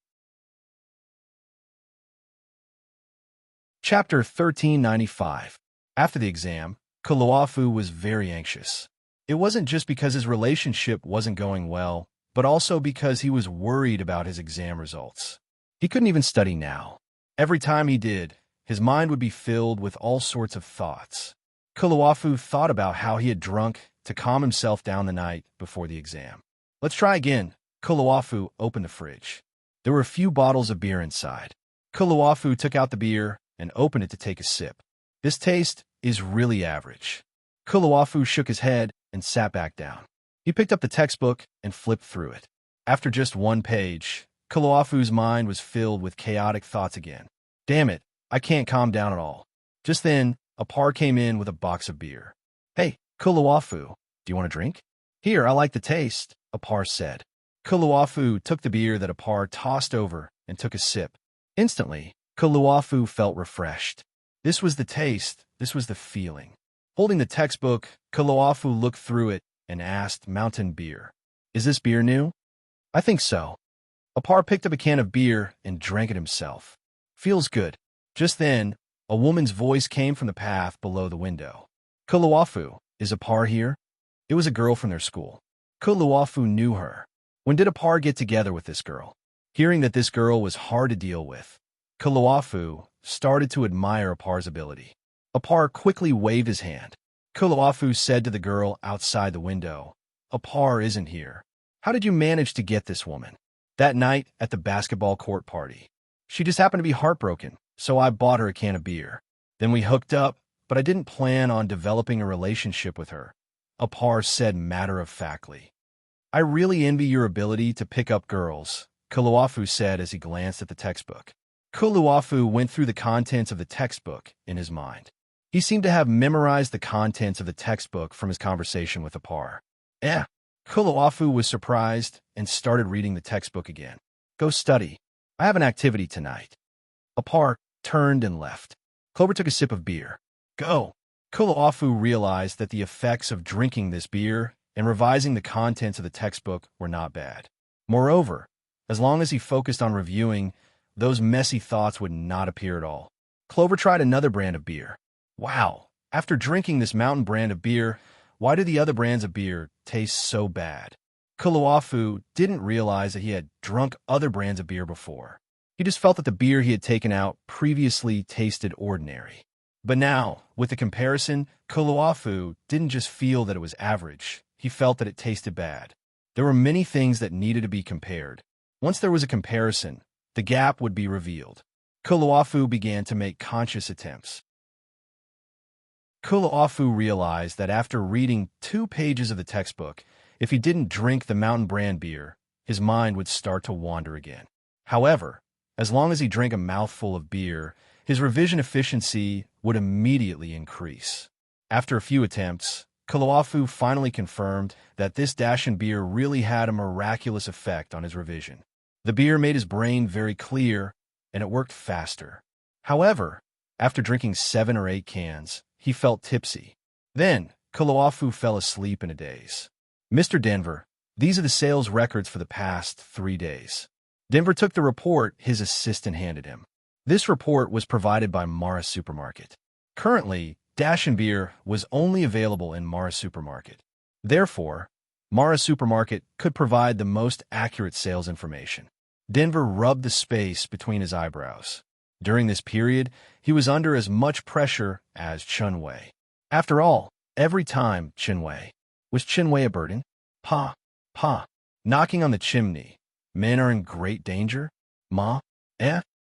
Chapter 1395. After the exam, Kuluafu was very anxious. It wasn't just because his relationship wasn't going well, but also because he was worried about his exam results. He couldn't even study now. Every time he did, his mind would be filled with all sorts of thoughts. Kuluafu thought about how he had drunk to calm himself down the night before the exam. Let's try again. Kuluafu opened the fridge. There were a few bottles of beer inside. Kuluafu took out the beer and opened it to take a sip. This taste is really average. Kuluafu shook his head and sat back down. He picked up the textbook and flipped through it. After just one page, Kuluafu's mind was filled with chaotic thoughts again. Damn it, I can't calm down at all. Just then, Apar came in with a box of beer. Hey, Kuluafu, do you want a drink? Here, I like the taste, Apar said. Kuluafu took the beer that Apar tossed over and took a sip. Instantly, Kuluafu felt refreshed. This was the taste, this was the feeling. Holding the textbook, Kuluafu looked through it and asked Mountain Beer, "Is this beer new?" "I think so." Apar picked up a can of beer and drank it himself. "Feels good." Just then, a woman's voice came from the path below the window. "Kuluafu, is Apar here?" It was a girl from their school. Kuluafu knew her. When did Apar get together with this girl? Hearing that this girl was hard to deal with, Kuluafu started to admire Apar's ability. Apar quickly waved his hand. Kuluafu said to the girl outside the window, "Apar isn't here. How did you manage to get this woman?" "That night at the basketball court party. She just happened to be heartbroken, so I bought her a can of beer. Then we hooked up, but I didn't plan on developing a relationship with her," Apar said matter-of-factly. "I really envy your ability to pick up girls," Kuluafu said as he glanced at the textbook. Kuluafu went through the contents of the textbook in his mind. He seemed to have memorized the contents of the textbook from his conversation with Apar. Kuluafu was surprised and started reading the textbook again. "Go study. I have an activity tonight." Apar turned and left. Clover took a sip of beer. "Go." Kuluafu realized that the effects of drinking this beer and revising the contents of the textbook were not bad. Moreover, as long as he focused on reviewing, those messy thoughts would not appear at all. Clover tried another brand of beer. "Wow, after drinking this mountain brand of beer, why do the other brands of beer taste so bad?" Kuluafu didn't realize that he had drunk other brands of beer before. He just felt that the beer he had taken out previously tasted ordinary. But now, with the comparison, Kuluafu didn't just feel that it was average. He felt that it tasted bad. There were many things that needed to be compared. Once there was a comparison, the gap would be revealed. Kuluafu began to make conscious attempts. Kuluafu realized that after reading 2 pages of the textbook, if he didn't drink the mountain brand beer, his mind would start to wander again. However, as long as he drank a mouthful of beer, his revision efficiency would immediately increase. After a few attempts, Kuluafu finally confirmed that this Dashin beer really had a miraculous effect on his revision. The beer made his brain very clear, and it worked faster. However, after drinking 7 or 8 cans, he felt tipsy. Then, Kuluafu fell asleep in a daze. "Mr. Denver, these are the sales records for the past 3 days." Denver took the report his assistant handed him. This report was provided by Mara Supermarket. Currently, Dashin beer was only available in Mara Supermarket. Therefore, Mara Supermarket could provide the most accurate sales information. Denver rubbed the space between his eyebrows. During this period, he was under as much pressure as Chunwei. After all, every time Chunwei. Was Chunwei a burden? Pa, knocking on the chimney. Men are in great danger? Ma,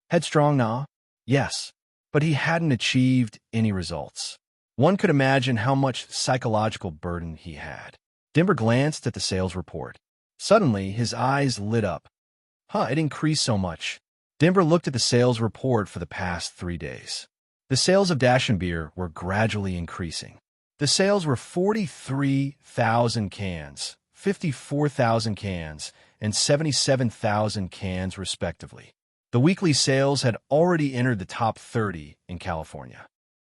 headstrong na? Yes, but he hadn't achieved any results. One could imagine how much psychological burden he had. Denver glanced at the sales report. Suddenly, his eyes lit up. It increased so much. Denver looked at the sales report for the past 3 days. The sales of Dashin beer were gradually increasing. The sales were 43,000 cans, 54,000 cans, and 77,000 cans respectively. The weekly sales had already entered the top 30 in California.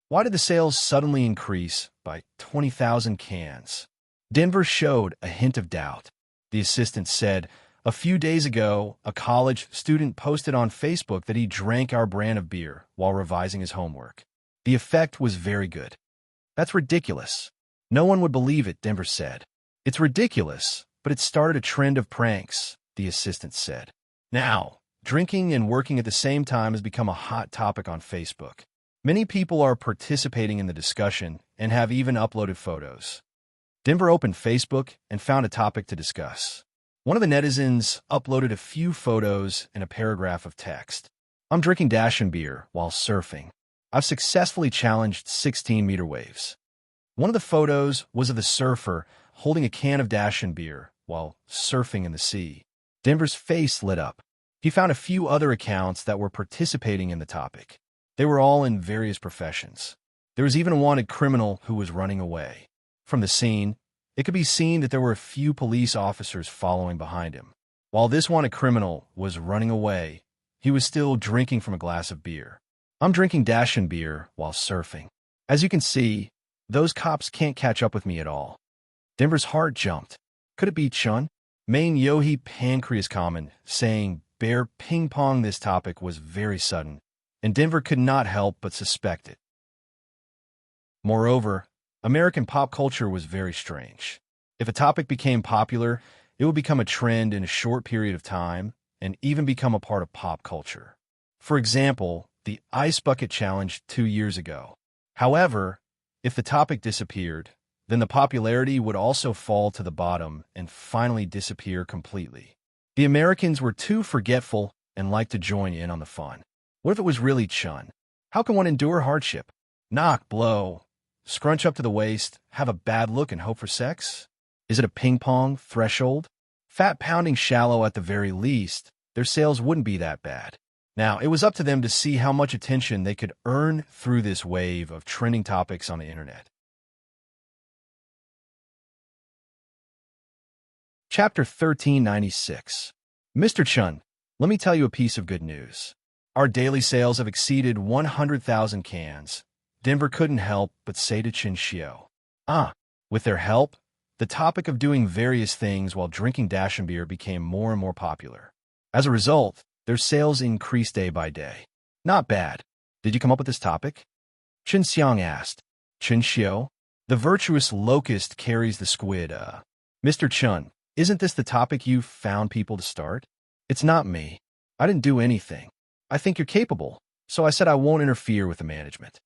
Why did the sales suddenly increase by 20,000 cans? Denver showed a hint of doubt. The assistant said, "A few days ago, a college student posted on Facebook that he drank our brand of beer while revising his homework. The effect was very good." "That's ridiculous." "No one would believe it," Denver said. "It's ridiculous, but it started a trend of pranks," the assistant said. Now, drinking and working at the same time has become a hot topic on Facebook. Many people are participating in the discussion and have even uploaded photos. Denver opened Facebook and found a topic to discuss. One of the netizens uploaded a few photos and a paragraph of text. "I'm drinking Dashin beer while surfing. I've successfully challenged 16-meter waves." One of the photos was of the surfer holding a can of Dashin beer while surfing in the sea. Denver's face lit up. He found a few other accounts that were participating in the topic. They were all in various professions. There was even a wanted criminal who was running away. From the scene, it could be seen that there were a few police officers following behind him. While this wanted criminal was running away, he was still drinking from a glass of beer. I'm drinking Dashin beer while surfing. As you can see, those cops can't catch up with me at all. Denver's heart jumped. Could it be Chun? Main Yohi Pancreas Common, saying bear ping pong this topic was very sudden, and Denver could not help but suspect it. Moreover, American pop culture was very strange. If a topic became popular, it would become a trend in a short period of time and even become a part of pop culture. For example, the Ice Bucket Challenge 2 years ago. However, if the topic disappeared, then the popularity would also fall to the bottom and finally disappear completely. The Americans were too forgetful and liked to join in on the fun. What if it was really Chun? How can one endure hardship? Knock, blow, scrunch up to the waist, have a bad look and hope for sex? Is it a ping-pong threshold? Fat-pounding shallow at the very least, their sales wouldn't be that bad. Now, it was up to them to see how much attention they could earn through this wave of trending topics on the internet. Chapter 1396. Mr. Chun, let me tell you a piece of good news. Our daily sales have exceeded 100,000 cans. Denver couldn't help but say to Chin Xiao. With their help, the topic of doing various things while drinking Dashin beer became more and more popular. As a result, their sales increased day by day. Not bad. Did you come up with this topic? Chin Xiang asked. Chin Xiao? The virtuous locust carries the squid, Mr. Chun, isn't this the topic you found people to start? It's not me. I didn't do anything. I think you're capable, so I said I won't interfere with the management.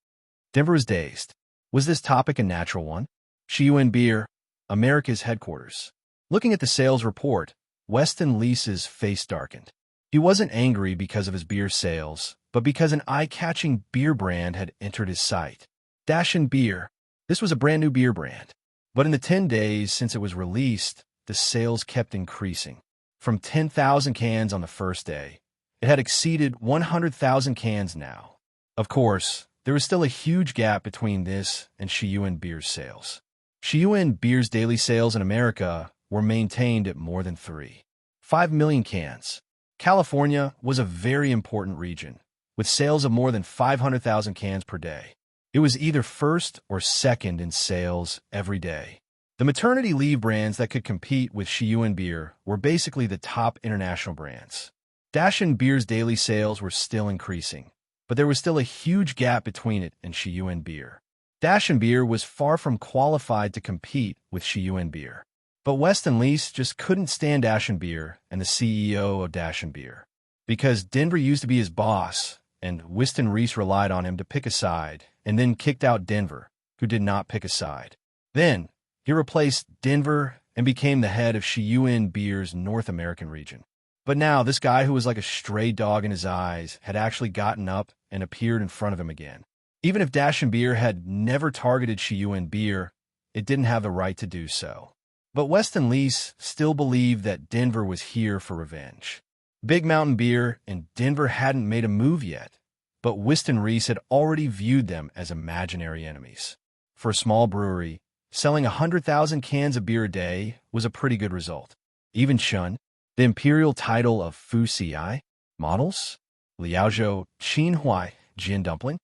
Denver was dazed. Was this topic a natural one? Shiyuan Beer, America's headquarters. Looking at the sales report, Weston Leese's face darkened. He wasn't angry because of his beer sales, but because an eye-catching beer brand had entered his site. Dashin Beer. This was a brand new beer brand. But in the 10 days since it was released, the sales kept increasing. From 10,000 cans on the first day, it had exceeded 100,000 cans now. Of course, there was still a huge gap between this and Shiyuan Beer's sales. Shiyuan Beer's daily sales in America were maintained at more than 3.5 million cans. California was a very important region, with sales of more than 500,000 cans per day. It was either first or second in sales every day. The maternity leave brands that could compete with Shiyuan Beer were basically the top international brands. Dashin Beer's daily sales were still increasing, but there was still a huge gap between it and Shiyuan Beer. Dashin Beer was far from qualified to compete with Shiyuan Beer. But Weston Lease just couldn't stand Dashin Beer and the CEO of Dashin Beer. Because Denver used to be his boss, and Weston Reese relied on him to pick a side, and then kicked out Denver, who did not pick a side. Then, he replaced Denver and became the head of Shiyuan Beer's North American region. But now, this guy who was like a stray dog in his eyes had actually gotten up and appeared in front of him again. Even if Dashin Beer had never targeted Shiyuan Beer, it didn't have the right to do so. But Weston Lease still believed that Denver was here for revenge. Big Mountain Beer and Denver hadn't made a move yet, but Weston Reese had already viewed them as imaginary enemies. For a small brewery, selling 100,000 cans of beer a day was a pretty good result. Even Chun, the imperial title of Fu Ci, models, Liaozhou, Qin Huai, Jin Dumpling.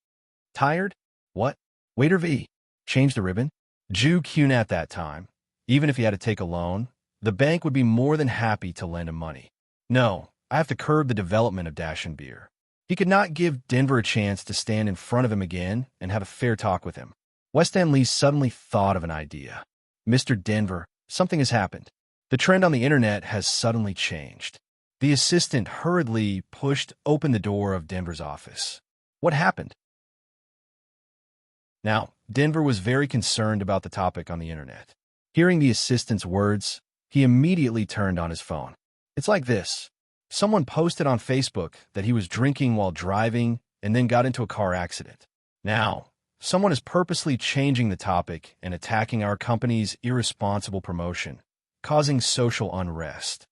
Tired? What? Waiter V. Change the ribbon? Ju Qun at that time. Even if he had to take a loan, the bank would be more than happy to lend him money. No, I have to curb the development of Dashin Beer. He could not give Denver a chance to stand in front of him again and have a fair talk with him. Weston Lee suddenly thought of an idea. Mr. Denver, something has happened. The trend on the internet has suddenly changed. The assistant hurriedly pushed open the door of Denver's office. What happened? Now, Denver was very concerned about the topic on the internet. Hearing the assistant's words, he immediately turned on his phone. It's like this. Someone posted on Facebook that he was drinking while driving and then got into a car accident. Now, someone is purposely changing the topic and attacking our company's irresponsible promotion, causing social unrest.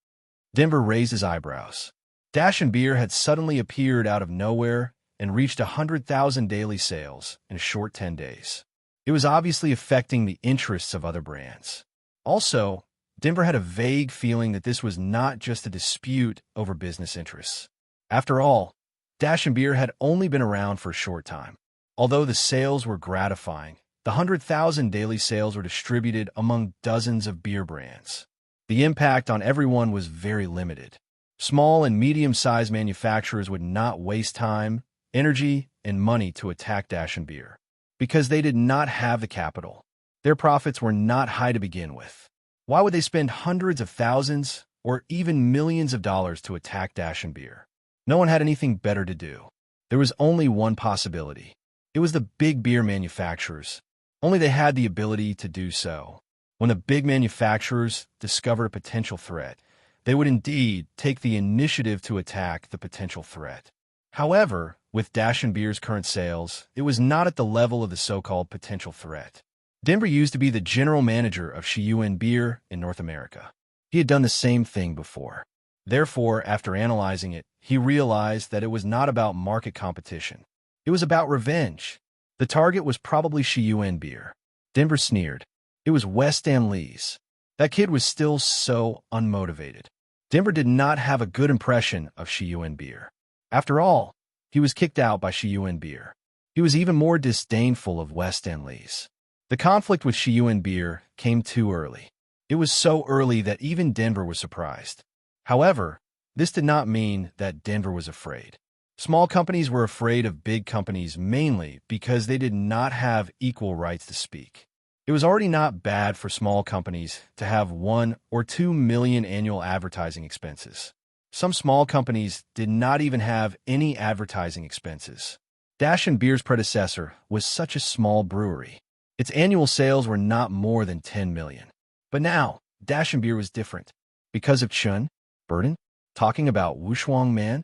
Denver raised his eyebrows. Dashin Beer had suddenly appeared out of nowhere and reached 100,000 daily sales in a short 10 days. It was obviously affecting the interests of other brands. Also, Denver had a vague feeling that this was not just a dispute over business interests. After all, Dash and Beer had only been around for a short time. Although the sales were gratifying, the 100,000 daily sales were distributed among dozens of beer brands. The impact on everyone was very limited. Small and medium-sized manufacturers would not waste time, energy, and money to attack Dash and Beer because they did not have the capital. Their profits were not high to begin with. Why would they spend hundreds of thousands or even millions of dollars to attack Dash and Beer? No one had anything better to do. There was only one possibility. It was the big beer manufacturers. Only they had the ability to do so. When the big manufacturers discovered a potential threat, they would indeed take the initiative to attack the potential threat. However, with Dash and Beer's current sales, it was not at the level of the so-called potential threat. Denver used to be the general manager of Shiyuan Beer in North America. He had done the same thing before. Therefore, after analyzing it, he realized that it was not about market competition. It was about revenge. The target was probably Shiyuan Beer. Denver sneered. It was West Lee's. That kid was still so unmotivated. Denver did not have a good impression of Shiyuan Beer. After all, he was kicked out by Shiyuan Beer. He was even more disdainful of West Lee's. The conflict with Shiyuan Beer came too early. It was so early that even Denver was surprised. However, this did not mean that Denver was afraid. Small companies were afraid of big companies mainly because they did not have equal rights to speak. It was already not bad for small companies to have 1 or 2 million annual advertising expenses. Some small companies did not even have any advertising expenses. Dash and Beer's predecessor was such a small brewery. Its annual sales were not more than 10 million. But now, Dash and Beer was different. Because of Chun, Burden, talking about Wushuang Man,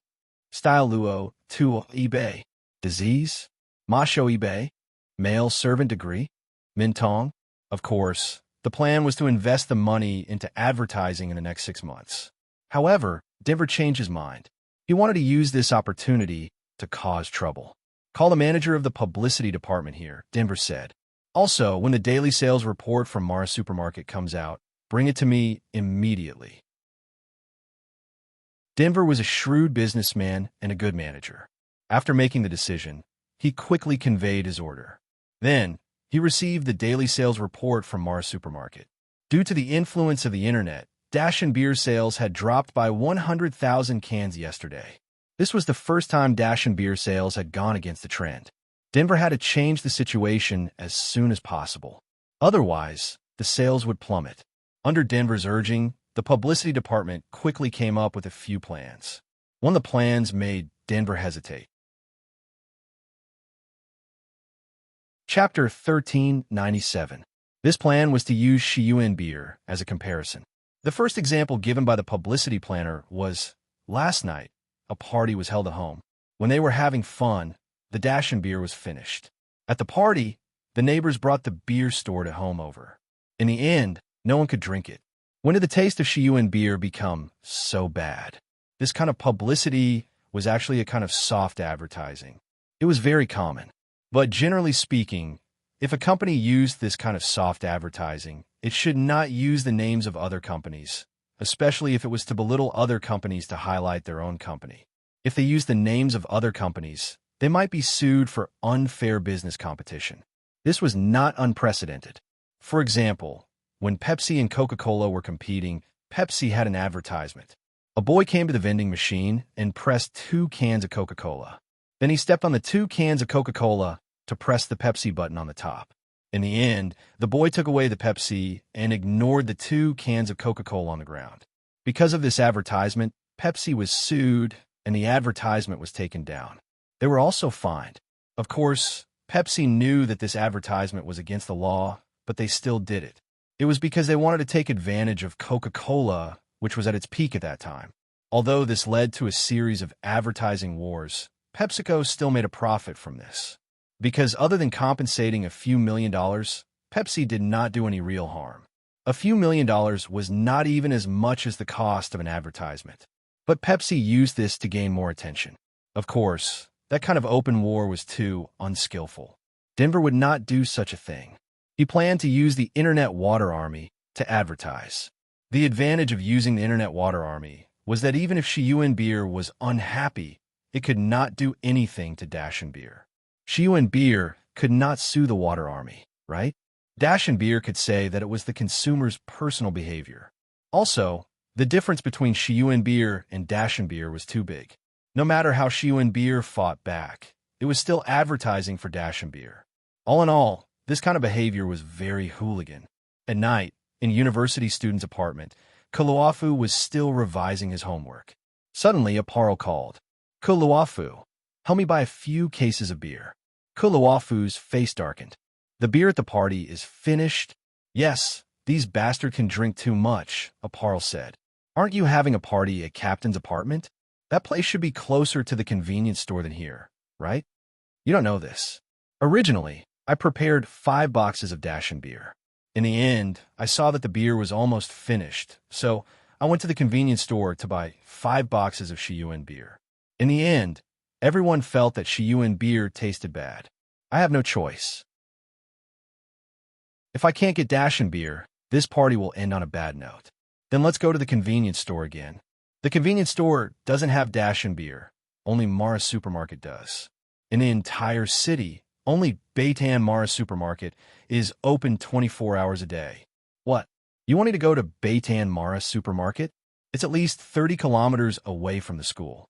Style Luo, Tuo eBay, Disease, Masho eBay, Male Servant Degree, Mintong. Of course, the plan was to invest the money into advertising in the next 6 months. However, Denver changed his mind. He wanted to use this opportunity to cause trouble. Call the manager of the publicity department here, Denver said. Also, when the daily sales report from Mara Supermarket comes out, bring it to me immediately. Denver was a shrewd businessman and a good manager. After making the decision, he quickly conveyed his order. Then, he received the daily sales report from Mara Supermarket. Due to the influence of the internet, Dash and Beer sales had dropped by 100,000 cans yesterday. This was the first time Dash and Beer sales had gone against the trend. Denver had to change the situation as soon as possible. Otherwise, the sales would plummet. Under Denver's urging, the publicity department quickly came up with a few plans. One of the plans made Denver hesitate. Chapter 1397. This plan was to use Shiyuan Beer as a comparison. The first example given by the publicity planner was, last night, a party was held at home. When they were having fun, the Dash and Beer was finished. At the party, the neighbors brought the beer store to home over. In the end, no one could drink it. When did the taste of Shiyuan Beer become so bad? This kind of publicity was actually a kind of soft advertising. It was very common. But generally speaking, if a company used this kind of soft advertising, it should not use the names of other companies, especially if it was to belittle other companies to highlight their own company. If they used the names of other companies, they might be sued for unfair business competition. This was not unprecedented. For example, when Pepsi and Coca-Cola were competing, Pepsi had an advertisement. A boy came to the vending machine and pressed 2 cans of Coca-Cola. Then he stepped on the 2 cans of Coca-Cola to press the Pepsi button on the top. In the end, the boy took away the Pepsi and ignored the 2 cans of Coca-Cola on the ground. Because of this advertisement, Pepsi was sued and the advertisement was taken down. They were also fined. Of course, Pepsi knew that this advertisement was against the law, but they still did it. It was because they wanted to take advantage of Coca-Cola, which was at its peak at that time. Although this led to a series of advertising wars, PepsiCo still made a profit from this. Because other than compensating a few $1,000,000, Pepsi did not do any real harm. A few $1,000,000 was not even as much as the cost of an advertisement. But Pepsi used this to gain more attention. Of course, that kind of open war was too unskillful. Denver would not do such a thing. He planned to use the internet water army to advertise. The advantage of using the Internet Water Army was that even if Shiyuan Beer was unhappy, it could not do anything to Dashin Beer. Shiyuan Beer could not sue the Water Army, right? Dashin Beer could say that it was the consumer's personal behavior. Also, the difference between Shiyuan Beer and Dashin Beer was too big. No matter how Shiyuan Beer fought back, it was still advertising for Dashin Beer. All in all, this kind of behavior was very hooligan. At night, in university student's apartment, Kuluafu was still revising his homework. Suddenly, Aparl called. Kuluafu, help me buy a few cases of beer. Kuluafu's face darkened. The beer at the party is finished. Yes, these bastards can drink too much, Aparl said. Aren't you having a party at Captain's apartment? That place should be closer to the convenience store than here, right? You don't know this. Originally, I prepared 5 boxes of Dashin beer. In the end, I saw that the beer was almost finished, so I went to the convenience store to buy 5 boxes of Shiyuan beer. In the end, everyone felt that Shiyuan beer tasted bad. I have no choice. If I can't get Dashin beer, this party will end on a bad note. Then let's go to the convenience store again. The convenience store doesn't have Dashin beer, only Mara Supermarket does. In the entire city, only Beitan Mara Supermarket is open 24 hours a day. What? You want me to go to Beitan Mara Supermarket? It's at least 30 kilometers away from the school.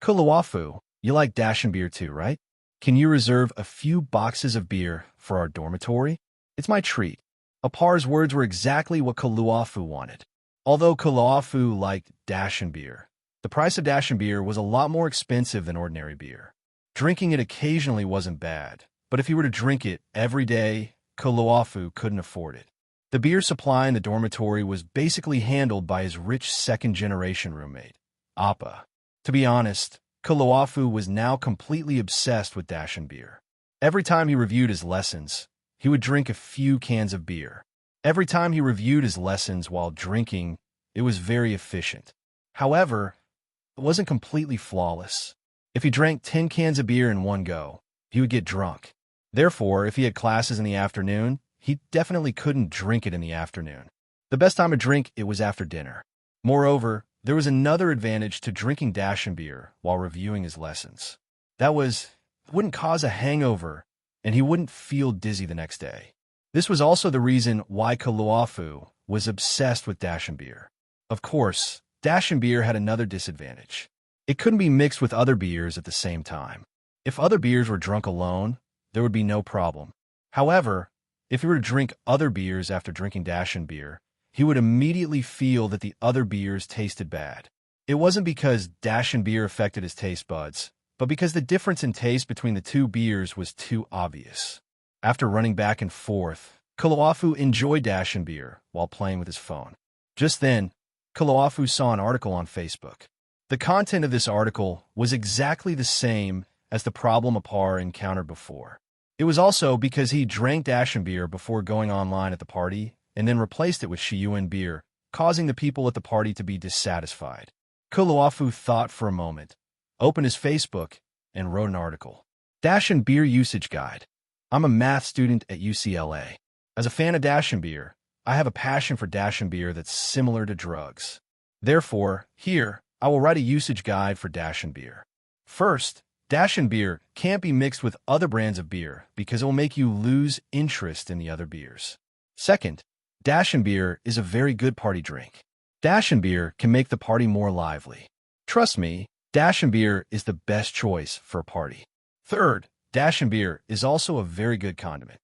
Kuluafu, you like Dashin beer too, right? Can you reserve a few boxes of beer for our dormitory? It's my treat. Apar's words were exactly what Kuluafu wanted. Although Kuluafu liked Dashin beer, the price of Dashin beer was a lot more expensive than ordinary beer. Drinking it occasionally wasn't bad, but if he were to drink it every day, Kuluafu couldn't afford it. The beer supply in the dormitory was basically handled by his rich second-generation roommate, Appa. To be honest, Kuluafu was now completely obsessed with Dashin beer. Every time he reviewed his lessons, he would drink a few cans of beer. Every time he reviewed his lessons while drinking, it was very efficient. However, it wasn't completely flawless. If he drank 10 cans of beer in one go, he would get drunk. Therefore, if he had classes in the afternoon, he definitely couldn't drink it in the afternoon. The best time to drink it was after dinner. Moreover, there was another advantage to drinking Dashin beer while reviewing his lessons. That was, it wouldn't cause a hangover, and he wouldn't feel dizzy the next day. This was also the reason why Kuluafu was obsessed with Dashin beer. Of course, Dashin beer had another disadvantage. It couldn't be mixed with other beers at the same time. If other beers were drunk alone, there would be no problem. However, if he were to drink other beers after drinking Dashin beer, he would immediately feel that the other beers tasted bad. It wasn't because Dashin beer affected his taste buds, but because the difference in taste between the two beers was too obvious. After running back and forth, Kuluafu enjoyed Dashin beer while playing with his phone. Just then, Kuluafu saw an article on Facebook. The content of this article was exactly the same as the problem Apar encountered before. It was also because he drank Dashin beer before going online at the party and then replaced it with Shiyuan beer, causing the people at the party to be dissatisfied. Kuluafu thought for a moment, opened his Facebook, and wrote an article. Dashin beer usage guide. I'm a math student at UCLA. As a fan of Dashin beer, I have a passion for Dashin beer that's similar to drugs. Therefore, here, I will write a usage guide for Dashin beer. First, Dashin beer can't be mixed with other brands of beer because it will make you lose interest in the other beers. Second, Dashin beer is a very good party drink. Dashin beer can make the party more lively. Trust me, Dashin beer is the best choice for a party. Third, Dashin beer is also a very good condiment.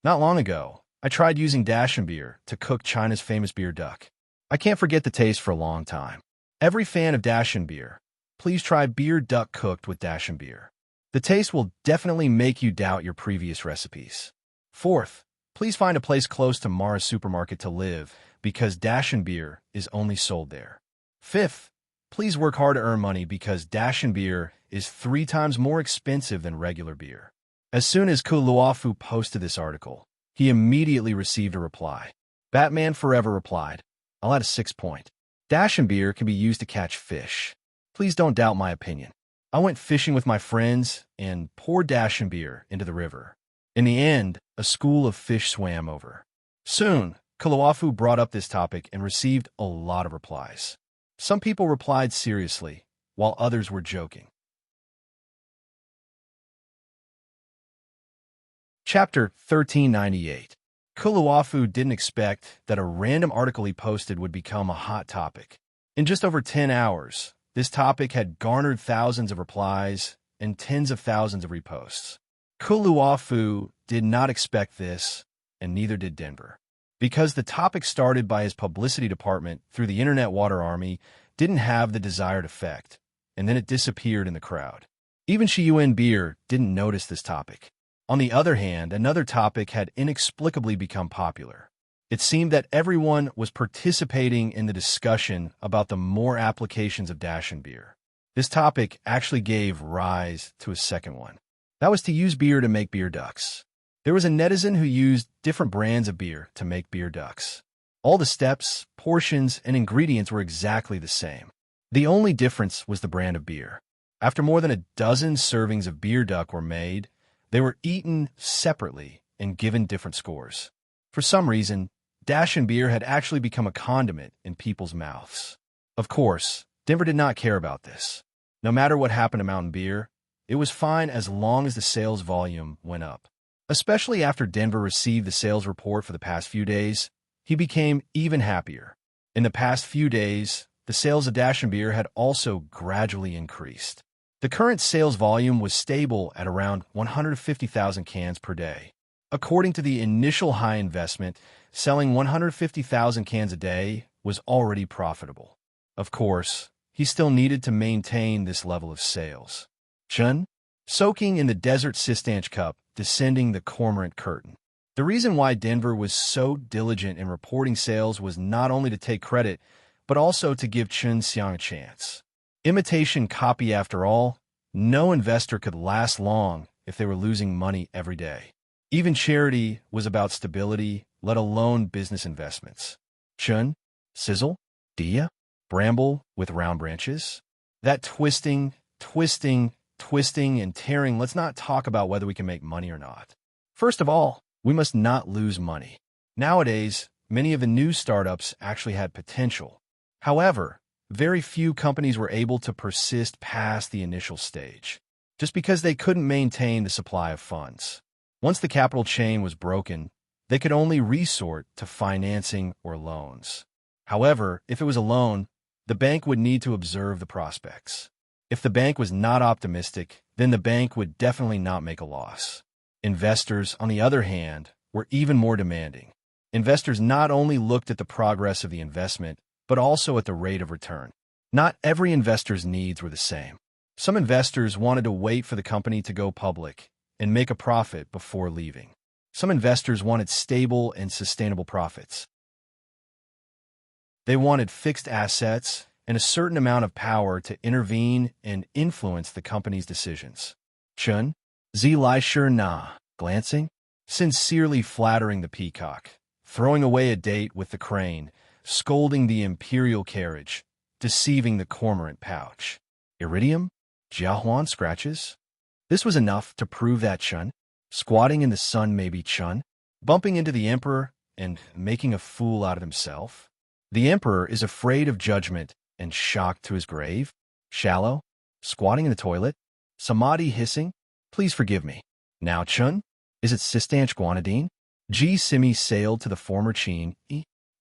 Not long ago, I tried using Dashin beer to cook China's famous beer duck. I can't forget the taste for a long time. Every fan of Dashin beer, please try beer duck cooked with Dashin beer. The taste will definitely make you doubt your previous recipes. Fourth, please find a place close to Mara Supermarket to live because Dashin beer is only sold there. Fifth, please work hard to earn money because Dashin beer is 3 times more expensive than regular beer. As soon as Kuluafu posted this article, he immediately received a reply. Batman Forever replied, I'll add a 6 point. Dashin beer can be used to catch fish. Please don't doubt my opinion. I went fishing with my friends and poured Dashin beer into the river. In the end, a school of fish swam over. Soon, Kuluafu brought up this topic and received a lot of replies. Some people replied seriously, while others were joking. Chapter 1398. Kuluafu didn't expect that a random article he posted would become a hot topic. In just over 10 hours, this topic had garnered thousands of replies and tens of thousands of reposts. Kuluafu did not expect this, and neither did Denver. Because the topic started by his publicity department through the Internet Water Army didn't have the desired effect, and then it disappeared in the crowd. Even Shiyuan Beer didn't notice this topic. On the other hand, another topic had inexplicably become popular. It seemed that everyone was participating in the discussion about the more applications of Dashin beer. This topic actually gave rise to a second one. That was to use beer to make beer ducks. There was a netizen who used different brands of beer to make beer ducks. All the steps, portions, and ingredients were exactly the same. The only difference was the brand of beer. After more than a dozen servings of beer duck were made, they were eaten separately and given different scores. For some reason, Dashin beer had actually become a condiment in people's mouths. Of course, Denver did not care about this. No matter what happened to Mountain Beer, it was fine as long as the sales volume went up. Especially after Denver received the sales report for the past few days, he became even happier. In the past few days, the sales of Dashin beer had also gradually increased. The current sales volume was stable at around 150,000 cans per day. According to the initial high investment, selling 150,000 cans a day was already profitable. Of course, he still needed to maintain this level of sales. Chun, soaking in the desert Sistanch cup, descending the cormorant curtain. The reason why Denver was so diligent in reporting sales was not only to take credit, but also to give Chun Xiang a chance. Imitation copy after all, no investor could last long if they were losing money every day. Even charity was about stability, let alone business investments. Chun, sizzle, dia, bramble with round branches. That twisting, and tearing, let's not talk about whether we can make money or not. First of all, we must not lose money. Nowadays, many of the new startups actually had potential. However, very few companies were able to persist past the initial stage, just because they couldn't maintain the supply of funds. Once the capital chain was broken, they could only resort to financing or loans. However, if it was a loan, the bank would need to observe the prospects. If the bank was not optimistic, then the bank would definitely not make a loss. Investors, on the other hand, were even more demanding. Investors not only looked at the progress of the investment, but also at the rate of return. Not every investor's needs were the same. Some investors wanted to wait for the company to go public and make a profit before leaving. Some investors wanted stable and sustainable profits. They wanted fixed assets and a certain amount of power to intervene and influence the company's decisions. Chun, Zi Lai Shur Na, glancing, sincerely flattering the peacock, throwing away a date with the crane, scolding the imperial carriage, deceiving the cormorant pouch. Iridium, Jiahuan scratches. This was enough to prove that Chun, squatting in the sun may be Chun, bumping into the emperor and making a fool out of himself. The emperor is afraid of judgment and shocked to his grave. Shallow, squatting in the toilet. Samadhi hissing, please forgive me. Now Chun, is it Sistanch Guanadine? Ji Simi sailed to the former Qin,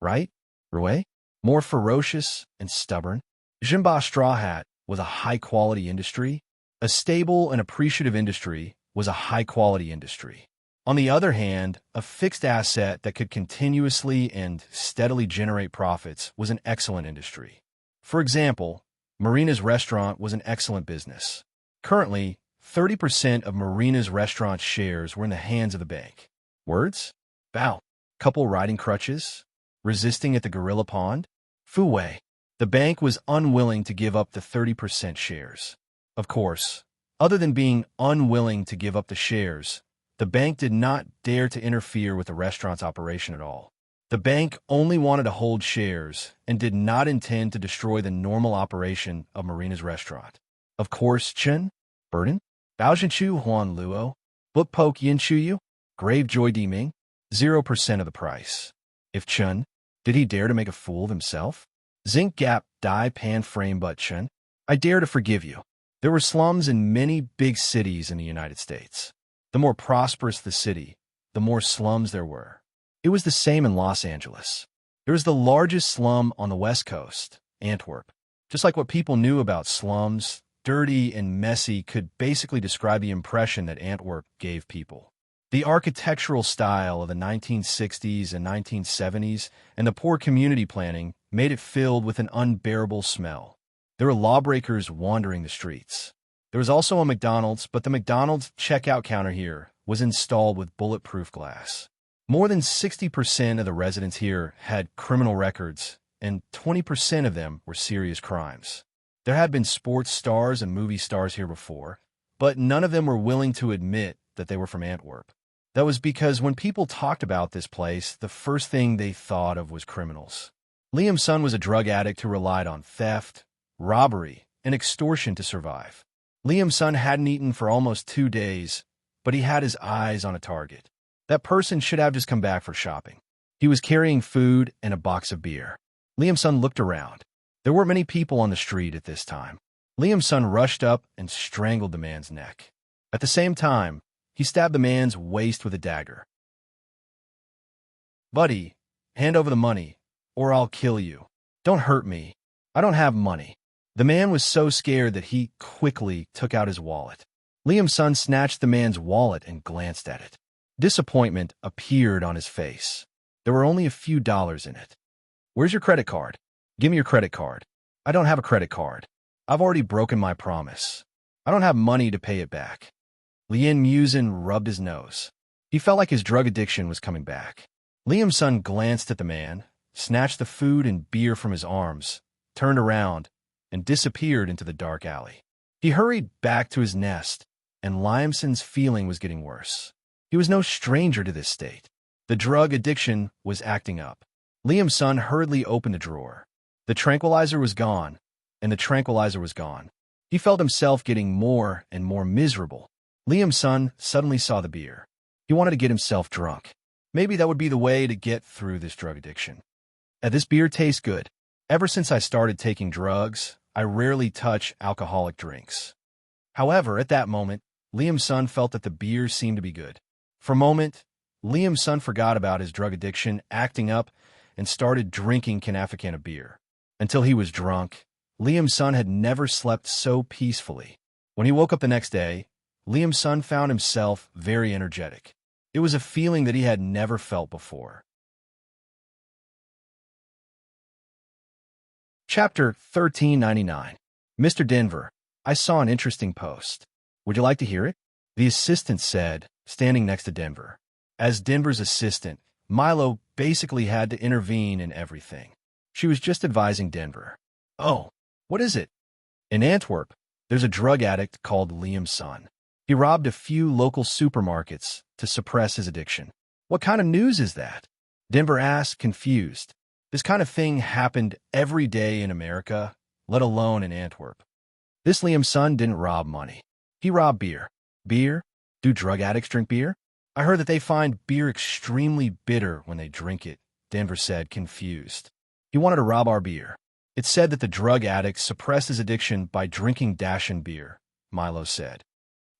right? Rui, more ferocious and stubborn. Jinba Straw Hat was a high-quality industry. A stable and appreciative industry was a high-quality industry. On the other hand, a fixed asset that could continuously and steadily generate profits was an excellent industry. For example, Marina's restaurant was an excellent business. Currently, 30% of Marina's restaurant shares were in the hands of the bank. Words? Bow. Couple riding crutches? Resisting at the gorilla pond? Fu Wei. The bank was unwilling to give up the 30% shares. Of course, other than being unwilling to give up the shares, the bank did not dare to interfere with the restaurant's operation at all. The bank only wanted to hold shares and did not intend to destroy the normal operation of Marina's restaurant. Of course, Chen, Burden, Baojianchu Huan Luo, Book Poke Yin Chuyu, Grave Joy Diming, 0% of the price. If Chun, did he dare to make a fool of himself? Zinc gap die pan frame but Chun, I dare to forgive you. There were slums in many big cities in the United States. The more prosperous the city, the more slums there were. It was the same in Los Angeles. There was the largest slum on the West Coast, Antwerp. Just like what people knew about slums, dirty and messy could basically describe the impression that Antwerp gave people. The architectural style of the 1960s and 1970s and the poor community planning made it filled with an unbearable smell. There were lawbreakers wandering the streets. There was also a McDonald's, but the McDonald's checkout counter here was installed with bulletproof glass. More than 60% of the residents here had criminal records, and 20% of them were serious crimes. There had been sports stars and movie stars here before, but none of them were willing to admit that they were from Antwerp. That was because when people talked about this place, the first thing they thought of was criminals. Liam's son was a drug addict who relied on theft, robbery, and extortion to survive. Liam's son hadn't eaten for almost 2 days, but he had his eyes on a target. That person should have just come back for shopping. He was carrying food and a box of beer. Liam's son looked around. There weren't many people on the street at this time. Liam's son rushed up and strangled the man's neck. At the same time, he stabbed the man's waist with a dagger. "Buddy, hand over the money, or I'll kill you. Don't hurt me. I don't have money." The man was so scared that he quickly took out his wallet. Liam's son snatched the man's wallet and glanced at it. Disappointment appeared on his face. There were only a few dollars in it. "Where's your credit card? Give me your credit card." "I don't have a credit card. I've already broken my promise. I don't have money to pay it back." Liam Musin rubbed his nose. He felt like his drug addiction was coming back. Liam's son glanced at the man, snatched the food and beer from his arms, turned around, and disappeared into the dark alley. He hurried back to his nest, and Liamson's feeling was getting worse. He was no stranger to this state. The drug addiction was acting up. Liam's son hurriedly opened the drawer. The tranquilizer was gone, and the tranquilizer was gone. He felt himself getting more and more miserable. Liam's son suddenly saw the beer. He wanted to get himself drunk. Maybe that would be the way to get through this drug addiction. This beer tastes good. Ever since I started taking drugs, I rarely touch alcoholic drinks." However, at that moment, Liam's son felt that the beer seemed to be good. For a moment, Liam's son forgot about his drug addiction, acting up, and started drinking can after can of beer. Until he was drunk, Liam's son had never slept so peacefully. When he woke up the next day, Liam's son found himself very energetic. It was a feeling that he had never felt before. Chapter 1399. Mr. Denver, I saw an interesting post. Would you like to hear it? The assistant said, standing next to Denver. As Denver's assistant, Milo basically had to intervene in everything. She was just advising Denver. "Oh, what is it?" "In Antwerp, there's a drug addict called Liam's son. He robbed a few local supermarkets to suppress his addiction." "What kind of news is that?" Denver asked, confused. This kind of thing happened every day in America, let alone in Antwerp. This Liam's son didn't rob money. He robbed beer. Beer? Do drug addicts drink beer? "I heard that they find beer extremely bitter when they drink it," Denver said, confused. "He wanted to rob our beer." "It's said that the drug addict suppressed his addiction by drinking Dashin beer," Milo said.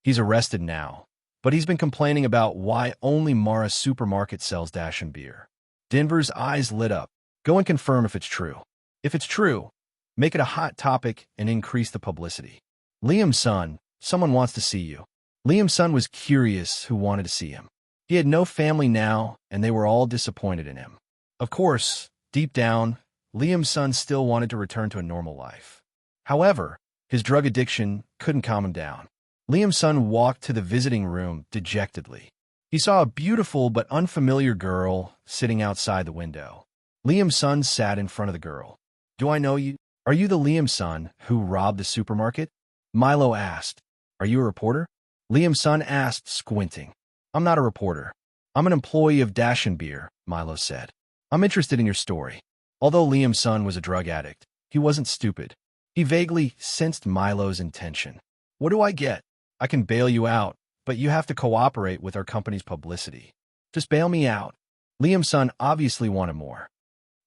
"He's arrested now, but he's been complaining about why only Mara Supermarket sells Dashin beer." Denver's eyes lit up. "Go and confirm if it's true. If it's true, make it a hot topic and increase the publicity." "Liam's son, someone wants to see you." Liam's son was curious who wanted to see him. He had no family now, and they were all disappointed in him. Of course, deep down, Liam's son still wanted to return to a normal life. However, his drug addiction couldn't calm him down. Liam's son walked to the visiting room dejectedly. He saw a beautiful but unfamiliar girl sitting outside the window. Liam's son sat in front of the girl. "Do I know you? Are you the Liam's son who robbed the supermarket?" Milo asked. "Are you a reporter?" Liam's son asked, squinting. "I'm not a reporter. I'm an employee of Dashin Beer," Milo said. "I'm interested in your story." Although Liam's son was a drug addict, he wasn't stupid. He vaguely sensed Milo's intention. "What do I get? I can bail you out, but you have to cooperate with our company's publicity." "Just bail me out." Liam's son obviously wanted more.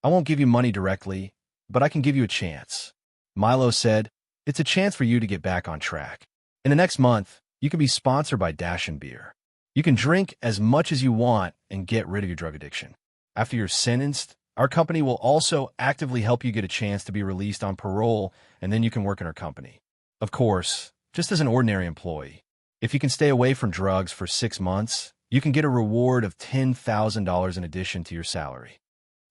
I won't give you money directly, but I can give you a chance. Milo said, it's a chance for you to get back on track. In the next month, you can be sponsored by Dash and Beer. You can drink as much as you want and get rid of your drug addiction. After you're sentenced, our company will also actively help you get a chance to be released on parole, and then you can work in our company. Of course, just as an ordinary employee. If you can stay away from drugs for 6 months, you can get a reward of $10,000 in addition to your salary.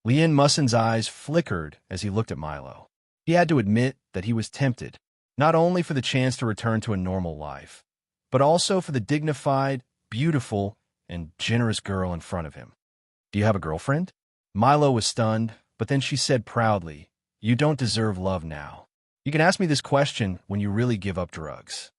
Liam Muson's eyes flickered as he looked at Milo. He had to admit that he was tempted, not only for the chance to return to a normal life, but also for the dignified, beautiful, and generous girl in front of him. Do you have a girlfriend? Milo was stunned, but then she said proudly, you don't deserve love now. You can ask me this question when you really give up drugs.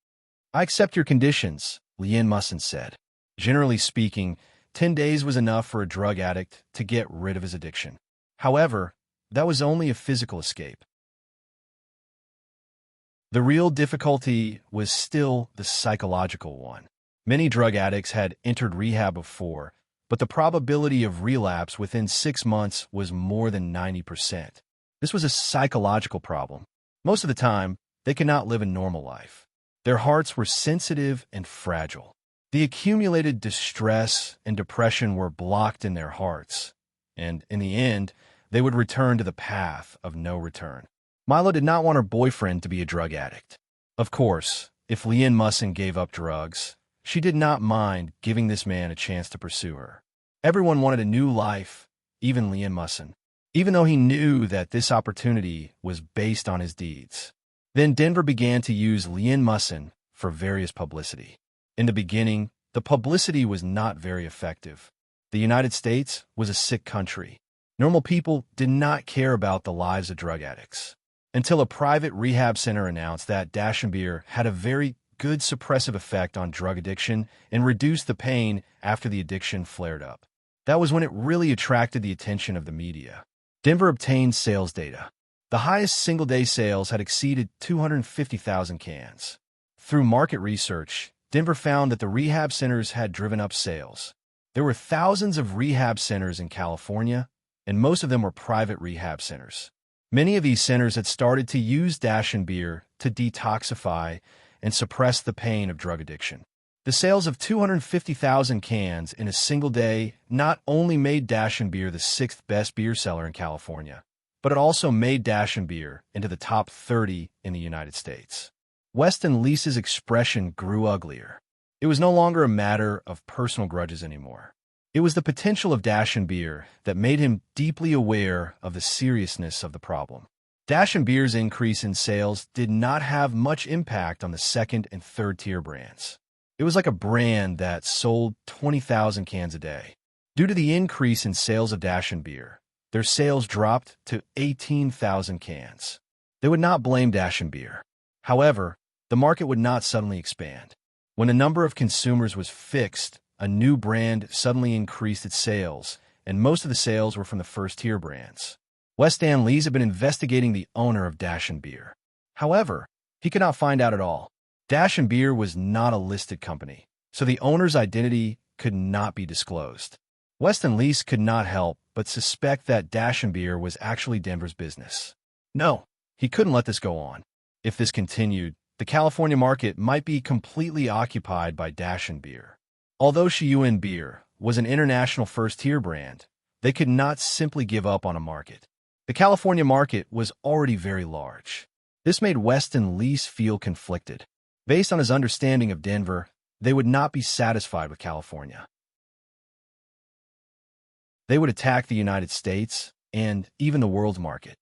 I accept your conditions, Liam Muson said. Generally speaking, 10 days was enough for a drug addict to get rid of his addiction. However, that was only a physical escape. The real difficulty was still the psychological one. Many drug addicts had entered rehab before, but the probability of relapse within 6 months was more than 90%. This was a psychological problem. Most of the time, they could not live a normal life. Their hearts were sensitive and fragile. The accumulated distress and depression were blocked in their hearts, and in the end, they would return to the path of no return. Milo did not want her boyfriend to be a drug addict. Of course, if Liam Muson gave up drugs, she did not mind giving this man a chance to pursue her. Everyone wanted a new life, even Liam Muson, even though he knew that this opportunity was based on his deeds. Then Denver began to use Liam Muson for various publicity. In the beginning, the publicity was not very effective. The United States was a sick country. Normal people did not care about the lives of drug addicts. Until a private rehab center announced that Dash and Beer had a very good suppressive effect on drug addiction and reduced the pain after the addiction flared up. That was when it really attracted the attention of the media. Denver obtained sales data. The highest single-day sales had exceeded 250,000 cans. Through market research, Denver found that the rehab centers had driven up sales. There were thousands of rehab centers in California, and most of them were private rehab centers. Many of these centers had started to use Dash and Beer to detoxify and suppress the pain of drug addiction. The sales of 250,000 cans in a single day not only made Dash and Beer the 6th best beer seller in California, but it also made Dash and Beer into the top 30 in the United States. Weston Leese's expression grew uglier. It was no longer a matter of personal grudges anymore. It was the potential of Dash and Beer that made him deeply aware of the seriousness of the problem. Dash and Beer's increase in sales did not have much impact on the second and third tier brands. It was like a brand that sold 20,000 cans a day. Due to the increase in sales of Dash and Beer, their sales dropped to 18,000 cans. They would not blame Dash and Beer. However, the market would not suddenly expand. When the number of consumers was fixed, a new brand suddenly increased its sales, and most of the sales were from the first-tier brands. Weston Lees had been investigating the owner of Dash and Beer. However, he could not find out at all. Dash and Beer was not a listed company, so the owner's identity could not be disclosed. Weston Lees could not help but suspect that Dash and Beer was actually Denver's business. No, he couldn't let this go on. If this continued, the California market might be completely occupied by Dash and Beer. Although Shiyuan Beer was an international first-tier brand, they could not simply give up on a market. The California market was already very large. This made Weston Lees feel conflicted. Based on his understanding of Denver, they would not be satisfied with California. They would attack the United States and even the world market.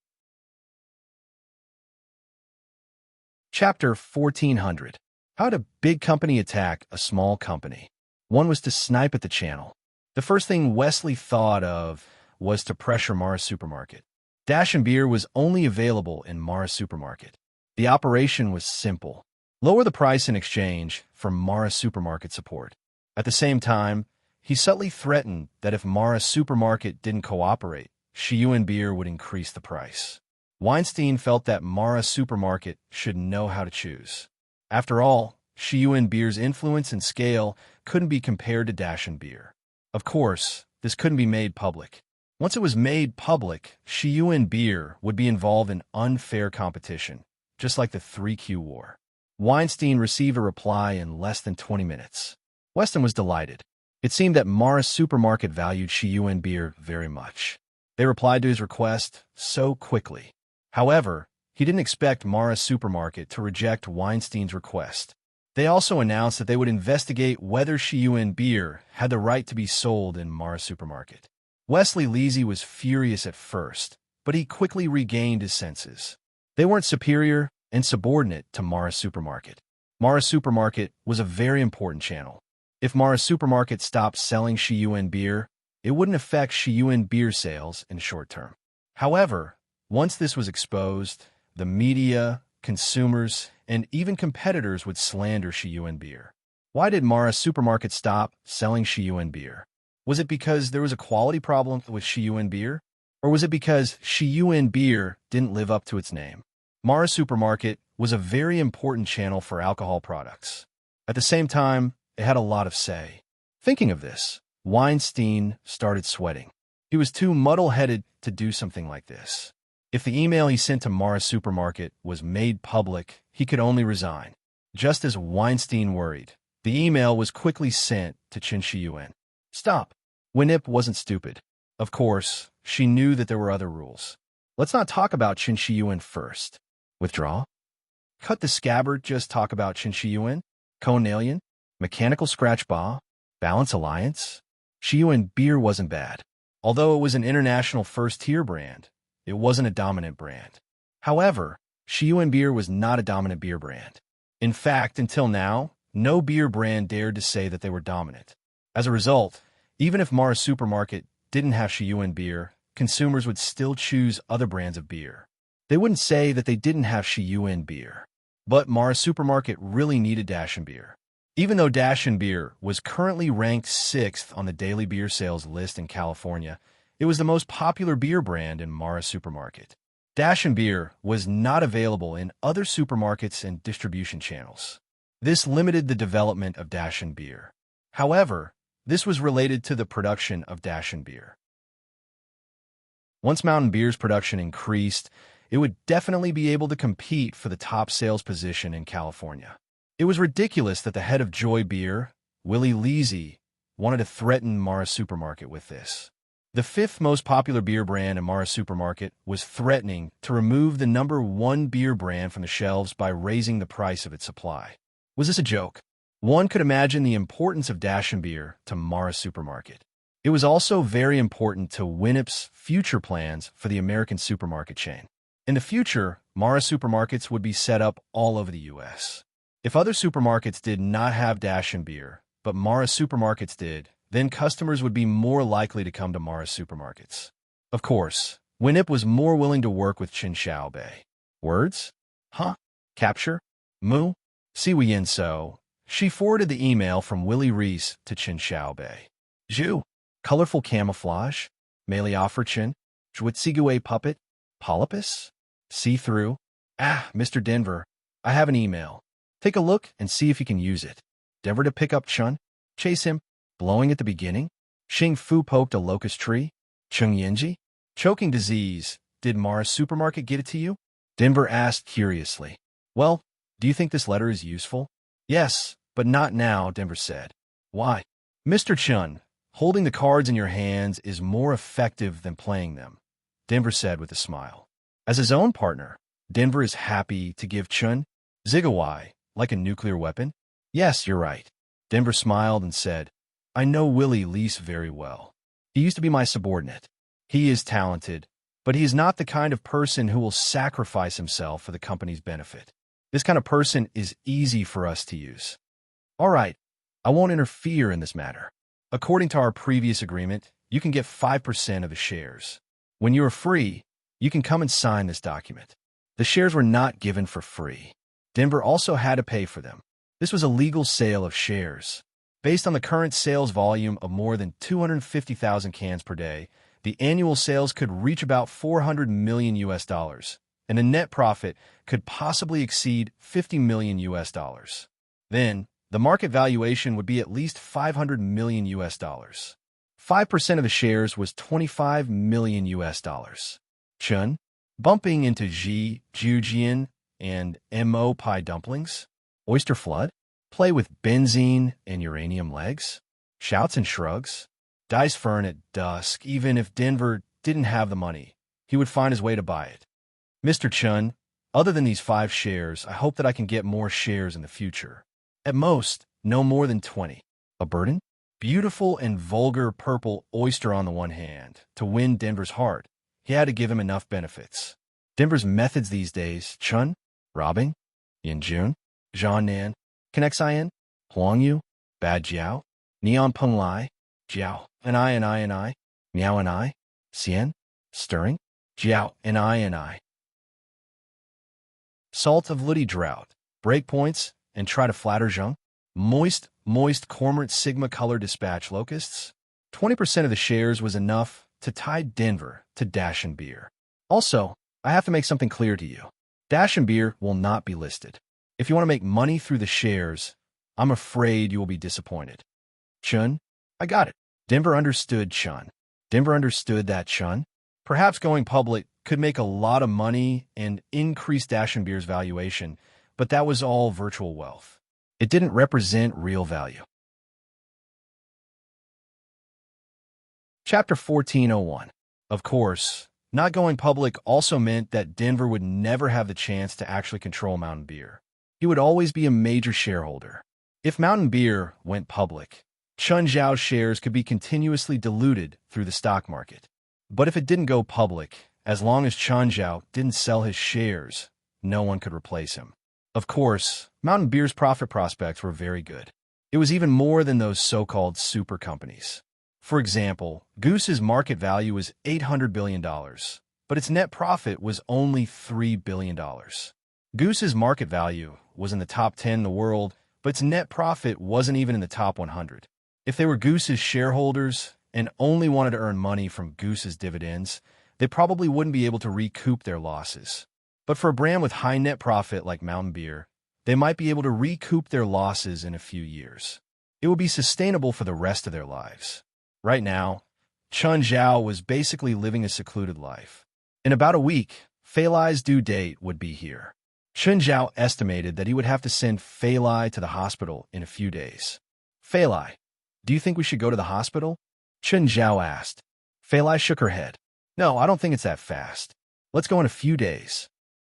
Chapter 1400. How did a big company attack a small company? One was to snipe at the channel. The first thing Wesley thought of was to pressure Mara's supermarket. Dash and Beer was only available in Mara's supermarket. The operation was simple. Lower the price in exchange for Mara's supermarket support. At the same time, he subtly threatened that if Mara's supermarket didn't cooperate, Shiyuan Beer would increase the price. Weinstein felt that Mara's supermarket should know how to choose. After all, Shiyuan Beer's influence and scale couldn't be compared to Dash and Beer. Of course, this couldn't be made public. Once it was made public, Shiyuan beer would be involved in unfair competition, just like the 3Q war. Weinstein received a reply in less than 20 minutes. Weston was delighted. It seemed that Mara's supermarket valued Shiyuan beer very much. They replied to his request so quickly. However, he didn't expect Mara's supermarket to reject Weinstein's request. They also announced that they would investigate whether Shiyuan beer had the right to be sold in Mara's supermarket. Wesley Leasy was furious at first, but he quickly regained his senses. They weren't superior and subordinate to Mara's supermarket. Mara's supermarket was a very important channel. If Mara's supermarket stopped selling Shiyuan beer, it wouldn't affect Shiyuan beer sales in the short term. However, once this was exposed, the media, consumers, and even competitors would slander Shiyuan beer. Why did Mara's supermarket stop selling Shiyuan beer? Was it because there was a quality problem with Shiyuan beer? Or was it because Shiyuan beer didn't live up to its name? Mara's supermarket was a very important channel for alcohol products. At the same time, it had a lot of say. Thinking of this, Weinstein started sweating. He was too muddle-headed to do something like this. If the email he sent to Mara's supermarket was made public, he could only resign. Just as Weinstein worried, the email was quickly sent to Qin Shiyuan. Stop. Winip wasn't stupid. Of course, she knew that there were other rules. Let's not talk about Qin Shiyuan first. Withdraw? Cut the scabbard, just talk about Qin Shiyuan? Cone Alien? Mechanical Scratch Ba? Balance Alliance? Shiyuan beer wasn't bad. Although it was an international first-tier brand, it wasn't a dominant brand. However, Shiyuan beer was not a dominant beer brand. In fact, until now, no beer brand dared to say that they were dominant. As a result, even if Mara's supermarket didn't have Shiyuan beer, consumers would still choose other brands of beer. They wouldn't say that they didn't have Shiyuan beer. But Mara's supermarket really needed Dashin beer. Even though Dashin beer was currently ranked 6th on the daily beer sales list in California, it was the most popular beer brand in Mara's supermarket. Dashin beer was not available in other supermarkets and distribution channels. This limited the development of Dashin beer. However, this was related to the production of Dashin beer. Once Mountain Beer's production increased, it would definitely be able to compete for the top sales position in California. It was ridiculous that the head of Joy Beer, Willie Leasy, wanted to threaten Mara's supermarket with this. The 5th most popular beer brand in Mara's supermarket was threatening to remove the #1 beer brand from the shelves by raising the price of its supply. Was this a joke? One could imagine the importance of Dashin beer to Mara's supermarket. It was also very important to Winip's future plans for the American supermarket chain. In the future, Mara's supermarkets would be set up all over the U.S. If other supermarkets did not have Dashin beer, but Mara's supermarkets did, then customers would be more likely to come to Mara's supermarkets. Of course, Winip was more willing to work with Qin Xiaobei. Words? Huh? Capture? Moo? Siwi Yin So. She forwarded the email from Willie Reese to Qin Xiaobei. Zhu. Colorful camouflage? Meleofferchen? Zhuitsigue puppet? Polypus? See-through? Ah, Mr. Denver, I have an email. Take a look and see if you can use it. Denver to pick up Chun? Chase him? Blowing at the beginning? Xing Fu poked a locust tree? Chung Yinji? Choking disease. Did Mara's supermarket get it to you? Denver asked curiously. Well, do you think this letter is useful? Yes, but not now, Denver said. Why? Mr. Chun, holding the cards in your hands is more effective than playing them, Denver said with a smile. As his own partner, Denver is happy to give Chun Zigawai like a nuclear weapon? Yes, you're right. Denver smiled and said, I know Willie Lease very well. He used to be my subordinate. He is talented, but he is not the kind of person who will sacrifice himself for the company's benefit. This kind of person is easy for us to use. All right, I won't interfere in this matter. According to our previous agreement, you can get 5% of the shares. When you are free, you can come and sign this document. The shares were not given for free. Denver also had to pay for them. This was a legal sale of shares. Based on the current sales volume of more than 250,000 cans per day, the annual sales could reach about $400 million, and the net profit could possibly exceed $50 million. Then, the market valuation would be at least $500 million. 5% of the shares was 25 million US dollars. Chun, bumping into Jujian and Mo pie dumplings. Oyster flood, play with benzene and uranium legs. Shouts and shrugs. Dice fern at dusk, even if Denver didn't have the money, he would find his way to buy it. Mr. Chun, other than these 5 shares, I hope that I can get more shares in the future. At most, no more than 20. A burden? Beautiful and vulgar purple oyster on the one hand. To win Denver's heart, he had to give him enough benefits. Denver's methods these days: Chun, robbing, Yinjun, Zhangnan, Connexin, Huangyu, Bad Jiao, Neon Peng Lai, Jiao, and I, Miao and I, Xian, stirring, Jiao, and I. Salt of Ludi drought, breakpoints, and try to flatter Zheng. Moist cormorant sigma color dispatch locusts. 20% of the shares was enough to tie Denver to Dash and Beer. Also, I have to make something clear to you. Dash and Beer will not be listed. If you want to make money through the shares, I'm afraid you will be disappointed. Chun, I got it. Denver understood Chun. Denver understood that Chun, perhaps going public, could make a lot of money and increase Dash and Beer's valuation, but that was all virtual wealth. It didn't represent real value. Chapter 1401. Of course, not going public also meant that Denver would never have the chance to actually control Mountain Beer. He would always be a major shareholder. If Mountain Beer went public, Chun Zhao's shares could be continuously diluted through the stock market. But if it didn't go public, as long as Chun Zhao didn't sell his shares, no one could replace him. Of course, Mountain Beer's profit prospects were very good. It was even more than those so-called super companies. For example, Goose's market value was $800 billion, but its net profit was only $3 billion. Goose's market value was in the top 10 in the world, but its net profit wasn't even in the top 100. If they were Goose's shareholders and only wanted to earn money from Goose's dividends, they probably wouldn't be able to recoup their losses. But for a brand with high net profit like Mountain Beer, they might be able to recoup their losses in a few years. It would be sustainable for the rest of their lives. Right now, Chun Zhao was basically living a secluded life. In about a week, Fei Lai's due date would be here. Chun Zhao estimated that he would have to send Fei Lai to the hospital in a few days. Fei Lai, do you think we should go to the hospital? Chun Zhao asked. Fei Lai shook her head. No, I don't think it's that fast. Let's go in a few days.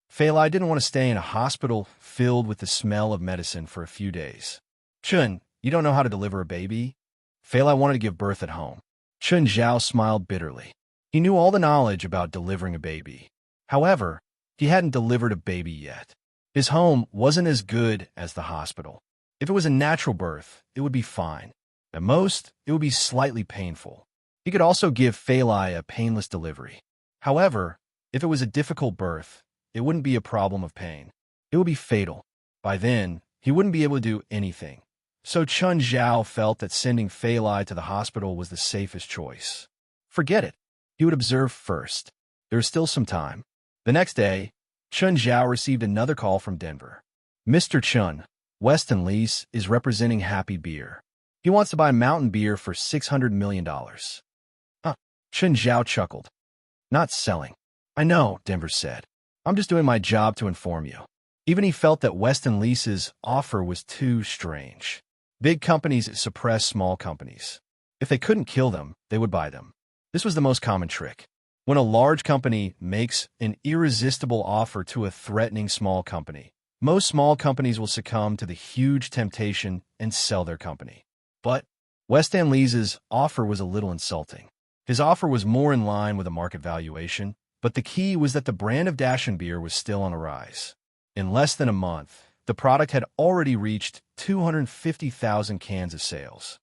Fei Lai didn't want to stay in a hospital filled with the smell of medicine for a few days. Chun, you don't know how to deliver a baby? Fei Lai wanted to give birth at home. Chun Zhao smiled bitterly. He knew all the knowledge about delivering a baby. However, he hadn't delivered a baby yet. His home wasn't as good as the hospital. If it was a natural birth, it would be fine. At most, it would be slightly painful. He could also give Fei Lai a painless delivery. However, if it was a difficult birth, it wouldn't be a problem of pain. It would be fatal. By then, he wouldn't be able to do anything. So Chun Zhao felt that sending Fei Lai to the hospital was the safest choice. Forget it. He would observe first. There was still some time. The next day, Chun Zhao received another call from Denver. Mr. Chun, Weston Lease is representing Happy Beer. He wants to buy Mountain Beer for $600 million. Chun Zhao chuckled. Not selling. I know, Denver said. I'm just doing my job to inform you. Even he felt that Weston Lease's offer was too strange. Big companies suppress small companies. If they couldn't kill them, they would buy them. This was the most common trick. When a large company makes an irresistible offer to a threatening small company, most small companies will succumb to the huge temptation and sell their company. But Weston Lease's offer was a little insulting. His offer was more in line with a market valuation, but the key was that the brand of Dash and Beer was still on a rise. In less than a month, the product had already reached 250,000 cans of sales.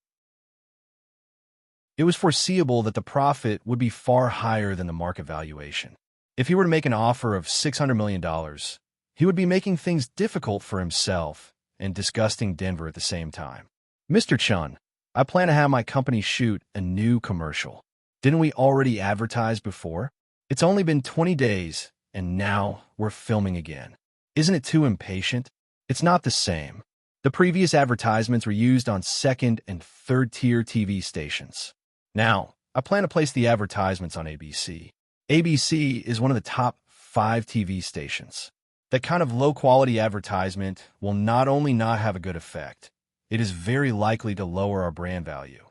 It was foreseeable that the profit would be far higher than the market valuation. If he were to make an offer of $600 million, he would be making things difficult for himself and disgusting Denver at the same time. Mr. Chun, I plan to have my company shoot a new commercial. Didn't we already advertise before? It's only been 20 days, and now we're filming again. Isn't it too impatient? It's not the same. The previous advertisements were used on second and third-tier TV stations. Now, I plan to place the advertisements on ABC. ABC is one of the top 5 TV stations. That kind of low-quality advertisement will not only not have a good effect, it is very likely to lower our brand value.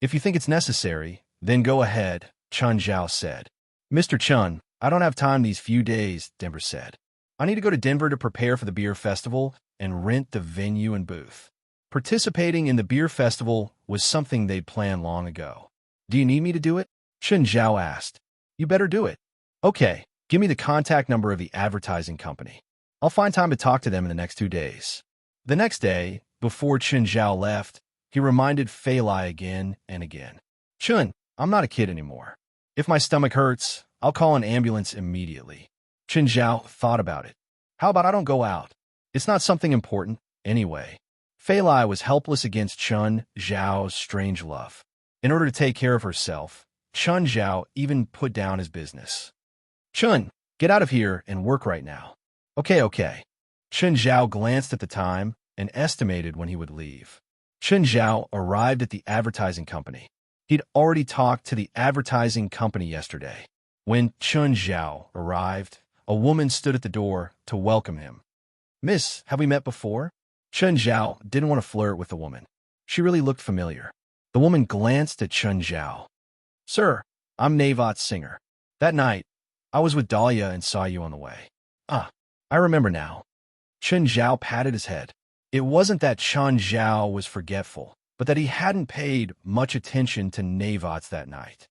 If you think it's necessary, then go ahead, Chun Zhao said. Mr. Chun, I don't have time these few days, Denver said. I need to go to Denver to prepare for the beer festival and rent the venue and booth. Participating in the beer festival was something they'd planned long ago. Do you need me to do it? Chun Zhao asked. You better do it. Okay, give me the contact number of the advertising company. I'll find time to talk to them in the next 2 days. The next day, before Chun Zhao left, he reminded Fei Lai again and again. Chun, I'm not a kid anymore. If my stomach hurts, I'll call an ambulance immediately. Chun Zhao thought about it. How about I don't go out? It's not something important, anyway. Fei Lai was helpless against Chun Zhao's strange love. In order to take care of herself, Chun Zhao even put down his business. Chun, get out of here and work right now. Okay. Chun Zhao glanced at the time and estimated when he would leave. Chun Zhao arrived at the advertising company. He'd already talked to the advertising company yesterday. When Chun Zhao arrived, a woman stood at the door to welcome him. Miss, have we met before? Chun Zhao didn't want to flirt with the woman. She really looked familiar. The woman glanced at Chun Zhao. Sir, I'm Navat's singer. That night, I was with Dahlia and saw you on the way. I remember now. Chun Zhao patted his head. It wasn't that Chun Zhao was forgetful, but that he hadn't paid much attention to Navat's that night.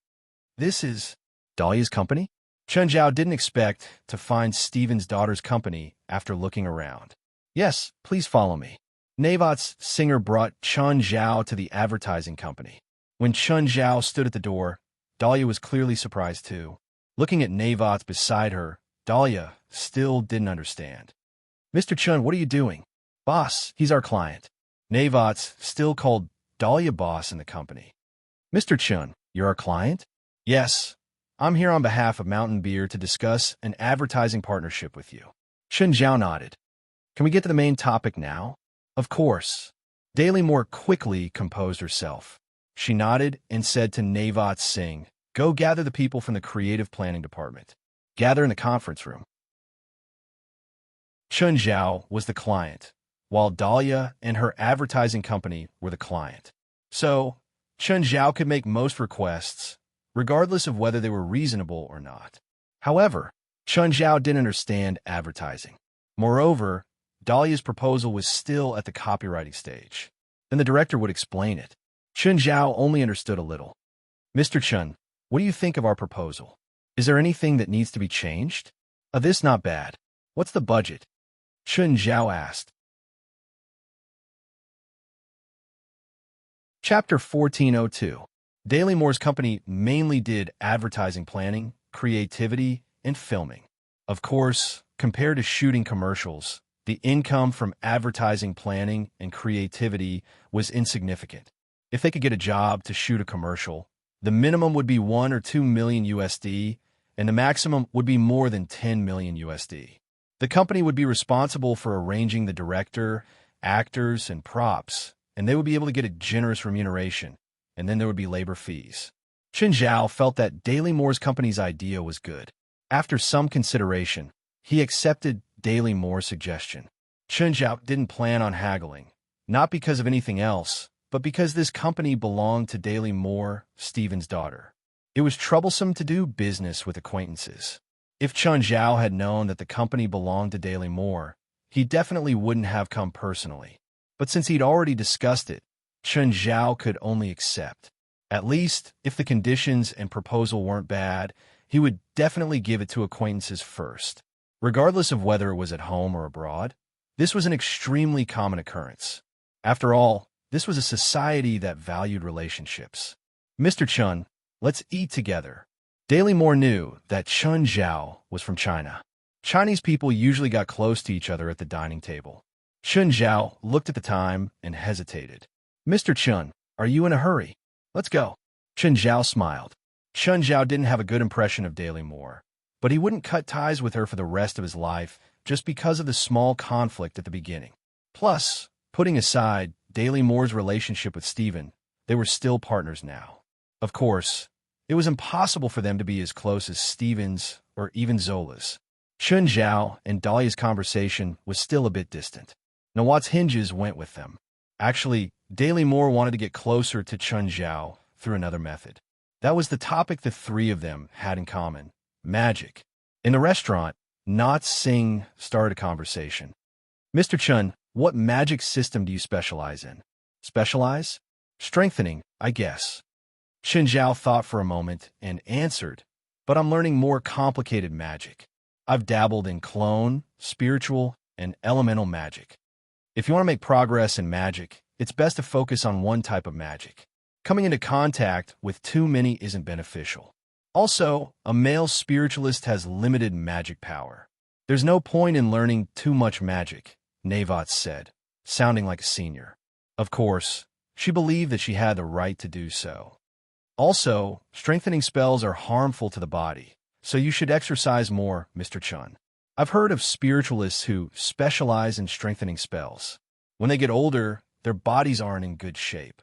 This is Dahlia's company? Chun Zhao didn't expect to find Stephen's daughter's company after looking around. Yes, please follow me. Navat's singer brought Chun Zhao to the advertising company. When Chun Zhao stood at the door, Dahlia was clearly surprised too. Looking at Navat's beside her, Dahlia still didn't understand. Mr. Chun, what are you doing? Boss, he's our client. Navat's still called Dahlia boss in the company. Mr. Chun, you're our client? Yes. I'm here on behalf of Mountain Beer to discuss an advertising partnership with you. Chun Zhao nodded. Can we get to the main topic now? Of course. Daly more quickly composed herself. She nodded and said to Navat Singh, go gather the people from the creative planning department. Gather in the conference room. Chun Zhao was the client, while Dahlia and her advertising company were the client. So, Chun Zhao could make most requests, regardless of whether they were reasonable or not. However, Chun Zhao didn't understand advertising. Moreover, Dahlia's proposal was still at the copywriting stage. Then the director would explain it. Chun Zhao only understood a little. Mr. Chun, what do you think of our proposal? Is there anything that needs to be changed? This not bad. What's the budget? Chun Zhao asked. Chapter 1402. Daly Moore's company mainly did advertising planning, creativity, and filming. Of course, compared to shooting commercials, the income from advertising planning and creativity was insignificant. If they could get a job to shoot a commercial, the minimum would be 1 or 2 million USD, and the maximum would be more than 10 million USD. The company would be responsible for arranging the director, actors, and props, and they would be able to get a generous remuneration, and then there would be labor fees. Chun Zhao felt that Daly Moore's company's idea was good. After some consideration, he accepted Daly Moore's suggestion. Chun Zhao didn't plan on haggling, not because of anything else, but because this company belonged to Daly Moore, Stephen's daughter. It was troublesome to do business with acquaintances. If Chun Zhao had known that the company belonged to Daly Moore, he definitely wouldn't have come personally. But since he'd already discussed it, Chun Zhao could only accept. At least, if the conditions and proposal weren't bad, he would definitely give it to acquaintances first. Regardless of whether it was at home or abroad, this was an extremely common occurrence. After all, this was a society that valued relationships. Mr. Chun, let's eat together. Daly Moore knew that Chun Zhao was from China. Chinese people usually got close to each other at the dining table. Chun Zhao looked at the time and hesitated. Mr. Chun, are you in a hurry? Let's go. Chun Zhao smiled. Chun Zhao didn't have a good impression of Daly Moore, but he wouldn't cut ties with her for the rest of his life just because of the small conflict at the beginning. Plus, putting aside Daly Moore's relationship with Stephen, they were still partners now. Of course, it was impossible for them to be as close as Stephen's or even Zola's. Chun Zhao and Dahlia's conversation was still a bit distant. Nawat's hinges went with them. Actually, Daily Moore wanted to get closer to Chun Zhao through another method. That was the topic the three of them had in common: magic. In the restaurant, Not Singh started a conversation. Mr. Chun, what magic system do you specialize in? Specialize? Strengthening, I guess. Chun Zhao thought for a moment and answered, but I'm learning more complicated magic. I've dabbled in clone, spiritual, and elemental magic. If you want to make progress in magic, it's best to focus on one type of magic. Coming into contact with too many isn't beneficial. Also, a male spiritualist has limited magic power. There's no point in learning too much magic, Navat said, sounding like a senior. Of course, she believed that she had the right to do so. Also, strengthening spells are harmful to the body, so you should exercise more, Mr. Chun. I've heard of spiritualists who specialize in strengthening spells. When they get older, their bodies aren't in good shape.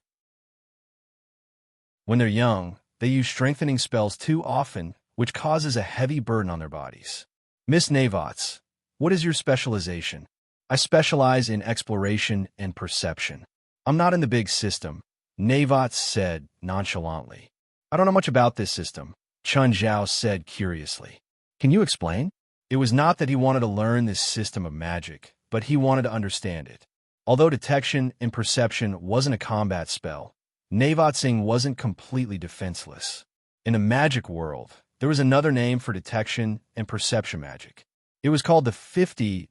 When they're young, they use strengthening spells too often, which causes a heavy burden on their bodies. Miss Navats, what is your specialization? I specialize in exploration and perception. I'm not in the big system, Navats said nonchalantly. I don't know much about this system, Chun Zhao said curiously. Can you explain? It was not that he wanted to learn this system of magic, but he wanted to understand it. Although detection and perception wasn't a combat spell, Navat Singh wasn't completely defenseless. In the magic world, there was another name for detection and perception magic. It was called the 50-50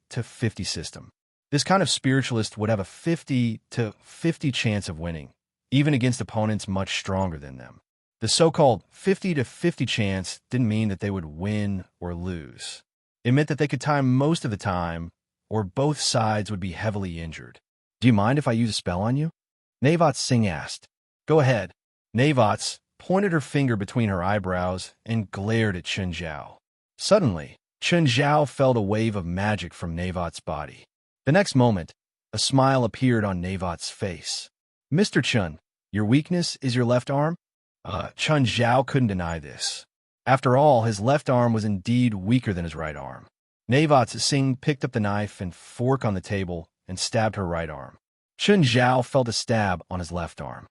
system. This kind of spiritualist would have a 50-50 chance of winning, even against opponents much stronger than them. The so-called 50-50 chance didn't mean that they would win or lose. It meant that they could tie most of the time, or both sides would be heavily injured. Do you mind if I use a spell on you? Navat Singh asked. Go ahead. Navats pointed her finger between her eyebrows and glared at Chun Zhao. Suddenly, Chun Zhao felt a wave of magic from Navat's body. The next moment, a smile appeared on Navat's face. Mr. Chun, your weakness is your left arm? Chun Zhao couldn't deny this. After all, his left arm was indeed weaker than his right arm. Navat Singh picked up the knife and fork on the table and stabbed her right arm. Chun Zhao felt a stab on his left arm.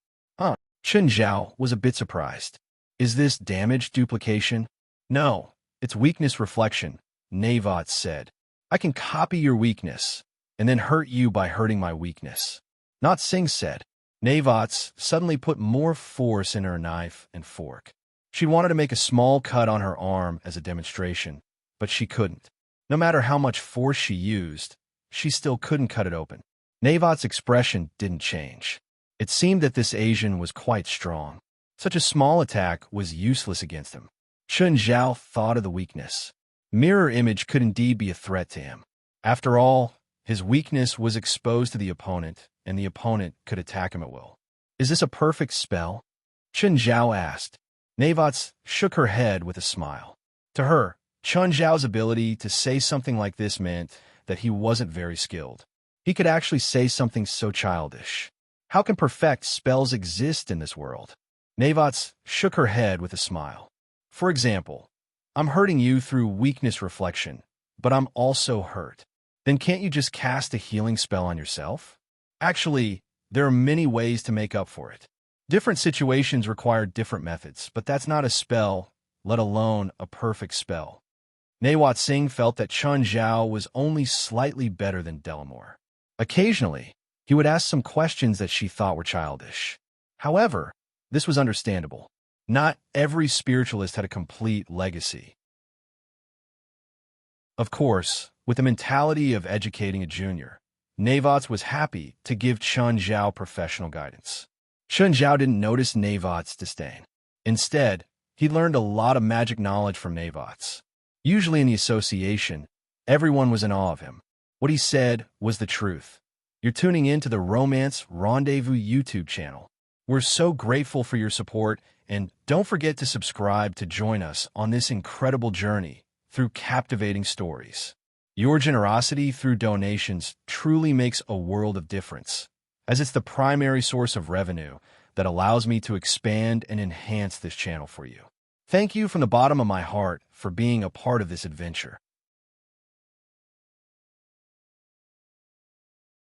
Chun Zhao was a bit surprised. Is this damage duplication? No, it's weakness reflection, Navat said. I can copy your weakness and then hurt you by hurting my weakness. Not Singh said. Navats suddenly put more force in her knife and fork. She wanted to make a small cut on her arm as a demonstration, but she couldn't. No matter how much force she used, she still couldn't cut it open. Navat's expression didn't change. It seemed that this Asian was quite strong. Such a small attack was useless against him. Chun Zhao thought of the weakness. Mirror image could indeed be a threat to him. After all, his weakness was exposed to the opponent, and the opponent could attack him at will. Is this a perfect spell? Chun Zhao asked. Navats shook her head with a smile. To her, Chun Zhao's ability to say something like this meant that he wasn't very skilled. He could actually say something so childish. How can perfect spells exist in this world? Navats shook her head with a smile. For example, I'm hurting you through weakness reflection, but I'm also hurt. Then can't you just cast a healing spell on yourself? Actually, there are many ways to make up for it. Different situations require different methods, but that's not a spell, let alone a perfect spell. Nawat Singh felt that Chun Zhao was only slightly better than Delamore. Occasionally, he would ask some questions that she thought were childish. However, this was understandable. Not every spiritualist had a complete legacy. Of course, with the mentality of educating a junior, Navats was happy to give Chun Zhao professional guidance. Chun Zhao didn't notice Navat's disdain. Instead, he learned a lot of magic knowledge from Navats. Usually in the association, everyone was in awe of him. What he said was the truth. You're tuning in to the Romance Rendezvous YouTube channel. We're so grateful for your support, and don't forget to subscribe to join us on this incredible journey through captivating stories. Your generosity through donations truly makes a world of difference. As it's the primary source of revenue, that allows me to expand and enhance this channel for you. Thank you from the bottom of my heart for being a part of this adventure.